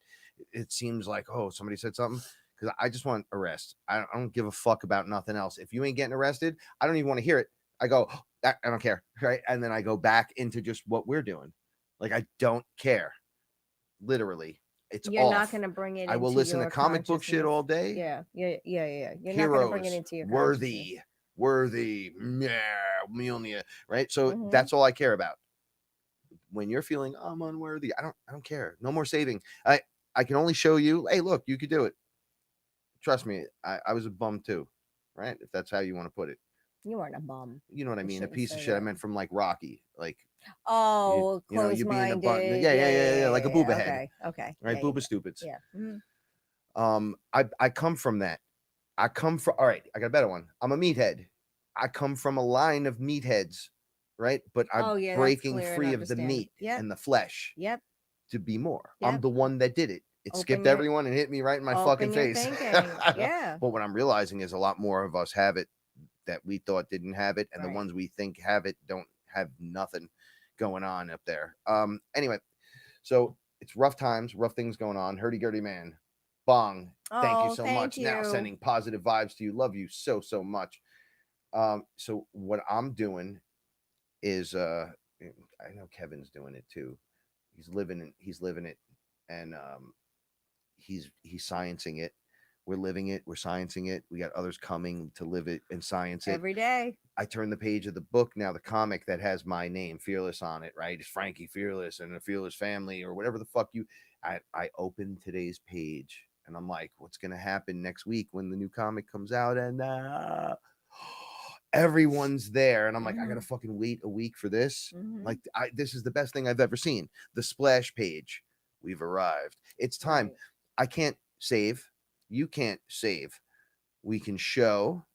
It seems like, oh, somebody said something, because I just want arrest. I don't give a fuck about nothing else. If you ain't getting arrested, I don't even want to hear it. I go, I don't care, right? And then I go back into just what we're doing. Like, I don't care. Literally, it's You're off. not going to bring it. I will into listen to your comic book shit consciousness. all day. Yeah. You're not going to Heroes, bring it into your worthy, yeah, Mjolnir, right? So Mhm. that's all I care about. When you're feeling I'm unworthy, I don't care. No more saving. I can only show you, hey, look, you could do it. Trust me, I was a bum too, right? If that's how you want to put it. You weren't a bum. You know what I You mean? A shouldn't piece of say shit. I that. meant from like Rocky, like Oh, you know, you being a bun. close-minded. Yeah, like a booba head, Okay. right? Yeah, Booba stupids. Yeah. Mhm. I come from that. I come from, all right, I got a better one. I'm a meathead. I come from a line of meatheads, right? But I'm Oh, yeah, that's breaking clear and free of the understand. meat Yep. and the flesh Yep. to be more. I'm Yep. the one that did it. It Open skipped your- everyone and hit me right in my open fucking your face. thinking. Yeah. But what I'm realizing is a lot more of us have it that we thought didn't have it, and Right. the ones we think have it don't have nothing going on up there. Anyway, so it's rough times, rough things going on. Hurdy-gurdy man. Bong. Thank you Oh, so thank much. Now you. sending positive vibes to you. Love you so much. So what I'm doing is I know Kevin's doing it too. He's living it, and he's sciencing it. We're living it, we're sciencing it. We got others coming to live it and science it Every day. I turn the page of the book now, the comic that has my name, Fearless, on it, right? It's Frankie Fearless and a Fearless family, or whatever the fuck you. I open today's page and I'm like, what's gonna happen next week when the new comic comes out? And everyone's there, and I'm like, I gotta fucking wait a week for this. Like, this is the best thing I've ever seen. The splash page. We've arrived. It's time. Right. I can't save. You can't save. We can show.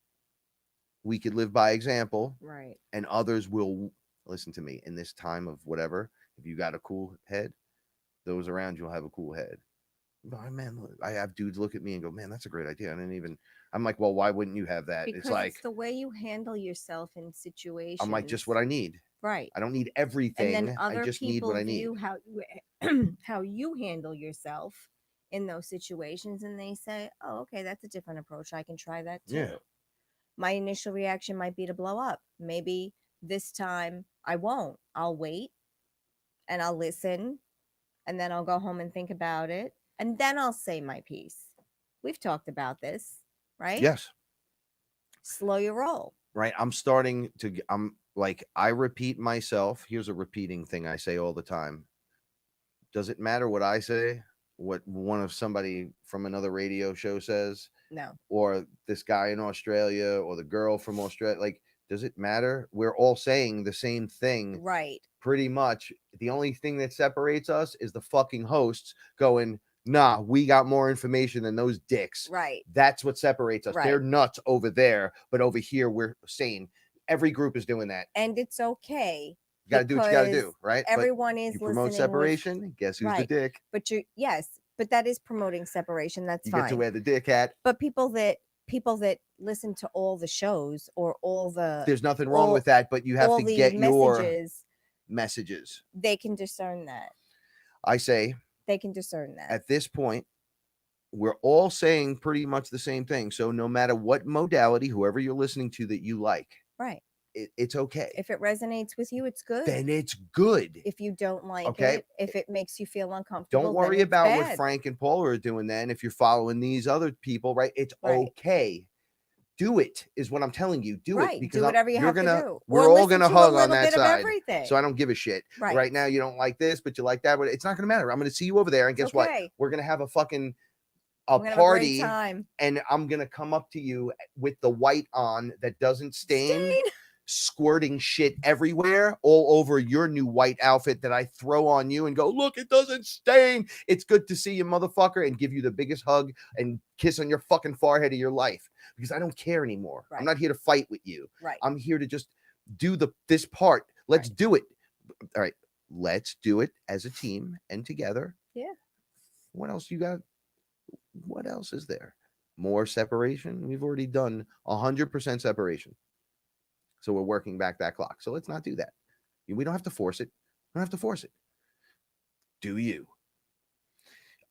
We could live by example, Right. and others will listen to me in this time of whatever. If you got a cool head, those around you will have a cool head. Oh, man, I have dudes look at me and go, man, that's a great idea. I'm like, well, why wouldn't you have that? Because It's like, it's the way you handle yourself in situations. I'm like, just what I need. Right. I don't need And everything. then other I just need what people I need. view how you handle yourself in those situations, and they say, "Oh, okay, that's a different approach. I can try that too." Yeah. My initial reaction might be to blow up. Maybe this time I won't. I'll wait and I'll listen, and then I'll go home and think about it, and then I'll say my piece. We've talked about this, right? Yes. Slow your roll. Right. I'm like, I repeat myself. Here's a repeating thing I say all the time. Does it matter what I say? What one of somebody from another radio show says? No. Or this guy in Australia, or the girl from Australia? Like, does it matter? We're all saying the same thing. Right. Pretty much. The only thing that separates us is the fucking hosts going, nah, we got more information than those dicks. Right. That's what separates us. Right. They're nuts over there, but over here we're sane. Every group is doing that. And it's okay. You got to do what you got to do, right? Everyone But is you promote listening separation. Guess who's right. the dick? But but that is promoting separation. That's you fine. Get to wear the dick hat. But people that listen to all the shows or all the there's nothing wrong with that, but you have to get your messages. They can discern that. I say they can discern that. At this point, we're all saying pretty much the same thing. So no matter what modality, whoever you're listening to that you like, right, it's okay. If it resonates with you, it's good. Then it's good. If you don't like it, if it makes you feel uncomfortable, don't worry about bad. what Frank and Paula are doing. Then if you're following these other people, right, it's okay. Do it is what I'm telling you. Do it, because do whatever you're gonna. To do. We're all gonna hug on that side. So I don't give a shit. Right now, you don't like this, but you like that. But it's not gonna matter. I'm gonna see you over there, and guess what? We're gonna have a fucking party, and I'm gonna come up to you with the white on that doesn't stain. Squirting shit everywhere, all over your new white outfit that I throw on you and go, look, it doesn't stain. It's good to see you, motherfucker, and give you the biggest hug and kiss on your fucking forehead of your life, because I don't care anymore. I'm not here to fight with you. I'm here to just do this part. Let's do it. All right, let's do it as a team and together. Yeah. What else you got? What else is there? More separation? We've already done 100% separation. So we're working back that clock. So let's not do that. We don't have to force it. We don't have to force it. Do you?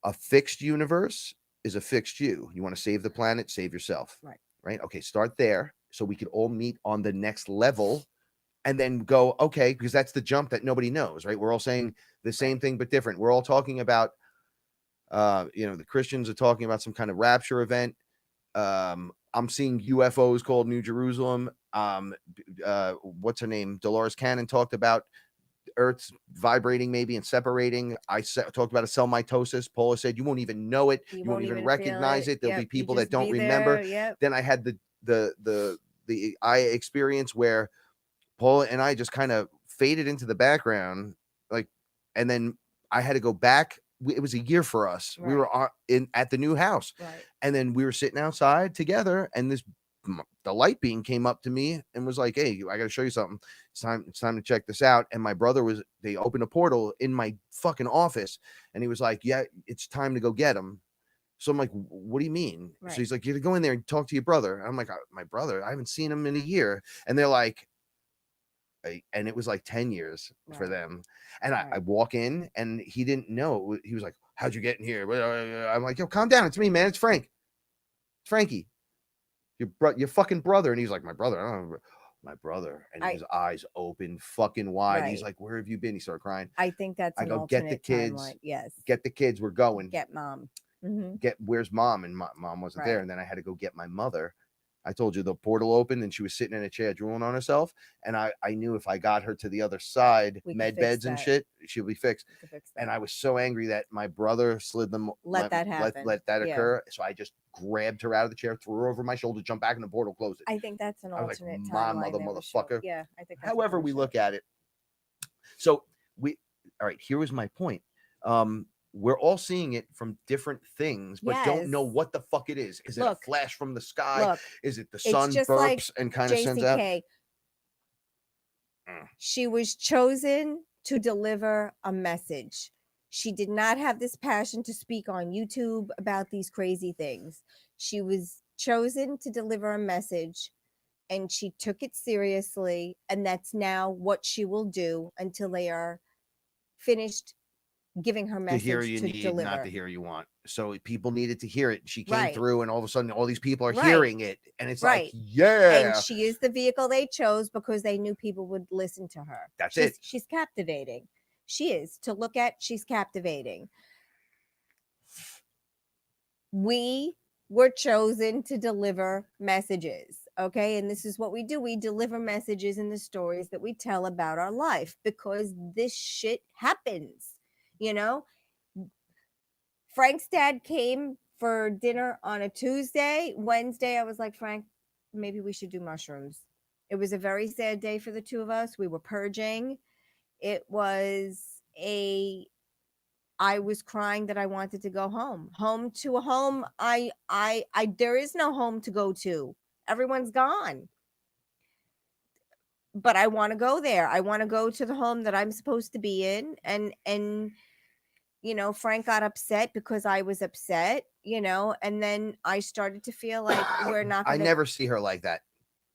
A fixed universe is a fixed you. You want to save the planet, save yourself. Right. Okay. Start there so we could all meet on the next level and then go, okay, because that's the jump that nobody knows, right? We're all saying the same thing, but different. We're all talking about, the Christians are talking about some kind of rapture event. I'm seeing UFOs called New Jerusalem. What's her name? Dolores Cannon talked about Earth's vibrating maybe and separating. Talked about a cell mitosis. Paula said you won't even know it. You won't even recognize it. There'll be people that don't remember. Then I had the I experience where Paula and I just kind of faded into the background, and then I had to go back. It was a year for us. We were at the new house, and then we were sitting outside together, and the light being came up to me and was like, "Hey, I got to show you something. It's time to check this out." And my brother they opened a portal in my fucking office, and he was like, "Yeah, it's time to go get him." So I'm like, "What do you mean?" So he's like, "You got to go in there and talk to your brother." I'm like, "My brother? I haven't seen him in a year." And they're like, and it was like 10 years for them. And I walk in and he didn't know. He was like, "How'd you get in here?" I'm like, "Yo, calm down. It's me, man. It's Frank. It's Frankie. Your fucking brother." And he's like, "My brother? I don't know." My brother. And his eyes open fucking wide. He's like, "Where have you been?" He started crying. I think that's I go, "Get the kids. Timeline. Yes. Get the kids. We're going. Get mom. Where's mom?" And mom wasn't there. And then I had to go get my mother. I told you the portal opened and she was sitting in a chair drooling on herself. And I knew if I got her to the other side, med beds and shit, she'll be fixed. And I was so angry that my brother slid them. Let that happen. Let that occur. So I just grabbed her out of the chair, threw her over my shoulder, jumped back in the portal, closed it. I think that's an alternate timeline. My motherfucker. Yeah, I think. However we look at it. So all right, here was my point. We're all seeing it from different things, but don't know what the fuck it is. Is it a flash from the sky? Is it the sun burps and kind of sends out? She was chosen to deliver a message. She did not have this passion to speak on YouTube about these crazy things. She was chosen to deliver a message, and she took it seriously, and that's now what she will do until they are finished giving her message to hear you need, deliver. Not to hear you want. So people needed to hear it. She came through, and all of a sudden, all these people are hearing it, and it's like, yeah. And she is the vehicle they chose because they knew people would listen to her. That's it. She's captivating. She is to look at. She's captivating. We were chosen to deliver messages. Okay. And this is what we do. We deliver messages in the stories that we tell about our life because this shit happens. Frank's dad came for dinner on a Tuesday. Wednesday, I was like, "Frank, maybe we should do mushrooms." It was a very sad day for the two of us. We were purging. I was crying that I wanted to go home to a home. There is no home to go to. Everyone's gone. But I want to go there. I want to go to the home that I'm supposed to be in. And Frank got upset because I was upset, and then I started to feel like we're not I never see her like that.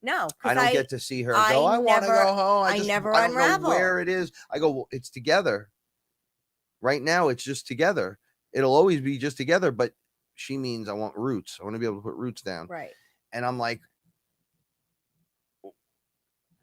No, I don't get to see her go, "I want to go home." I don't know where it is. I go, "Well, it's together. Right now, it's just together. It'll always be just together." But she means I want roots. I want to be able to put roots down. Right. And I'm like,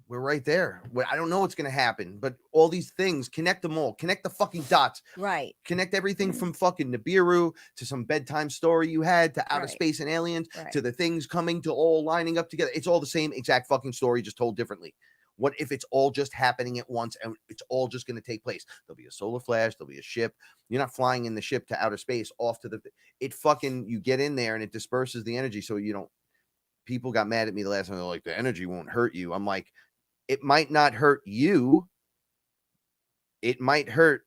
we're right there. I don't know what's going to happen, but all these things, connect them all. Connect the fucking dots. Right. Connect everything from fucking Nibiru to some bedtime story you had to outer space and aliens to the things coming to all lining up together. It's all the same exact fucking story, just told differently. What if it's all just happening at once and it's all just going to take place? There'll be a solar flash. There'll be a ship. You're not flying in the ship to outer space off to you get in there and it disperses the energy. So people got mad at me the last time. They're like, "The energy won't hurt you." I'm like, it might not hurt you. It might hurt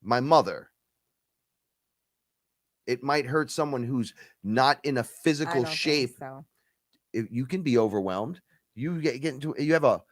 my mother. It might hurt someone who's not in a physical shape. If you can be overwhelmed, you you have a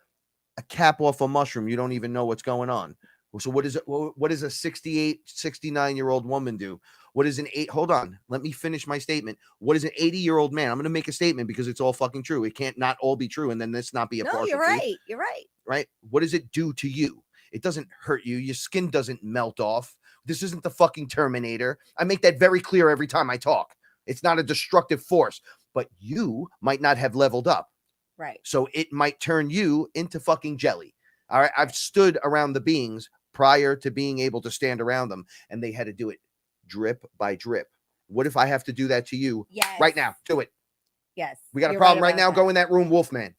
cap off a mushroom. You don't even know what's going on. So what is it? What does a 68, 69-year-old woman do? What is hold on. Let me finish my statement. What is an 80-year-old man? I'm going to make a statement because it's all fucking true. It can't not all be true. And then this not be a partial you're right. truth. You're right. Right. What does it do to you? It doesn't hurt you. Your skin doesn't melt off. This isn't the fucking Terminator. I make that very clear every time I talk. It's not a destructive force, but you might not have leveled up. Right. So it might turn you into fucking jelly. All right. I've stood around the beings prior to being able to stand around them, and they had to do it drip by drip. What if I have to do that to you right now? Do it. Yes. We got a problem right now. Go in that room, Wolfman.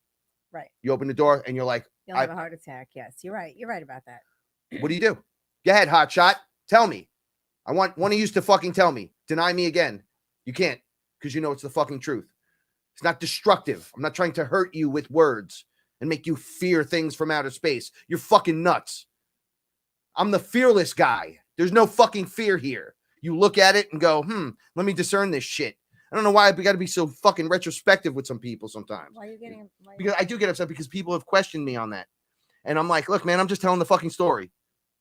Right. You open the door and you're like, you'll have a heart attack. Yes, you're right. You're right about that. What do? Go ahead, hotshot. Tell me. I want one of you to fucking tell me. Deny me again. You can't, because you know it's the fucking truth. It's not destructive. I'm not trying to hurt you with words and make you fear things from outer space. You're fucking nuts. I'm the fearless guy. There's no fucking fear here. You look at it and go, let me discern this shit. I don't know why we got to be so fucking retrospective with some people sometimes. Why are you getting? Because I do get upset because people have questioned me on that. And I'm like, look, man, I'm just telling the fucking story.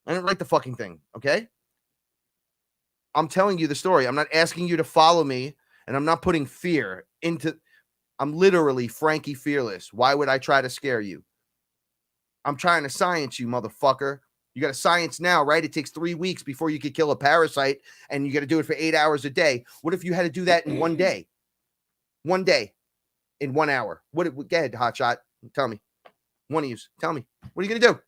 I didn't write the fucking thing, okay? I'm telling you the story. I'm not asking you to follow me, and I'm not putting fear into... I'm literally Frankie Fearless. Why would I try to scare you? I'm trying to science you, motherfucker. You got to science now, right? It takes 3 weeks before you could kill a parasite, and you got to do it for 8 hours a day. What if you had to do that in 1 day? 1 day in 1 hour. Go ahead, hotshot. Tell me. One of you. Tell me. What are you going to do?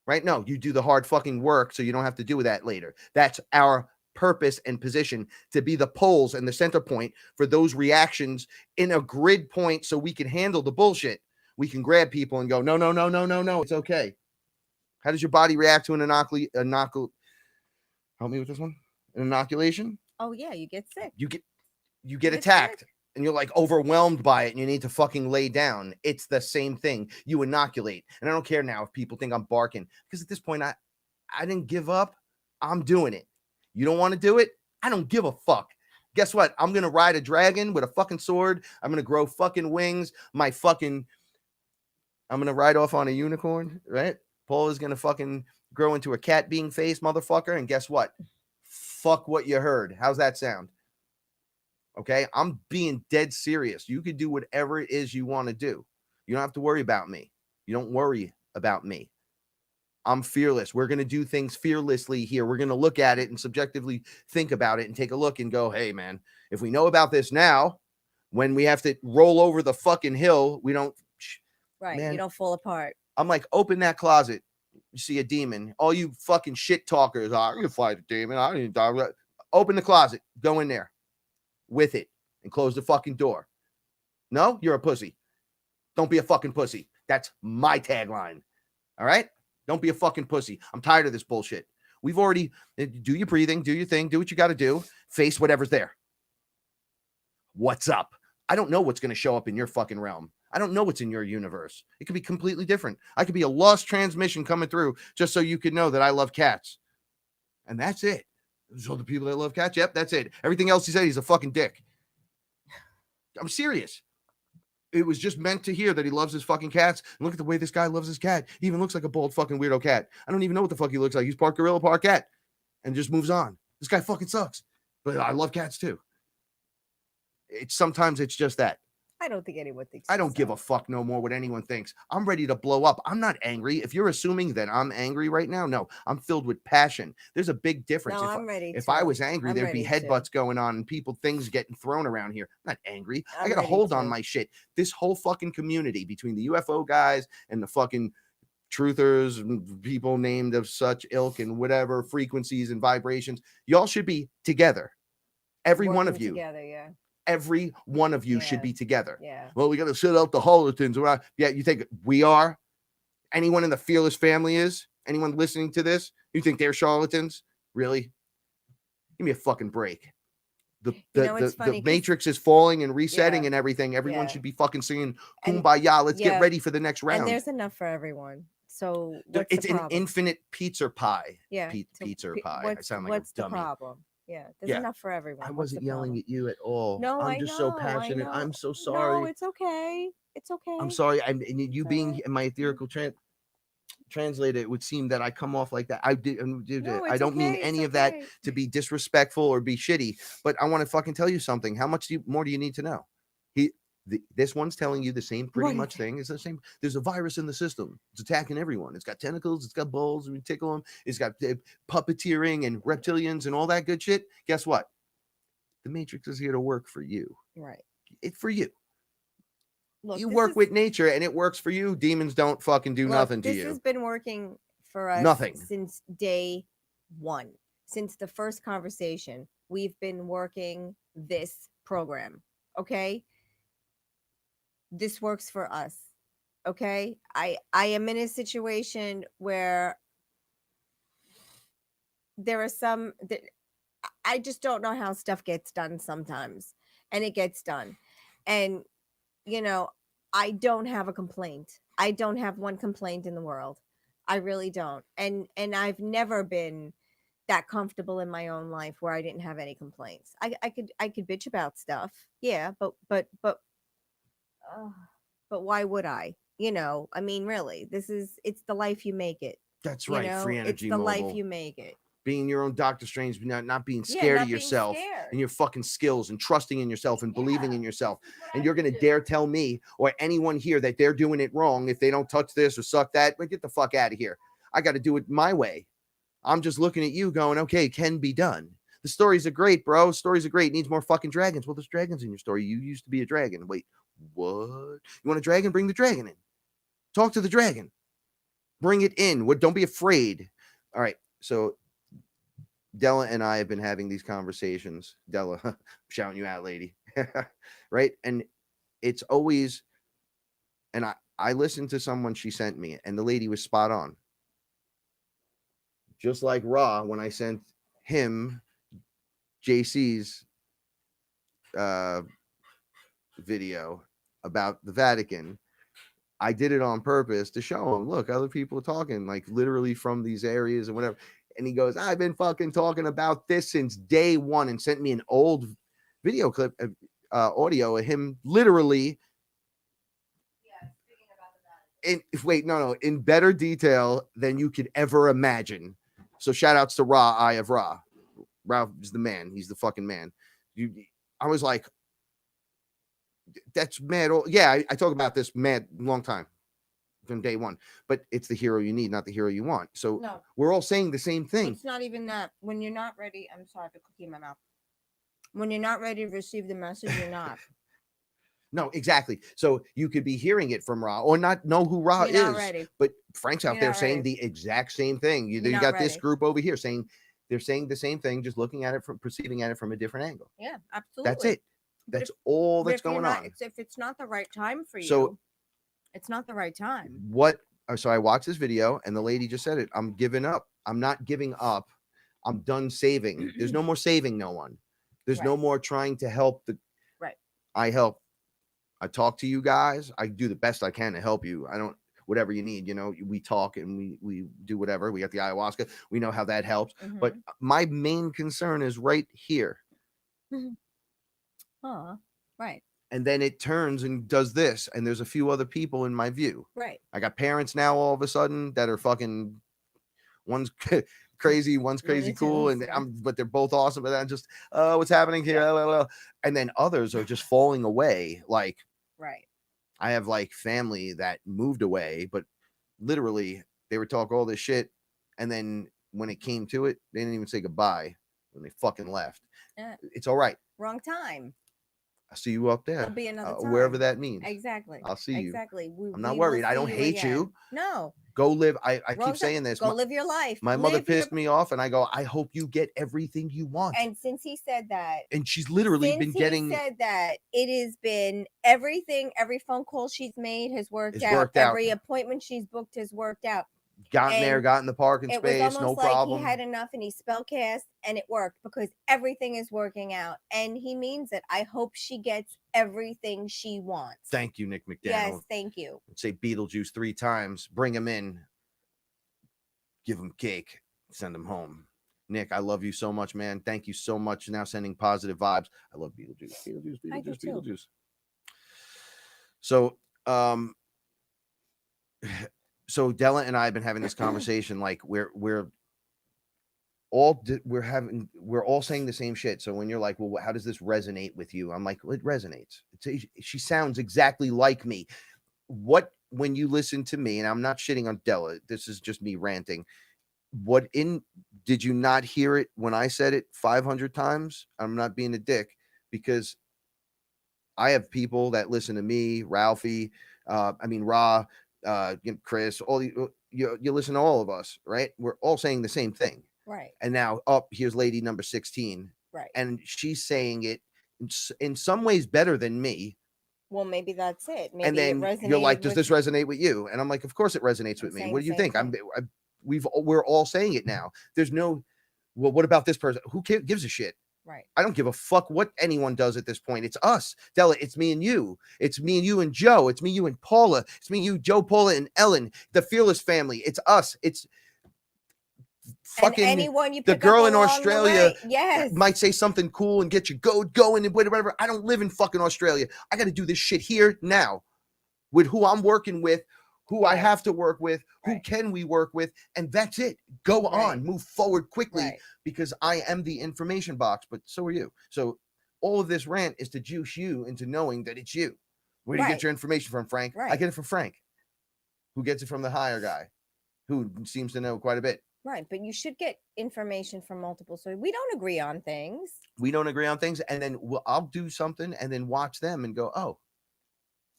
Right? No, you do the hard fucking work so you don't have to do that later. That's our purpose and position, to be the poles and the center point for those reactions in a grid point so we can handle the bullshit. We can grab people and go, no, it's okay. How does your body react to an help me with this one? An inoculation? Oh yeah, you get sick. You get attacked sick. And you're like overwhelmed by it and you need to fucking lay down. It's the same thing. You inoculate. And I don't care now if people think I'm barking, because at this point I didn't give up. I'm doing it. You don't want to do it? I don't give a fuck. Guess what? I'm going to ride a dragon with a fucking sword. I'm going to grow fucking wings. I'm going to ride off on a unicorn, right? Paula's going to fucking grow into a cat being face, motherfucker. And guess what? Fuck what you heard. How's that sound? Okay? I'm being dead serious. You could do whatever it is you want to do. You don't have to worry about me. You don't worry about me. I'm fearless. We're going to do things fearlessly here. We're going to look at it and subjectively think about it and take a look and go, hey, man, if we know about this now, when we have to roll over the fucking hill, we don't. Right. Man, you don't fall apart. I'm like, open that closet. You see a demon. All you fucking shit talkers are, you fight a demon. I didn't talk about. Open the closet. Go in there with it and close the fucking door. No, you're a pussy. Don't be a fucking pussy. That's my tagline. All right? Don't be a fucking pussy. I'm tired of this bullshit. We've already, do your breathing, do your thing, do what you got to do, face whatever's there. What's up? I don't know what's going to show up in your fucking realm. I don't know what's in your universe. It could be completely different. I could be a lost transmission coming through just so you could know that I love cats. And that's it. So the people that love cats, yep, that's it. Everything else he said, he's a fucking dick. I'm serious. It was just meant to hear that he loves his fucking cats. And look at the way this guy loves his cat. He even looks like a bald fucking weirdo cat. I don't even know what the fuck he looks like. He's part gorilla, part cat. And just moves on. This guy fucking sucks. But I love cats too. Sometimes it's just that. I don't think anyone thinks. I don't give a fuck no more what anyone thinks. I'm ready to blow up. I'm not angry. If you're assuming that I'm angry right now, no, I'm filled with passion. There's a big difference. No, I'm ready. If I was angry, there'd be headbutts going on and things getting thrown around here. I'm not angry. I got to hold on my shit. This whole fucking community between the UFO guys and the fucking truthers and people named of such ilk and whatever frequencies and vibrations, y'all should be together. Every one of you. Together, yeah. Every one of you should be together. Yeah. Well, we got to shut out the charlatans. Yeah, you think we are? Anyone in the Fearless family is? Anyone listening to this? You think they're charlatans? Really? Give me a fucking break. The Matrix is falling and resetting and everything. Everyone should be fucking singing Kumbaya. Let's get ready for the next round. And there's enough for everyone. So it's an infinite pizza pie. Yeah. Pizza pie. I sound like what's a dummy. the problem? Yeah, there's enough for everyone. I wasn't yelling at you at all. No, I'm just so passionate. I'm so sorry. No, it's okay. It's okay. I'm sorry. You being in my etherical translator, it would seem that I come off like that. I I don't mean any of that to be disrespectful or be shitty, but I want to fucking tell you something. How much more do you need to know? This one's telling you the same pretty Right. much thing. It's the same. There's a virus in the system. It's attacking everyone. It's got tentacles. It's got balls. We tickle them. It's got puppeteering and reptilians and all that good shit. Guess what? The Matrix is here to work for you. Right. It's for you. Look, You this work is- with nature and it works for you. Demons don't fucking do look, nothing to This you. has been working for us Nothing. since day one. Since the first conversation, we've been working this program. Okay. This works for us. Okay. I am in a situation where there are some that I just don't know how stuff gets done sometimes, and it gets done. And you know, I don't have a complaint. I don't have one complaint in the world. I really don't. And I've never been that comfortable in my own life where I didn't have any complaints. I could bitch about stuff. Yeah, but why would I? You know, I mean, really, it's the life you make it. That's You right. know, Free it's energy the mobile. life you make it. Being your own Doctor Strange, not being Yeah, scared not of being yourself scared. and your fucking skills and trusting in yourself and believing in yourself. This is what And I you're going to do. dare tell me or anyone here that they're doing it wrong if they don't touch this or suck that. But get the fuck out of here. I got to do it my way. I'm just looking at you going, okay, it can be done. The stories are great, bro. Stories are great. Needs more fucking dragons. Well, there's dragons in your story. You used to be a dragon. Wait, what? You want a dragon? Bring the dragon in. Talk to the dragon. Bring it in. Don't be afraid. All right. So Della and I have been having these conversations. Della, I'm shouting you out, lady. Right? And it's always, and I listened to someone she sent me, and the lady was spot on. Just like Ra, when I sent him JC's video about the Vatican, I did it on purpose to show him, look, other people are talking like literally from these areas and whatever. And he goes, I've been fucking talking about this since day one, and sent me an old video clip, audio of him literally in better detail than you could ever imagine. So shout outs to Ra, Eye of Ra. Ra is the man. He's the fucking man. I was like, that's mad. Yeah, I talk about this mad long time from day one, but it's the hero you need, not the hero you want. So No. we're all saying the same thing. It's not even that. When you're not ready, I'm sorry for cookie in my mouth. When you're not ready to receive the message, you're not. No, exactly. So you could be hearing it from Ra or not know who Ra You're not is. ready. But Frank's out You're there not saying ready. the exact same thing. You You're not got this ready. group over here saying they're saying the same thing, just looking at it from perceiving at it from a different angle. Yeah, absolutely. That's it. But That's all But that's if you're going not- on. If it's not the right time for you, So- it's not the right time. So I watched this video and the lady just said it. I'm giving up. I'm not giving up. I'm done saving. There's no more saving no one. There's no Right. more trying to help Right. I help. I talk to you guys. I do the best I can to help you. I don't, whatever you need, we talk and we do whatever. We got the ayahuasca. We know how that helps. Mhm. But my main concern is right here. Right. And then it turns and does this. And there's a few other people in my view. Right. I got parents now all of a sudden that are fucking, one's crazy, one's crazy Me too, cool, and yeah. but they're both awesome. But I'm just, what's happening here? And then others are just falling away. Like Right. I have like family that moved away, but literally they would talk all this shit, and then when it came to it, they didn't even say goodbye when they fucking left. Yeah. It's all right. Wrong time. I'll see you up there, There'll be another time. wherever that means. Exactly. I'll see you. Exactly. I'm not worried. I don't hate you. No. Go live. I Wrong keep saying time. this. Go live your life. My mother Live your- pissed me off, and I go, I hope you get everything you want. And since he said that, And she's literally been getting. He said that it has been everything. Every phone call she's made has worked It's out. worked out. Every appointment she's booked has worked out. Gotten there, and got in the parking It was space, almost no like problem. he had enough, and he spellcast, and it worked because everything is working out, and he means it. I hope she gets everything she wants. Thank you, Nick McDaniel. Yes, thank you. Say Beetlejuice 3 times. Bring him in. Give him cake. Send him home. Nick, I love you so much, man. Thank you so much. Now sending positive vibes. I love Beetlejuice. Beetlejuice. I do Beetlejuice. too. Beetlejuice. So, so Della and I have been having this conversation. Like we're we're all saying the same shit. So when you're like, well, how does this resonate with you? I'm like, well, it resonates. She sounds exactly like me. When you listen to me, and I'm not shitting on Della, this is just me ranting. Did you not hear it when I said it 500 times? I'm not being a dick, because I have people that listen to me, Ralphie, Ra, Chris, you listen to all of us, right? We're all saying the same thing. Right. And now here's lady number 16. Right. And she's saying it in some ways better than me. Well, maybe that's it. Maybe and then it you're like, resonated does with this resonate with you? And I'm like, of course it resonates with me. saying What do the you same think? thing. We're all saying it now. There's no, well, what about this person? Who gives a shit? Right. I don't give a fuck what anyone does at this point. It's us. Della, it's me and you. It's me and you and Joe. It's me, you and Paula. It's me, you, Joe, Paula, and Ellen, the Fearless family. It's us. It's fucking and anyone you the pick girl up in along Australia the way, yes, might say something cool and get you going and whatever. I don't live in fucking Australia. I got to do this shit here now with who I'm working with, who I have to work with, who can we work with, and that's it. Go on, move forward quickly, because I am the information box, but so are you. So all of this rant is to juice you into knowing that it's you. Where do you get your information from, Frank? I get it from Frank, who gets it from the higher guy, who seems to know quite a bit. Right, but you should get information from multiple sources. We don't agree on things. We don't agree on things, and then I'll do something and then watch them and go, oh,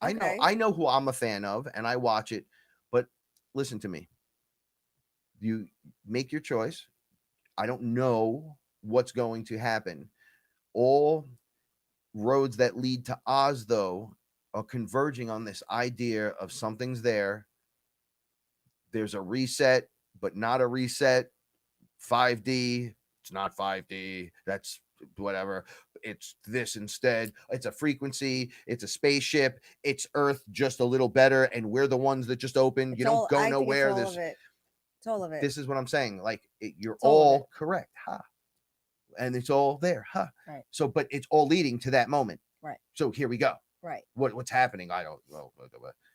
I know who I'm a fan of, and I watch it. But listen to me. You make your choice. I don't know what's going to happen. All roads that lead to Oz, though, are converging on this idea of something's there. There's a reset, but not a reset. 5D, it's not 5D. That's whatever. It's this instead. It's a frequency. It's a spaceship. It's Earth just a little better, and we're the ones that just open. You don't go nowhere. It's all of it. This is what I'm saying. Like, you're all correct, huh? And it's all there, huh? Right. So, but it's all leading to that moment. Right. So here we go. Right. What's happening? I don't know.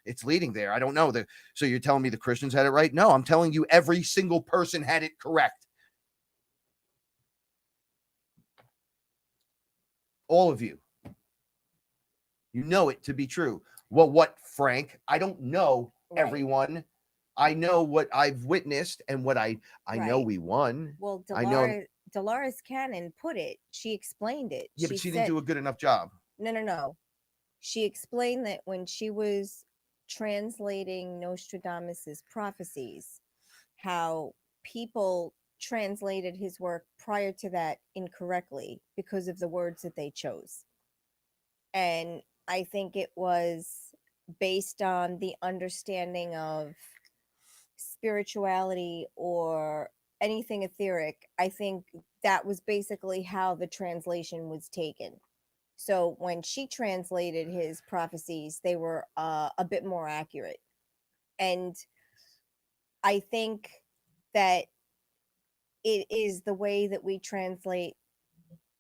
It's leading there. I don't know. So you're telling me the Christians had it right? No, I'm telling you every single person had it correct. All of you. You know it to be true. Well, what, Frank? I don't know everyone. I know what I've witnessed and what I know we won. Well, Dolores Cannon put it. She explained it. Yeah, but she didn't do a good enough job. No. She explained that when she was translating Nostradamus's prophecies, how people translated his work prior to that incorrectly because of the words that they chose. And I think it was based on the understanding of spirituality or anything etheric. I think that was basically how the translation was taken. So when she translated his prophecies, they were a bit more accurate. And I think that it is the way that we translate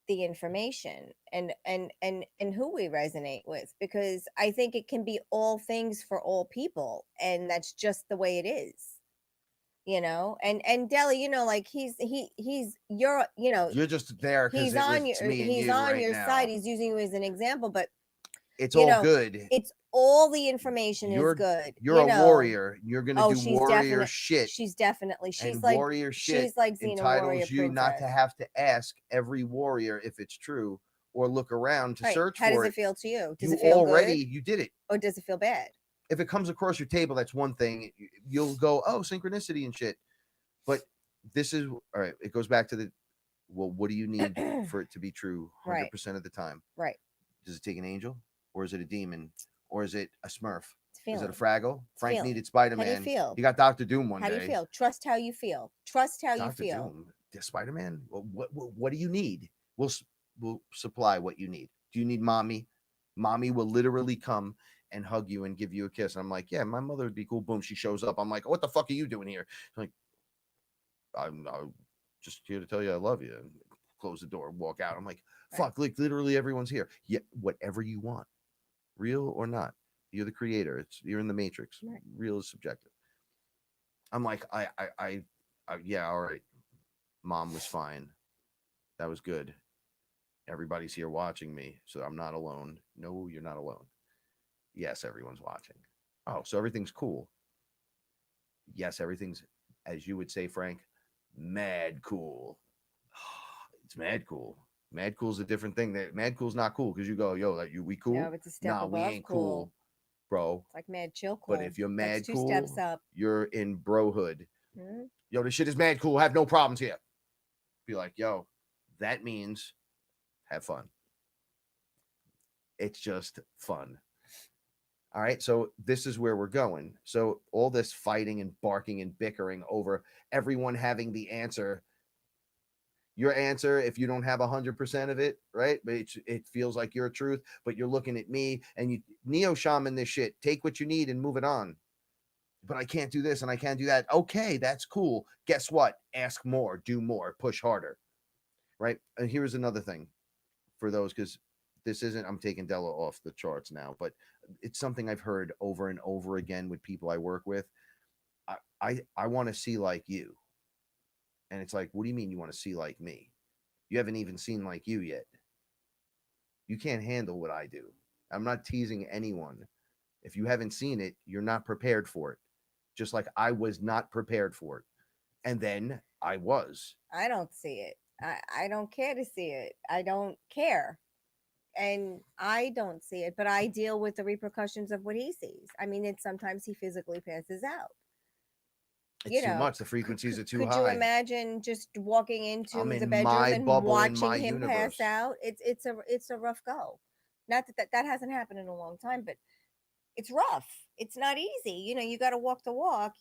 the information and who we resonate with, because I think it can be all things for all people, and that's just the way it is, and Deli, like he's you're just there because he's on your side. He's using you as an example, but it's all good. It's all the information is good. You're a warrior. You're gonna do warrior shit. She's definitely warrior shit. She's like Xena entitles warrior you princess. Not to have to ask every warrior if it's true or look around to search for it. How does it feel to you? Does you it feel already good? You did it, or does it feel bad? If it comes across your table, that's one thing. You'll go, oh, synchronicity and shit. But this is all right. It goes back to the, well, what do you need for it to be true 100% of the time? Right. Does it take an angel, or is it a demon, or is it a Smurf? Is it a Fraggle? Frank needed Spider-Man. How do you feel? You got Dr. Doom one day. How do you feel? Trust how you feel. Trust how you feel. Doom, Spider-Man. Well, what do you need? We'll supply what you need. Do you need mommy? Mommy will literally come and hug you and give you a kiss. I'm like, yeah, my mother would be cool. Boom, she shows up. I'm like, what the fuck are you doing here? I'm like, I'm just here to tell you I love you. And close the door, walk out. I'm like, fuck, like literally everyone's here. Yeah, whatever you want, real or not. You're the creator. You're in the matrix. Right. Real is subjective. I'm like, yeah, all right. Mom was fine. That was good. Everybody's here watching me, so I'm not alone. No, you're not alone. Yes, everyone's watching. Oh, so everything's cool. Yes, everything's, as you would say, Frank, mad cool. It's mad cool. Mad cool's a different thing. That mad cool's not cool because you go, yo, like we cool? No, it's a step Nah, we above ain't cool. cool, bro. It's like mad chill cool. But if you're That's mad two cool, steps up. you're in brohood. Hmm? Yo, this shit is mad cool. Have no problems here. Be like, yo, that means have fun. It's just fun. All right. So this is where we're going. So all this fighting and barking and bickering over everyone having the answer. Your answer, if you don't have 100% of it, right? But it feels like your truth, but you're looking at me and you neo shaman this shit. Take what you need and move it on. But I can't do this and I can't do that. Okay, that's cool. Guess what? Ask more, do more, push harder. Right. And here's another thing for those, because this isn't, I'm taking Della off the charts now, but it's something I've heard over and over again with people I work with. I want to see like you. And it's like, what do you mean you want to see like me? You haven't even seen like you yet. You can't handle what I do. I'm not teasing anyone. If you haven't seen it, you're not prepared for it. Just like I was not prepared for it. And then I was. I don't see it. I don't care to see it. I don't care. And I don't see it, but I deal with the repercussions of what he sees. I mean, it's sometimes he physically passes out. It's too much. The frequencies are too could high. you imagine just walking into I'm the in bedroom my and bubble, in watching my him universe. pass out? It's a rough go. Not that hasn't happened in a long time, but it's rough. It's not easy. You got to walk the walk.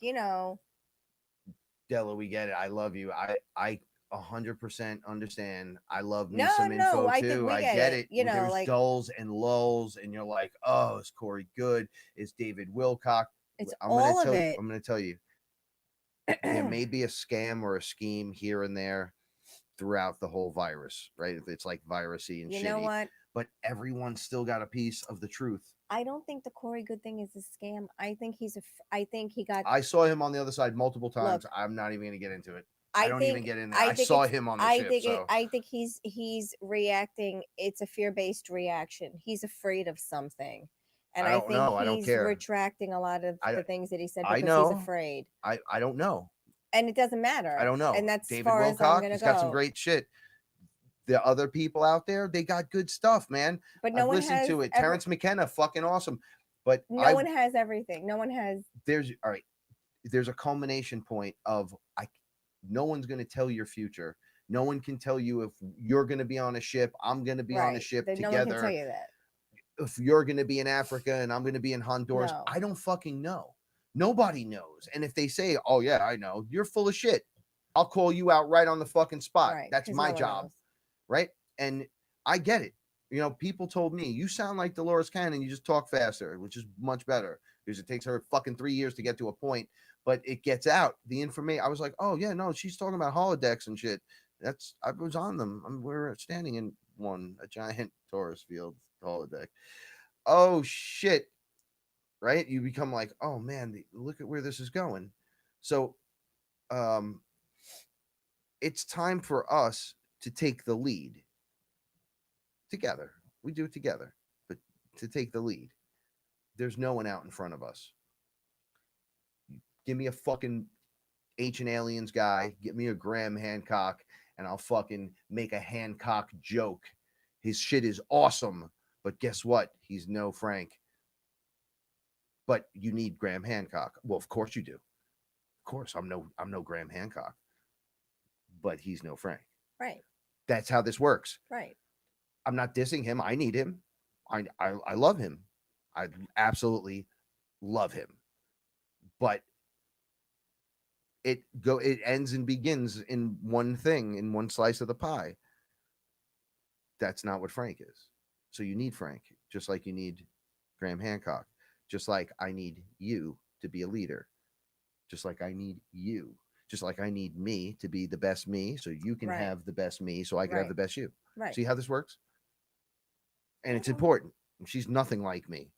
Della, we get it. I love you. I 100% understand. I love me No, some info I too. think we I get get it. it. There's Like dulls and lulls, and you're like, oh, is Corey good? Is David Wilcock? it's I'm all gonna of tell it. I'm gonna tell you, there may be a scam or a scheme here and there throughout the whole virus, right? It's like virusy and You shitty. know what? But everyone's still got a piece of the truth. I don't think the Corey Good thing is a scam. I think I think he got. I saw him on the other side multiple times. Look, I'm not even gonna get into it. I don't think even get in there. I I think saw it's- him on the I ship. think So I think he's reacting. It's a fear-based reaction. He's afraid of something, and I I don't think know. I don't he's care. retracting a lot of the things that he said I because know. he's afraid. I don't know. And it doesn't matter. I don't know. And that's David as far as I'm Wilcock, gonna he's go. got some great shit. The other people out there, they got good stuff, man. But no I've one listened has to it. Terrence McKenna, fucking awesome. But no one has everything. No one has. There's all right. There's a culmination point of no one's going to tell your future. No one can tell you if you're going to be on a ship. I'm going to be on a ship No together. one can tell you that. If you're going to be in Africa and I'm going to be in Honduras, No. I don't fucking know. Nobody knows. And if they say, "Oh yeah, I know," you're full of shit. I'll call you out right on the fucking spot. Right, That's 'cause my no one job. knows. Right? And I get it. People told me, you sound like Dolores Cannon, you just talk faster, which is much better because it takes her fucking 3 years to get to a point, but it gets out the information. I was like, oh yeah, no, she's talking about holodecks and shit. I was on them. We're standing in a giant Taurus field holodeck. Oh shit. Right? You become like, oh man, look at where this is going. So it's time for us to take the lead together. We do it together, but to take the lead. There's no one out in front of us. Give me a fucking Ancient Aliens guy, get me a Graham Hancock, and I'll fucking make a Hancock joke. His shit is awesome, but guess what? He's no Frank. But you need Graham Hancock. Well, of course you do. Of course, I'm no Graham Hancock. But he's no Frank. Right. That's how this works. Right. I'm not dissing him. I need him. I love him. I absolutely love him. But it ends and begins in one thing, in one slice of the pie. That's not what Frank is. So you need Frank, just like you need Graham Hancock, just like I need you to be a leader, just like I need you, just like I need me to be the best me, so you can have the best me, so I can have the best you. Right. See how this works? And it's important. She's nothing like me,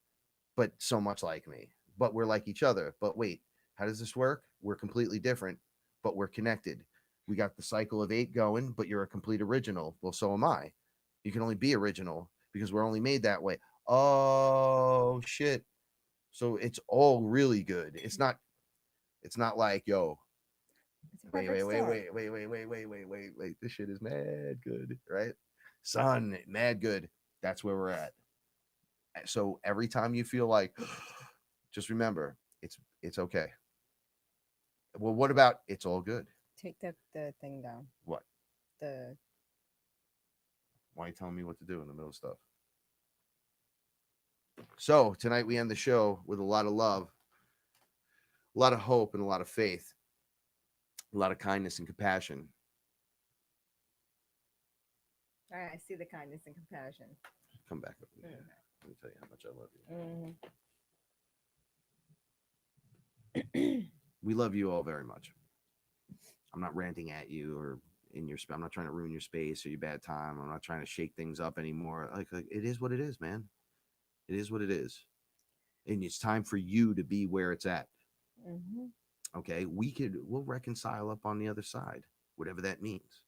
but so much like me. But we're like each other. But wait, how does this work? We're completely different, but we're connected. We got the cycle of 8 going, but you're a complete original. Well, so am I. You can only be original because we're only made that way. Oh shit. So it's all really good. It's not like, yo, It's a wait, perfect wait, wait, storm. wait, wait, wait, wait, wait, wait, wait, wait. This shit is mad good, right? Son, mad good. That's where we're at. So every time you feel like, just remember, it's okay. Well, what about it's all good? Take the thing down. What? The Why are you telling me what to do in the middle of stuff? So tonight we end the show with a lot of love, a lot of hope, and a lot of faith, a lot of kindness and compassion. All right, I see the kindness and compassion. Come back over here. Let me tell you how much I love you. We love you all very much. I'm not ranting at you or in your I'm not trying to ruin your space or your bad time. I'm not trying to shake things up anymore. Like it is what it is, man. It is what it is. And it's time for you to be where it's at. Mm-hmm. Okay, we'll reconcile up on the other side, whatever that means.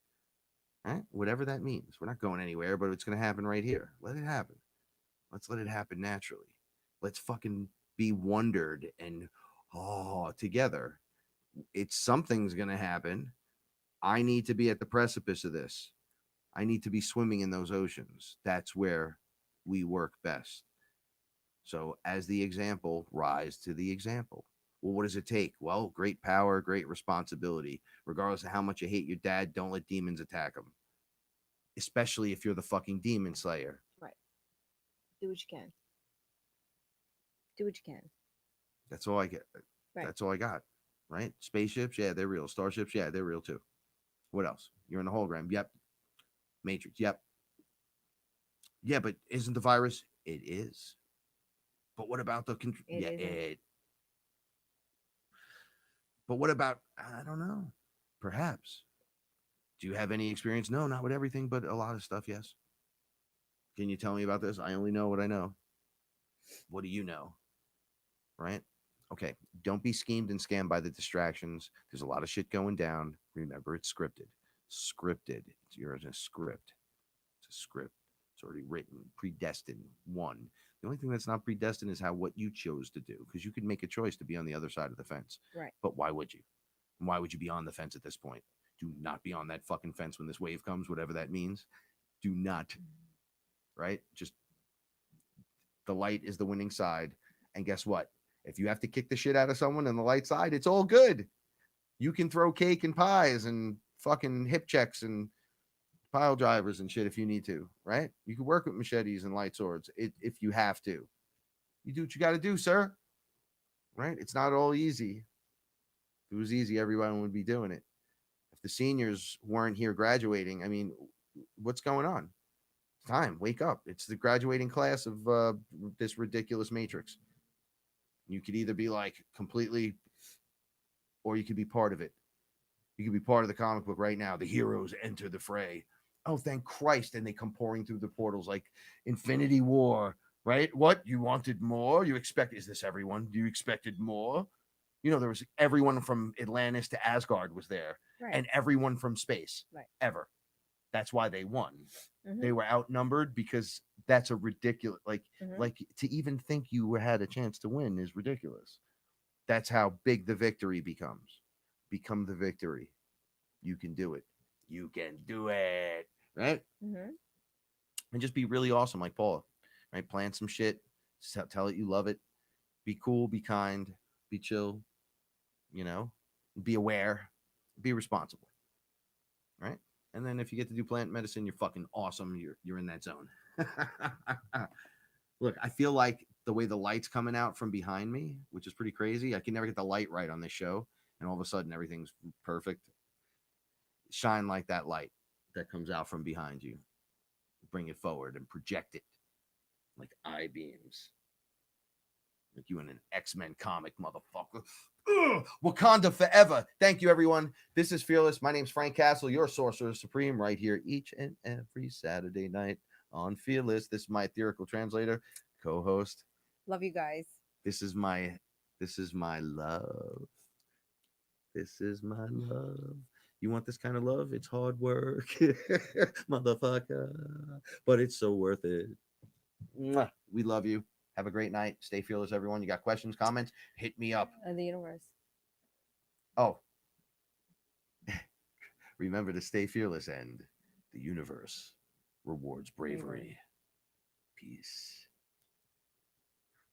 Right? Whatever that means. We're not going anywhere, but it's going to happen right here. Let it happen. Let's let it happen naturally. Let's fucking be wondered and together. It's something's going to happen. I need to be at the precipice of this. I need to be swimming in those oceans. That's where we work best. So, as the example, rise to the example. Well, what does it take? Well, great power, great responsibility. Regardless of how much you hate your dad, don't let demons attack him. Especially if you're the fucking demon slayer. Right. Do what you can. Do what you can. That's all I get. Right. That's all I got. Right? Spaceships, yeah, they're real. Starships, yeah, they're real too. What else? You're in the hologram. Yep. Matrix. Yep. Yeah, but isn't the virus? It is. But what about the But what about, I don't know. Perhaps. Do you have any experience? No, not with everything, but a lot of stuff, yes. Can you tell me about this? I only know what I know. What do you know? Right? Okay. Don't be schemed and scammed by the distractions. There's a lot of shit going down. Remember, it's scripted. Scripted. You're in a script. It's a script. It's already written, predestined, one. The only thing that's not predestined is how what you chose to do, because you could make a choice to be on the other side of the fence. Right. But why would you? And why would you be on the fence at this point? Do not be on that fucking fence when this wave comes, whatever that means. Do not. Right? Just the light is the winning side. And guess what? If you have to kick the shit out of someone on the light side, it's all good. You can throw cake and pies and fucking hip checks and pile drivers and shit if you need to, right? You can work with machetes and light swords if you have to. You do what you got to do, sir. Right? It's not all easy. If it was easy, everyone would be doing it. If the seniors weren't here graduating, I mean, what's going on? It's time. Wake up. It's the graduating class of this ridiculous matrix. You could either be like completely, or you could be part of it. You could be part of the comic book right now. The heroes enter the fray. Oh, thank Christ. And they come pouring through the portals like Infinity War, right? What? You wanted more? You expect, is this everyone? You expected more? You know, there was everyone from Atlantis to Asgard was there, Right. and everyone from space, Right. ever. That's why they won. Mm-hmm. They were outnumbered because that's a ridiculous, like to even think you had a chance to win is ridiculous. That's how big the victory becomes. Become the victory. You can do it. You can do it. Right? Mm-hmm. And just be really awesome like Paula. Right? Plan some shit. Tell it you love it. Be cool. Be kind. Be chill. You know? Be aware. Be responsible. Right? And then if you get to do plant medicine, you're fucking awesome. You're in that zone. Look, I feel like the way the light's coming out from behind me, which is pretty crazy. I can never get the light right on this show. And all of a sudden everything's perfect. Shine like that light that comes out from behind you. Bring it forward and project it like eye beams. Like you in an X-Men comic, motherfucker. Ugh! Wakanda forever. Thank you, everyone. This is Fearless. My name's Frank Castle, your Sorcerer Supreme, right here each and every Saturday night on Fearless. This is my ethereal translator, co-host. Love you guys. This is my love. This is my love. You want this kind of love? It's hard work, motherfucker, but it's so worth it. Mwah. We love you. Have a great night. Stay fearless, everyone. You got questions, comments? Hit me up. The universe. Oh, remember to stay fearless, and the universe rewards bravery. Peace.